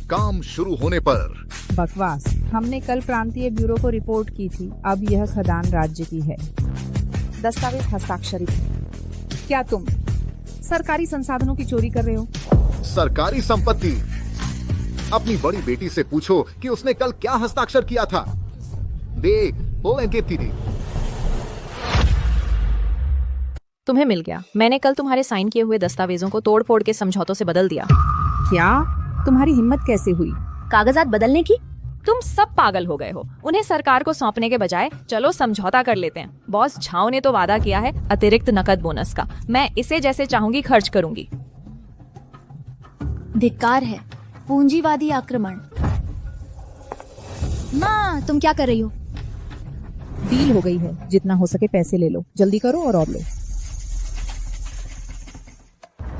काम शुरू होने पर। बकवास। हमने कल प्रांतीय ब्यूरो को रिपोर्ट की थी। अब यह खदान राज्य की है। दस्तावेज हस्ताक्षरित है। क्या तुम सरकारी संसाधनों की चोरी कर रहे हो? सरकारी संपत्ति? अपनी बड़ी बेटी से पूछो कि उसने कल क्या हस्ताक्षर किया था। दे बोलेंगे तेरी। तुम्हें मिल गया। मैंने कल तुम्हारे साइन किए हुए दस्तावेजों को तोड़ फोड़ के समझौतों से बदल दिया। क्या? तुम्हारी हिम्मत कैसे हुई? कागजात बदलने की? तुम सब पागल हो गए हो। उन्हें सरकार को सौंपने के बजाय चलो समझौता कर लेते हैं। बॉस झाओ ने तो वादा किया है अतिरिक्त नकद बोनस का। मैं इसे जैसे चाहूंगी खर्च करूंगी। धिक्कार है, पूंजीवादी आक्रमण। माँ, तुम क्या कर रही हो? डील हो गई है। जितना हो सके पैसे ले लो। जल्दी करो और लो।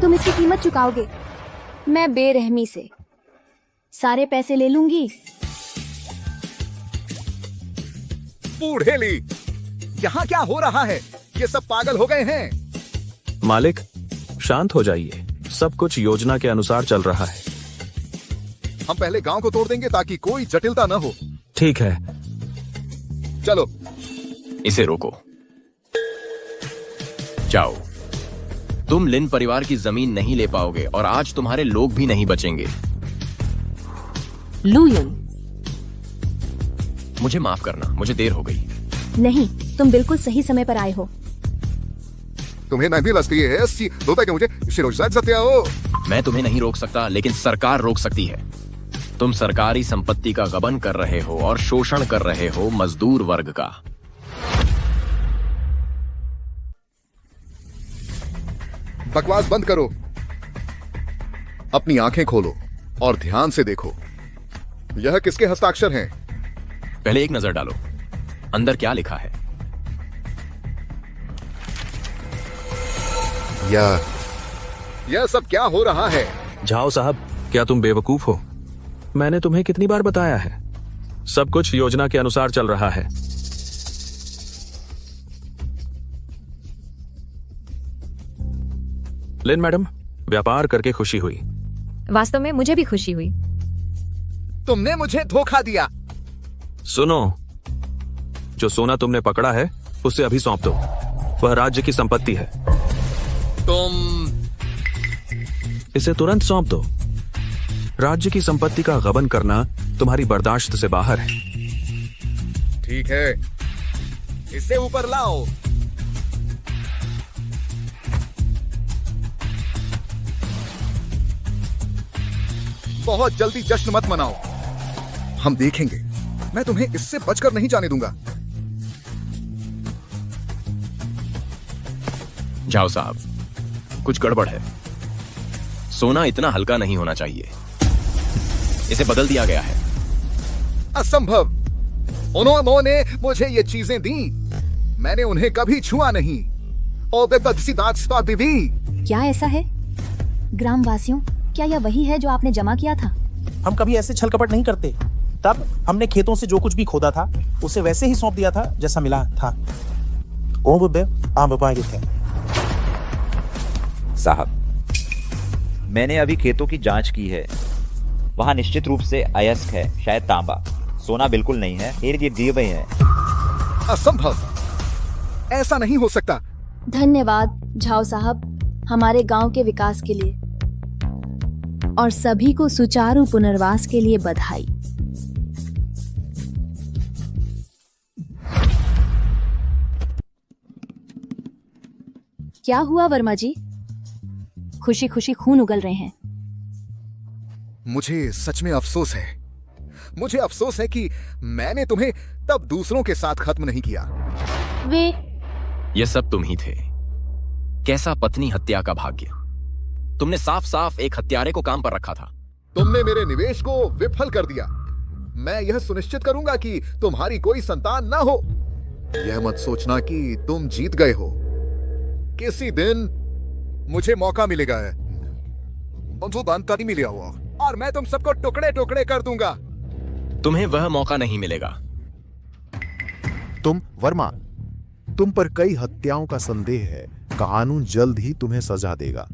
तुम इसकी कीमत चुकाओगे। मैं बेरहमी से सारे पैसे ले लूंगी। बूढ़ेली, यहाँ क्या हो रहा है? ये सब पागल हो गए हैं। मालिक, शांत हो जाइए। सब कुछ योजना के अनुसार चल रहा है। हम पहले गांव को तोड़ देंगे ताकि कोई जटिलता न हो। ठीक है, चलो। इसे रोको। जाओ। तुम लिन परिवार की जमीन नहीं ले पाओगे और आज तुम्हारे लोग भी नहीं बचेंगे। लुयुन, मुझे माफ करना, मुझे देर हो गई। नहीं, तुम बिल्कुल सही समय पर आए हो। तुम्हें नहीं लगती है होता कि मुझे शिरोजात सत्या हो। मैं तुम्हें नहीं रोक सकता, लेकिन सरकार रोक सकती है। तुम सरकारी संपत्ति का गबन कर रहे हो और शोषण कर रहे हो मजदूर वर्ग का। बकवास बंद करो। अपनी आंखें खोलो और ध्यान से देखो। यह किसके हस्ताक्षर हैं? पहले एक नजर डालो, अंदर क्या लिखा है? यह सब क्या हो रहा है? झाओ साहब, क्या तुम बेवकूफ हो? मैंने तुम्हें कितनी बार बताया है, सब कुछ योजना के अनुसार चल रहा है। लिन मैडम, व्यापार करके खुशी हुई। वास्तव में मुझे भी खुशी हुई। तुमने मुझे धोखा दिया। सुनो, जो सोना तुमने पकड़ा है उसे अभी सौंप दो। वह राज्य की संपत्ति है। तुम इसे तुरंत सौंप दो। राज्य की संपत्ति का गबन करना तुम्हारी बर्दाश्त से बाहर है। ठीक है, इसे ऊपर लाओ। बहुत जल्दी जश्न मत मनाओ, हम देखेंगे। मैं तुम्हें इससे बचकर नहीं जाने दूंगा। जाओ साहब, कुछ गड़बड़ है। सोना इतना हल्का नहीं होना चाहिए। इसे बदल दिया गया है। असंभव। उन्होंने मुझे ये चीजें दी, मैंने उन्हें कभी छुआ नहीं। और क्या ऐसा है? ग्रामवासियों, क्या यह वही है जो आपने जमा किया था? हम कभी ऐसे छल कपट नहीं करते। तब हमने खेतों से जो कुछ भी खोदा था उसे वैसे ही सौंप दिया था जैसा मिला था। साहब, मैंने अभी खेतों की जांच की है। वहां निश्चित रूप से अयस्क है, शायद तांबा। सोना बिल्कुल नहीं है। ये दिए हुए हैं। असंभव, ऐसा नहीं हो सकता। धन्यवाद झाओ साहब, हमारे गांव के विकास के लिए और सभी को सुचारू पुनर्वास के लिए बधाई। क्या हुआ वर्मा जी? खुशी खुशी खून उगल रहे हैं। मुझे सच में अफसोस है। मुझे अफसोस है कि मैंने तुम्हें तब दूसरों के साथ खत्म नहीं किया। वे ये सब तुम ही थे। कैसा पत्नी हत्या का भाग्य। तुमने साफ साफ एक हत्यारे को काम पर रखा था। तुमने मेरे निवेश को विफल कर दिया। मैं यह सुनिश्चित करूंगा कि तुम्हारी कोई संतान ना हो। यह मत सोचना कि तुम जीत गए हो। किसी दिन मुझे मौका मिलेगा मिलेगा और मैं तुम सबको टुकड़े टुकड़े कर दूंगा। तुम्हें वह मौका नहीं मिलेगा। तुम वर्मा, तुम पर कई हत्याओं का संदेह है। कानून जल्द ही तुम्हें सजा देगा।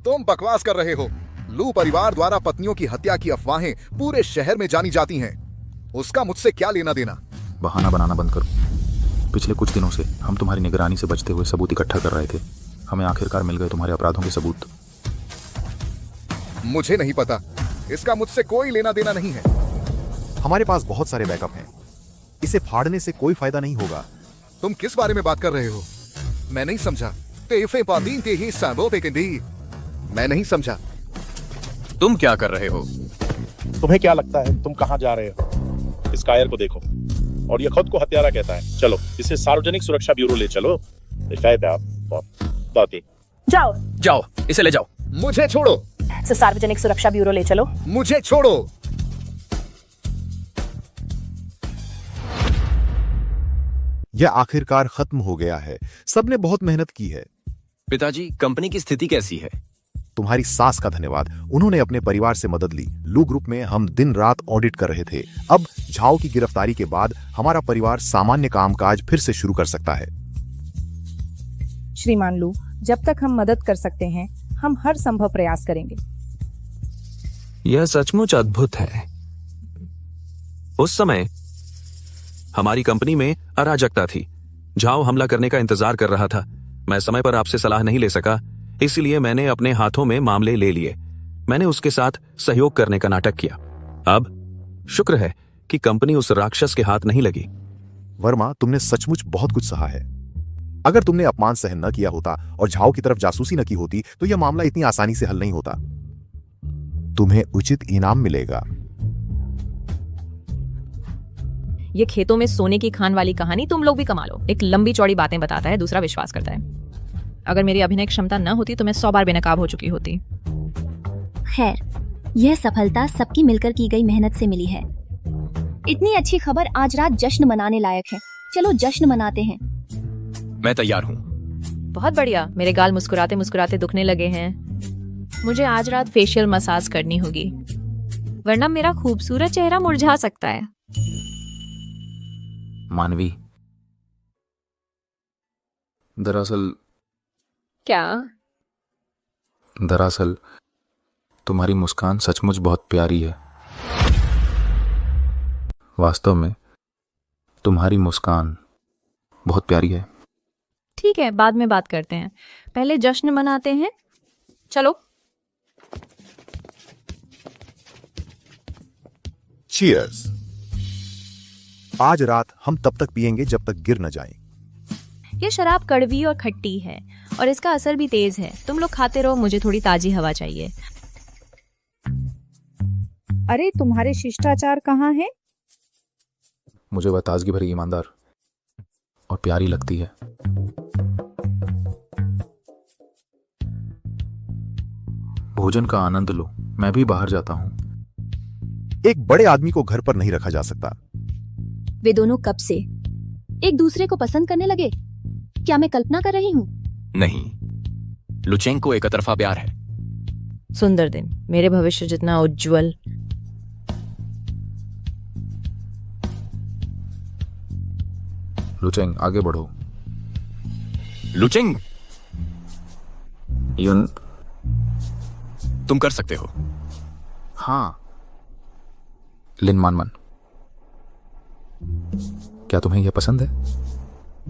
तुम बकवास कर रहे हो। लू परिवार द्वारा पत्नियों की हत्या की अफवाहें पूरे शहर में जानी जाती हैं। उसका मुझसे क्या लेना देना? बहाना बनाना बंद करो। पिछले कुछ दिनों से हम तुम्हारी निगरानी से बचते हुए सबूत इकट्ठा कर रहे थे। हमें आखिरकार मिल गए तुम्हारे अपराधों के सबूत। मुझे नहीं पता। इसका मुझसे कोई लेना देना नहीं है। हमारे पास बहुत सारे बैकअप हैं। इसे फाड़ने से कोई फायदा नहीं होगा। तुम किस बारे में बात कर रहे हो? मैं नहीं समझा। मैं नहीं समझा। तुम क्या कर रहे हो? तुम्हें क्या लगता है तुम कहां जा रहे हो? इस कायर को देखो, और ये खुद को हत्यारा कहता है। चलो इसे सार्वजनिक सुरक्षा ब्यूरो ले चलो। शायद आप जाओ जाओ, इसे ले जाओ। मुझे छोड़ो। सार्वजनिक सुरक्षा ब्यूरो ले चलो। मुझे छोड़ो। यह आखिरकार खत्म हो गया है। सबने बहुत मेहनत की है। पिताजी, कंपनी की स्थिति कैसी है? तुम्हारी सास का धन्यवाद, उन्होंने अपने परिवार से मदद ली। लू ग्रुप में हम दिन रात ऑडिट कर रहे थे। अब झाओ की गिरफ्तारी के बाद हमारा परिवार सामान्य कामकाज फिर से शुरू कर सकता है। श्रीमान लू, जब तक हम मदद कर सकते हैं हम हर संभव प्रयास करेंगे। यह सचमुच अद्भुत है। उस समय हमारी कंपनी में अराजकता थी। झाओ हमला करने का इंतजार कर रहा था। मैं समय पर आपसे सलाह नहीं ले सका, इसलिए मैंने अपने हाथों में मामले ले लिए। मैंने उसके साथ सहयोग करने का नाटक किया। अब शुक्र है कि कंपनी उस राक्षस के हाथ नहीं लगी। वर्मा, तुमने सचमुच बहुत कुछ सहा है। अगर तुमने अपमान सहन न किया होता और झाओ की तरफ जासूसी न की होती तो यह मामला इतनी आसानी से हल नहीं होता। तुम्हें उचित इनाम मिलेगा। ये खेतों में सोने की खान वाली कहानी तुम लोग भी कमा लो। एक लंबी चौड़ी बातें बताता है, दूसरा विश्वास करता है। अगर मेरी अभिनय क्षमता न होती तो मैं 100 बार बेनकाब हो चुकी होती। खैर, यह सफलता सबकी मिलकर की गई मेहनत से मिली है। इतनी अच्छी खबर आज रात जश्न मनाने लायक है। चलो जश्न मनाते हैं। मैं तैयार हूँ। बहुत बढ़िया। मेरे गाल मुस्कुराते मुस्कुराते दुखने लगे हैं। मुझे आज रात फेशियल मसाज करनी होगी, वरना मेरा खूबसूरत चेहरा मुरझा सकता है। मानवी, दरअसल तुम्हारी मुस्कान सचमुच बहुत प्यारी है। वास्तव में तुम्हारी मुस्कान बहुत प्यारी है। ठीक है, बाद में बात करते हैं। पहले जश्न मनाते हैं। चलो। चीयर्स। आज रात हम तब तक पिएंगे जब तक गिर न जाएं। ये शराब कड़वी और खट्टी है और इसका असर भी तेज है। तुम लोग खाते रहो, मुझे थोड़ी ताजी हवा चाहिए। अरे तुम्हारे शिष्टाचार कहाँ हैं? मुझे वह ताजगी भरी, ईमानदार और प्यारी लगती है। भोजन का आनंद लो, मैं भी बाहर जाता हूँ। एक बड़े आदमी को घर पर नहीं रखा जा सकता। वे दोनों कब से एक दूसरे को पसंद करने लगे? क्या मैं कल्पना कर रही हूँ? नहीं, लुचेंको एक तरफा प्यार है। सुंदर दिन, मेरे भविष्य जितना उज्जवल। लुचेंग, आगे बढ़ो। लुचेंग, युन, तुम कर सकते हो। हाँ। लिन मानमन, क्या तुम्हें यह पसंद है?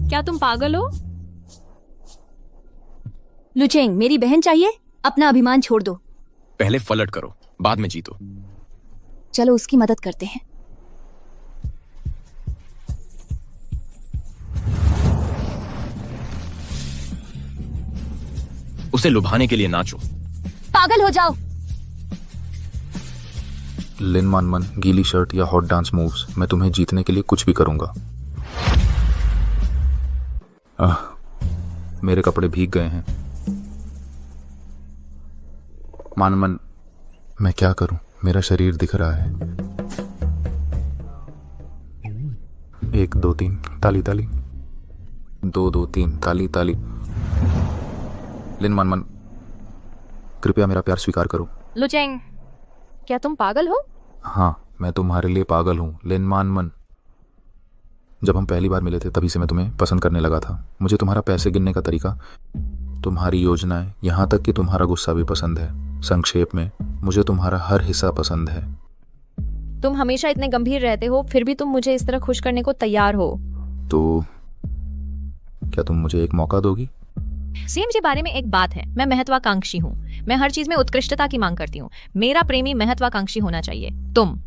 क्या तुम पागल हो? लुचेंग, मेरी बहन चाहिए, अपना अभिमान छोड़ दो। पहले फलट करो, बाद में जीतो। चलो उसकी मदद करते हैं। उसे लुभाने के लिए नाचो। पागल हो जाओ। लिन मानमन, गीली शर्ट या हॉट डांस मूव्स, मैं तुम्हें जीतने के लिए कुछ भी करूंगा। मेरे कपड़े भीग गए हैं। मानमन, मैं क्या करूं, मेरा शरीर दिख रहा है। 1 2 3 ताली ताली, 2 2 3 ताली ताली। लिन मानमन, कृपया मेरा प्यार स्वीकार करो। लुचेंग, क्या तुम पागल हो? हाँ, मैं तुम्हारे लिए पागल हूँ लिन मानमन। जब हम पहली बार मिले थे तभी से मैं तुम्हें पसंद करने लगा था। मुझे तुम्हारा पैसे गिनने का तरीका, तुम्हारी योजनाएं, यहाँ तक कि तुम्हारा गुस्सा भी पसंद है। संक्षेप में, मुझे तुम्हारा हर हिस्सा पसंद है। तुम हमेशा इतने गंभीर रहते हो, फिर भी तुम मुझे इस तरह खुश करने को तैयार हो। तो क्या तुम मुझे एक मौका दोगी? सेम के बारे में एक बात है, मैं महत्वाकांक्षी हूँ। मैं हर चीज में उत्कृष्टता की मांग करती हूँ। मेरा प्रेमी महत्वाकांक्षी होना चाहिए। तुम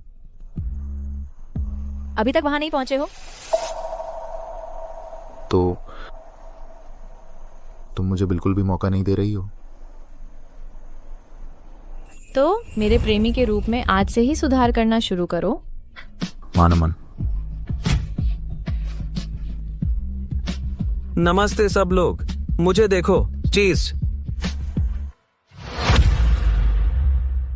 अभी तक वहां नहीं पहुंचे हो। तो तुम मुझे बिल्कुल भी मौका नहीं दे रही हो। तो मेरे प्रेमी के रूप में आज से ही सुधार करना शुरू करो। मानमन, नमस्ते सब लोग, मुझे देखो, चीज।